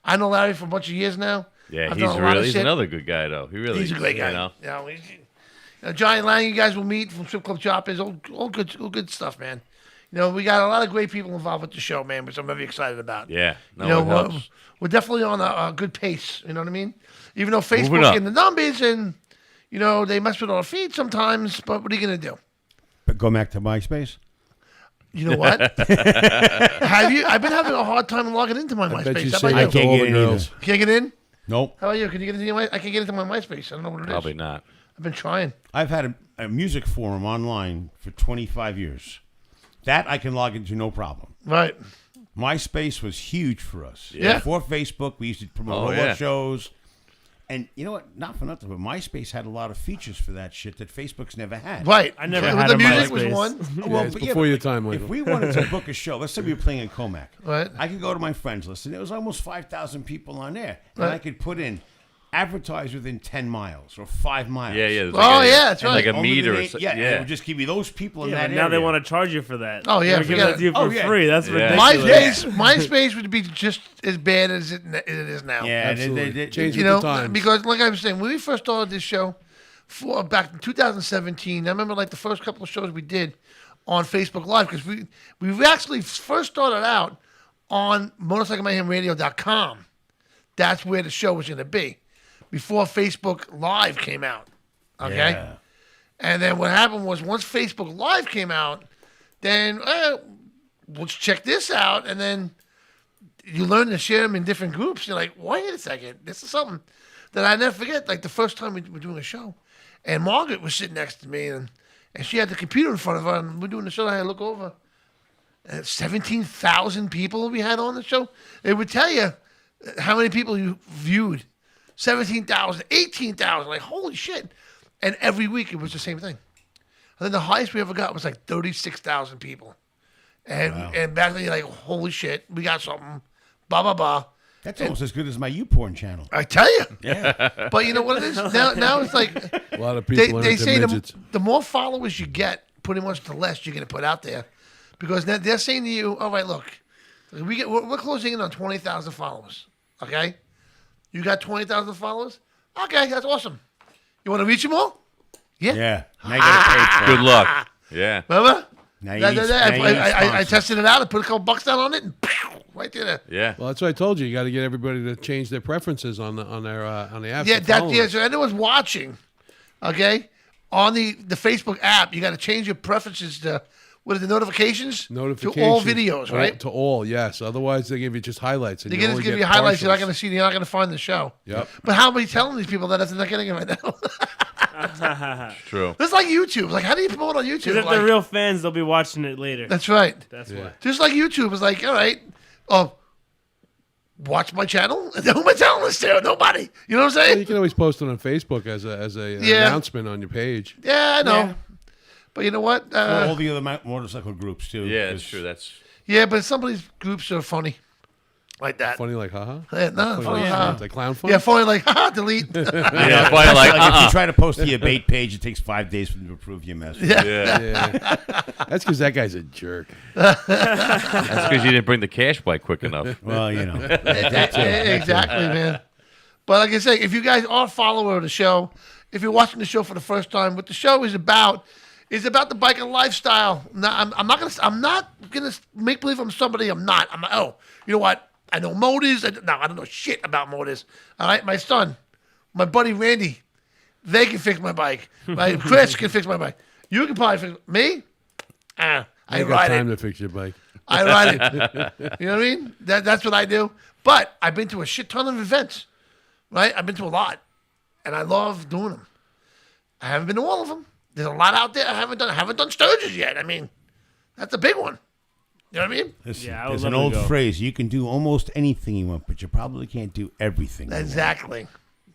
I know Larry for a bunch of years now. Yeah, I've done a lot of he's shit. another good guy though. He's a great guy. Johnny Lang, you guys will meet from Strip Club Choppers. All good stuff, man. We got a lot of great people involved with the show, man, which I'm very excited about. Yeah, it helps. We're definitely on a good pace. You know what I mean? Even though Moving Facebook's up. in the numbers and, they mess with our feed sometimes, but what are you going to do? But go back to MySpace? You know what? Have you? I've been having a hard time logging into my I bet MySpace. you How say about that you? to all the girls. Can't get in? Nope. How about you? Can you get into my? I can't get into my MySpace. I don't know what it is. Probably not. I've been trying. I've had a music forum online for 25 years. That I can log into no problem. Right. MySpace was huge for us. Yeah. Before Facebook, we used to promote all our shows. And you know what? Not for nothing, but MySpace had a lot of features for that shit that Facebook's never had. Right. I never had a music was MySpace. one. Well, it's but before but your time, Michael. If we wanted to book a show, let's say we were playing in Comac. Right. I could go to my friends list, and there was almost 5,000 people on there. And Right. I could put in advertise within 10 miles or 5 miles. Yeah, yeah. there's Oh, like a- yeah, that's right. Like a Only meter. the Or name- so, yeah, and it would just give you those people in Yeah, that but now area. they want to charge you for that. Oh, yeah, They're giving forget it to you it. for Oh, yeah. free. That's Yeah. ridiculous. MySpace would be just as bad as it is now. Yeah, Absolutely. Change You with know, the times. because like I was saying, when we first started this show, back in 2017, I remember like the first couple of shows we did on Facebook Live because we actually first started out on motorcyclemayhemradio.com. That's where the show was going to be before Facebook Live came out. Okay. Yeah. And then what happened was once Facebook Live came out, then let's check this out. And then you learn to share them in different groups. You're like, wait a second. This is something that I never forget. Like the first time we were doing a show, and Margaret was sitting next to me, and she had the computer in front of her, and we're doing the show. And I had to look over. And 17,000 people we had on the show. It would tell you how many people you viewed. 17,000, 18,000. Like, holy shit. And every week it was the same thing. I think the highest we ever got was like 36,000 people. And back then you're like, holy shit, we got something. Blah, blah, blah. That's almost as good as my YouPorn channel. I tell you. Yeah. But you know what it is? Now it's like A lot of people they into say midgets. the more followers you get, pretty much the less you're going to put out there. Because they're saying to you, all right, look, we're closing in on 20,000 followers. Okay? You got 20,000 followers? Okay, that's awesome. You want to reach them all? Yeah. Yeah. Now you got to pay for it. Good luck. Yeah. Remember? Now you need, I tested it out. I put a couple bucks down on it, and right there. Yeah. Well, that's what I told you. You got to get everybody to change their preferences on the app. Yeah, so anyone's watching, okay, on the Facebook app, you got to change your preferences to what are the notifications? To all videos, right? To all, yes. Otherwise, they give you just highlights. And They're you going to only give get you highlights. partials. You're not going to see. You're not going to find the show. Yep. But how are we telling these people that they're not getting it right now? True. It's like YouTube. Like, how do you promote on YouTube? Because if Like, they're real fans, they'll be watching it later. That's right. That's why. Just like YouTube is like, all right, watch my channel. Who am I telling this to? Nobody. You know what I'm Well, saying? you can always post it on Facebook as a Yeah. announcement on your page. Yeah, I know. Yeah. But you know what? all the other motorcycle groups, too. Yeah, that's true. That's Yeah, but some of these groups are funny. Like that. Funny like haha? Yeah, no, funny, like clown fun? Yeah, funny like, haha, delete. Yeah, funny like, if you try to post the abate page, it takes 5 days for them to approve your message. Yeah. That's because that guy's a jerk. That's because you didn't bring the cash by quick enough. Well, you know. Exactly, man. But like I say, if you guys are a follower of the show, if you're watching the show for the first time, what the show is about the biker lifestyle. Now, I'm not gonna make believe I'm somebody I'm not. You know what? I know motors. I don't know shit about motors. All right, my son, my buddy Randy, they can fix my bike. My Chris can fix my bike. You can probably fix me. I I got ride time it. to fix your bike. I ride it. You know what I mean? That's what I do. But I've been to a shit ton of events, right? I've been to a lot, and I love doing them. I haven't been to all of them. There's a lot out there I haven't done. I haven't done Sturgis yet. I mean, that's a big one. You know what I mean? Listen, Yeah, I would there's love an to old go. phrase: you can do almost anything you want, but you probably can't do everything. you want.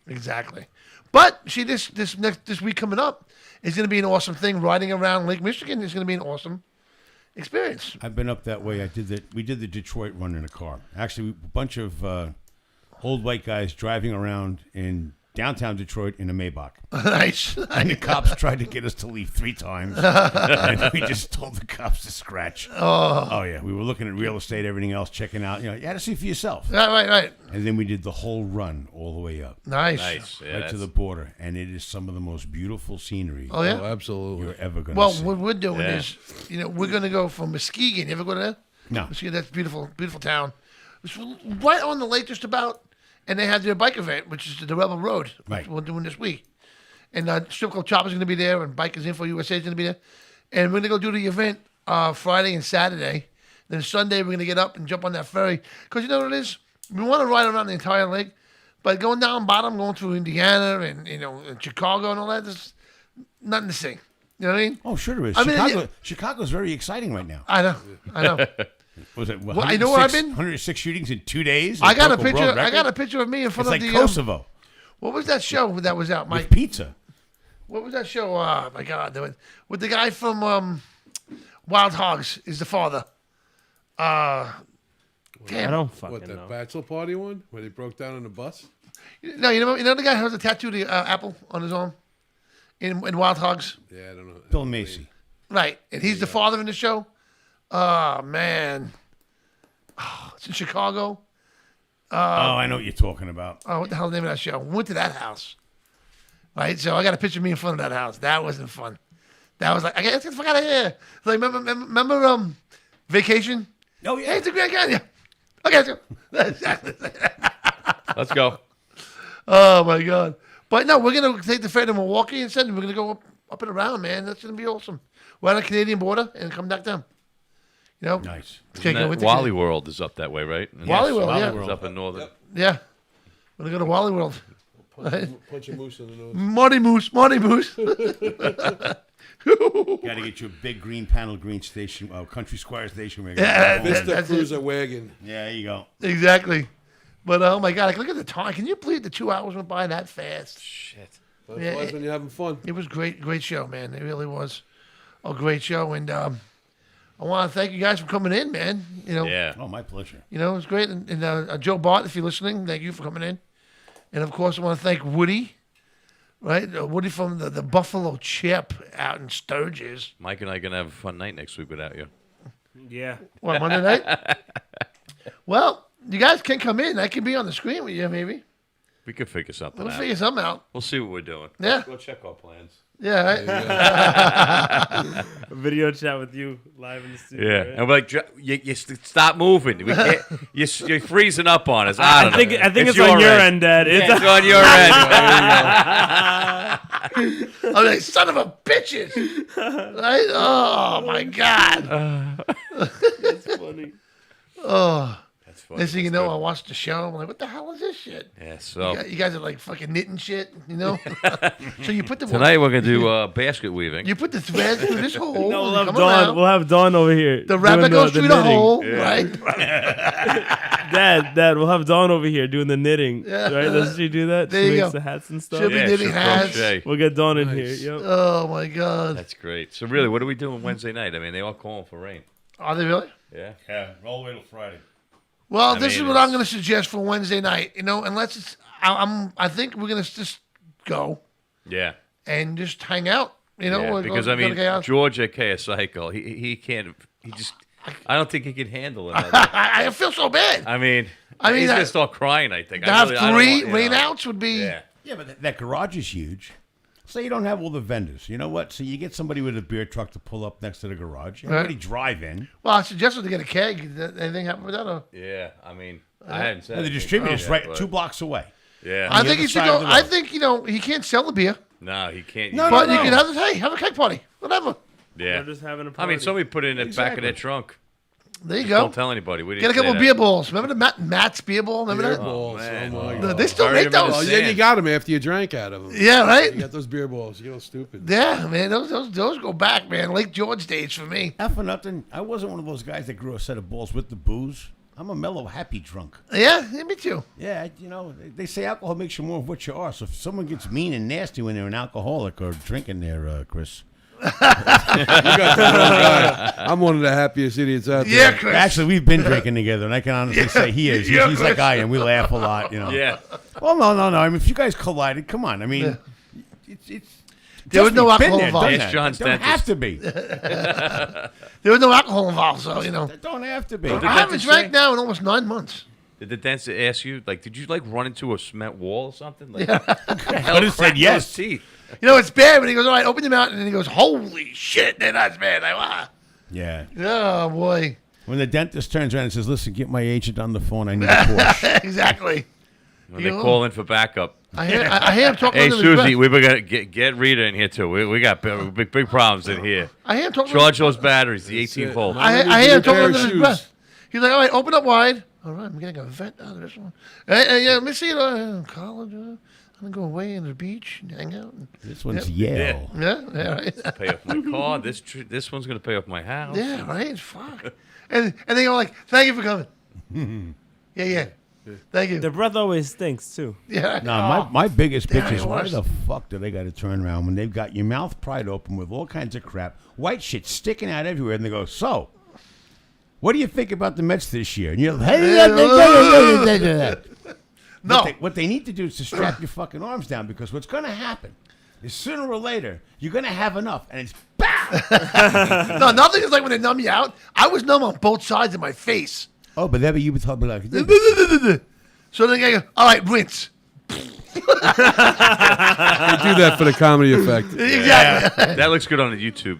Exactly. But see, this week coming up is going to be an awesome thing. Riding around Lake Michigan is going to be an awesome experience. I've been up that way. We did the Detroit run in a car. Actually, a bunch of old white guys driving around in downtown Detroit in a Maybach. Nice. And the cops tried to get us to leave 3 times. And we just told the cops to scratch. Oh. Yeah. We were looking at real estate, everything else, checking out. You had to see for yourself. Right. And then we did the whole run all the way up. Nice. Yeah, Right to the border. And it is some of the most beautiful scenery Oh, yeah? Oh, absolutely. you're ever going to Well, see. what we're doing Yeah. is, we're going to go from Muskegon. You ever go there? No. Muskegon, that's beautiful, beautiful town. It's right on the lake, just about. And they have their bike event, which is the Rebel Road, Right. which we're doing this week. And Strip Club Chopper's going to be there, and Bikers Info USA is going to be there. And we're going to go do the event Friday and Saturday. Then Sunday we're gonna get up and jump on that ferry because you know what it is. We want to ride around the entire lake, but going down bottom, going through Indiana and and Chicago and all that, there's nothing to see. You know what I mean? Oh, sure there is. I mean, Chicago's very exciting right now. I know. Was it? Well, I know where I've been. 106 shootings in 2 days. I got a picture. I got a picture of me in front it's of like the Kosovo. What was that show that was out, Mike? With pizza. What was that show? Oh my God! With the guy from Wild Hogs is the father. Damn. I don't fucking What, that know. bachelor party one where they broke down on the bus? No, you know the guy who has a tattoo, the apple on his arm, in Wild Hogs. Yeah, I don't know. Bill Macy. Right, and he's the father in the show. Oh man, it's in Chicago. I know what you're talking about. Oh, what the hell is the name of that show? We went to that house. Right, so I got a picture of me in front of that house. That wasn't fun. That was like, let's get the fuck out of here. Like, remember Vacation? Oh yeah, hey, it's a Grand Canyon. Okay, let's go. Let's go. Oh my God! But no, we're gonna take the ferry to Milwaukee instead. And we're gonna go up and around, man. That's gonna be awesome. We're on the Canadian border and come back down. You know, nice. Wally World is up that way, right? Yes, Wally World, yeah. It's up in northern. Yep. Yeah, we're gonna go to Wally World. Punch a moose in the nose. Marty Moose. Got to get you a big green panel green station, Country Squire station. Yeah, Vista Cruiser wagon. Yeah, there you go. Exactly. But oh my God, look at the time. Can you believe the 2 hours went by that fast? Shit. But it was when you're having fun. It was great show, man. It really was a great show, and I want to thank you guys for coming in, man. You know, Yeah. Oh, my pleasure. you know, it was great. And Joe Bart, if you're listening, thank you for coming in. And of course, I want to thank Woody, right? Woody from the Buffalo Chip out in Sturgis. Mike and I are gonna have a fun night next week without you. Yeah. What, Monday night? Well, you guys can come in. I can be on the screen with you, maybe. We could figure something We'll out. figure something out. We'll see what we're doing. Yeah. We'll check our plans. Yeah, right? A video chat with you live in the studio. Yeah, right? and we're like, you stop moving. We can't. You're freezing up on us. I think it's on your end, Dad. It's on your end. I'm like, son of a bitches. Right? Oh, my God. That's funny. Oh. That's funny. Next thing you That's know, good. I watched the show. I'm like, what the hell is this shit? Yeah, so You guys are like fucking knitting shit, you know? So you put the tonight we're gonna do basket weaving. You put the thread through this hole. No, we'll and have come Dawn. around. We'll have Dawn over here. The rabbit doing goes through the knitting. hole, Yeah. right? Dad, we'll have Dawn over here doing the knitting. Yeah. Right? Doesn't she do that? There She you makes go. the hats and stuff. She'll be knitting she'll hats. crochet. We'll get Dawn in Nice. here. Yep. Oh, my God. That's great. So really, what are we doing Wednesday night? I mean, they all calling for rain. Are they really? Yeah. Yeah, all the way till Friday. Well, I this mean, is what I'm it's- going to suggest for Wednesday night. You know, unless it's, I think we're going to just go Yeah. and just hang out. You know, Yeah, We're because going I to mean, go out. George at KS Cycle, he can't. He just. I don't think he can handle it. I feel so bad. I mean, I mean, he's that- gonna start crying. I think. To I have really- I don't three want- rain outs would be. Yeah. Yeah, but that garage is huge. Say you don't have all the vendors. You know what? So you get somebody with a beer truck to pull up next to the garage. Everybody drive in. Well, I suggested to get a keg. Did anything happen with that? Or? Yeah. I mean, I hadn't said. And the anything distributor's yet, right but- 2 blocks away. Yeah. I On the think other he should side of go. the I road. think he can't sell the beer, No, he can't. No, but no, you no. can have a keg party, whatever. Yeah. We're just having a I party. mean, somebody put it in the back of Exactly. their trunk. There you Just go. Don't tell anybody. We Get didn't a couple say beer that. balls. Remember the Matt's beer ball? Remember Beer that? balls. man. Oh, my No, God. they still Bury make them in those. the Yeah, you sand. got them after you drank out of them. Yeah, right. You got those beer balls. You get all stupid. Yeah, man, those go back, man. Lake George days for me. Not for nothing. I wasn't one of those guys that grew a set of balls with the booze. I'm a mellow, happy drunk. Yeah, me too. Yeah, you know, they say alcohol makes you more of what you are. So if someone gets mean and nasty when they're an alcoholic or drinking there, Chris. You got the wrong guy. I'm one of the happiest idiots out there. Yeah, Chris. Actually, we've been drinking together, and I can honestly say he is. Yeah, He's like I am. We laugh a lot, you know. Yeah. Well, no. I mean, if you guys collided, come on. I mean, it's There was no trust me, been alcohol there, involved. done Ask that. John's Don't dentist. have to be. There was no alcohol involved, so you know. Don't have to be. What I haven't dentist drank say? now in almost 9 months. Did the dentist ask you, like, did you, like, run into a cement wall or something? Like, Yeah. I just said yes. Teeth. You know, it's bad when he goes, all right, open your mouth, and then he goes, holy shit, that's bad. Like, wow. Yeah. Oh, boy. When the dentist turns around and says, "Listen, get my agent on the phone. I need a Porsche." Exactly. when they call in for backup. I hear him talking. Hey, under his Susie, breath. we got to get Rita in here too. We got big problems in here. I hear him talking. Charge those batteries, the 18 volt. I hear him talking under his breath. He's like, all right, open up wide. All right, I'm getting a vent out of this one. Yeah, let me see it. College. I'm gonna go away in the beach and hang out. This one's Yale. Yeah, right. Pay off my car. This one's gonna pay off my house. Yeah, right. Fuck. And they go like, thank you for coming. Yeah. Thank you. The breath always stinks too. Yeah. No, my biggest bitch is why worse. the fuck do they got to turn around when they've got your mouth pried open with all kinds of crap, white shit sticking out everywhere, and they go, so, what do you think about the Mets this year? And you're like, no. What they need to do is to strap your fucking arms down, because what's going to happen is sooner or later you're going to have enough, and it's No, nothing is like when they numb you out. I was numb on both sides of my face. Oh, but you would talk like So then I go, all right, rinse. They do that for the comedy effect. Exactly. That looks good on the YouTube.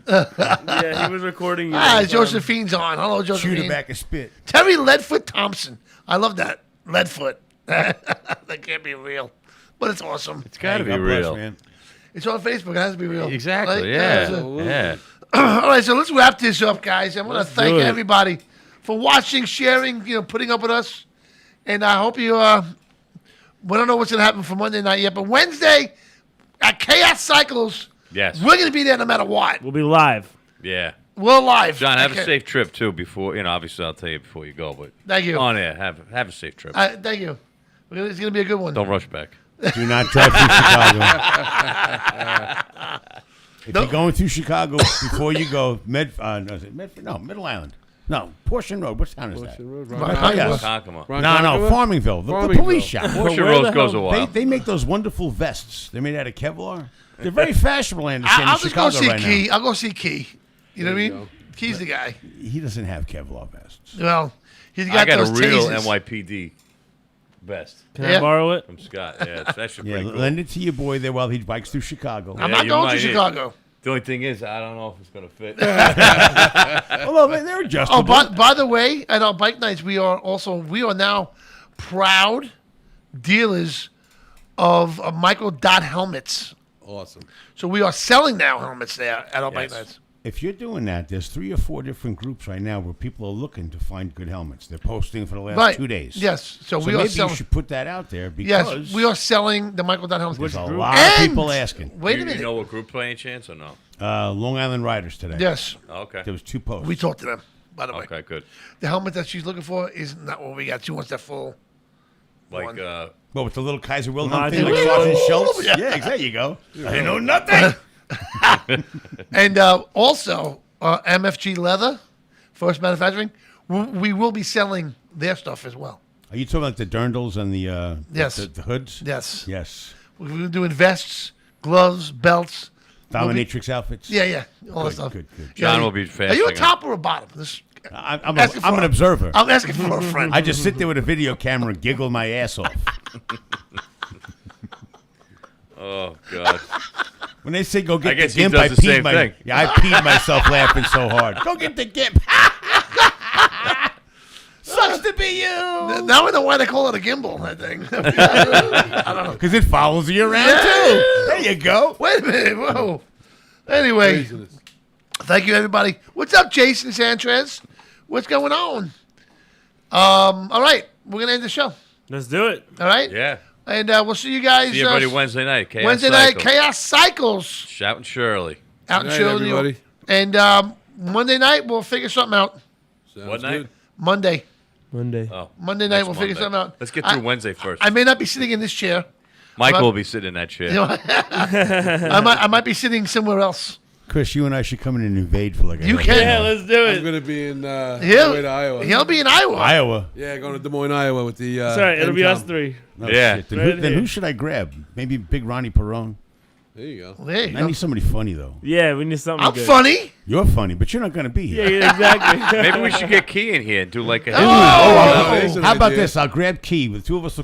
Yeah, he was recording. Josephine's on. Hello, Josephine. Shoot her back a spit. Terry Leadfoot Thompson. I love that. Leadfoot. That can't be real, but it's awesome. It's got to be God bless, real. man. It's on Facebook. It has to be real. Exactly. Right? Yeah. All right, so let's wrap this up, guys. I want to Let's thank do it. everybody for watching, sharing, putting up with us. And I hope you, we don't know what's going to happen for Monday night yet, but Wednesday at Chaos Cycles, Yes. we're going to be there no matter what. We'll be live. Yeah. We're live. John, have Okay. a safe trip too. Before obviously I'll tell you before you go, but Thank you. on air, have a safe trip. Thank you. It's going to be a good one. Don't rush back. Do not drive through Chicago. If you're going through Chicago before you go, Middle Island. No, Portion Road. What town is that? Ronkonkoma. No, Farmingville. The police shop. Portion Road goes a while. They make those wonderful vests. They're made out of Kevlar. They're very fashionable, I understand, I'll in just go Chicago see right Key. now. I'll go see Key. You know what I mean? go. Key's the guy. He doesn't have Kevlar vests. Well, he's got I got those a real tasers. NYPD vest. Can I borrow it? From Scott. Yeah, it's actually Yeah, pretty cool. lend it to your boy there while he bikes through Chicago. I'm Yeah, not you going might to need- Chicago. The only thing is, I don't know if it's going to fit. Well, they're adjustable. Oh, by the way, at our bike nights, we are now proud dealers of Michael Dot helmets. Awesome. So we are selling now helmets there at our bike Yes. nights. If you're doing that, there's 3 or 4 different groups right now where people are looking to find good helmets. They're posting for the last Right. 2 days. Yes. So we are maybe selling. you should put that out there because Yes, we are selling the Michael Dot helmets. there's a lot of people asking. Wait a You minute. know what group by any chance or no? Long Island Riders today. Yes. Okay. There was 2 posts. We talked to them, by the way. Okay, good. The helmet that she's looking for is not what we got. She wants that full. Like, one. Well, with the little Kaiser Wilhelm Martin thing, like Luther. Sergeant Schultz. Yeah. Yeah, there you go. I know nothing. And also, MFG Leather, First Manufacturing, we will be selling their stuff as well. Are you talking about the dirndls and the Yes. the hoods? Yes. Yes. We're doing vests, gloves, belts. Dominatrix outfits. Yeah, all that Good, stuff. good. John Yeah, will be Are you a fasting. top or a bottom? I'm asking an for- observer. I'm asking for a friend. I just sit there with a video camera and giggle my ass off. Oh, God. When they say go I get the guess he gimp, does I the peed same thing. Yeah, I peed myself laughing so hard. Go get the gimp. Sucks to be you. Now I know why they call it a gimbal, that thing. I don't know. Because it follows you around Yeah. too. There you go. Wait a minute. Whoa. Anyway, thank you, everybody. What's up, Jason Sanchez? What's going on? All right. We're going to end the show. Let's do it. All right? Yeah. And we'll see you guys. See everybody Wednesday night. Chaos Wednesday night, Cycle. Chaos Cycles. Shout and Shirley. Out in Good night, Shirley, New York. everybody. And Monday night, we'll figure something out. What night? Monday. Monday. Oh, Monday night, next we'll figure Monday. something out. Let's get through Wednesday first. I may not be sitting in this chair. Michael I'm- will be sitting in that chair. You know, I might be sitting somewhere else. Chris, you and I should come in and invade for like a You half can. hour. Yeah, let's do I'm it. going to be in He'll, way to Iowa. he'll be in Iowa. Iowa. Yeah, going to Des Moines, Iowa with the. Sorry, it'll be NCOM. us 3. No Yeah. shit. Then, Right then here. who should I grab? Maybe Big Ronnie Perone. There you go. There you I go. need somebody funny though. Yeah, we need something I'm good. funny. You're funny, but you're not going to be Yeah, here. yeah, exactly. Maybe we should get Key in here and do like a. Oh! How That's an about idea. this? I'll grab Key. The 2 of us will come.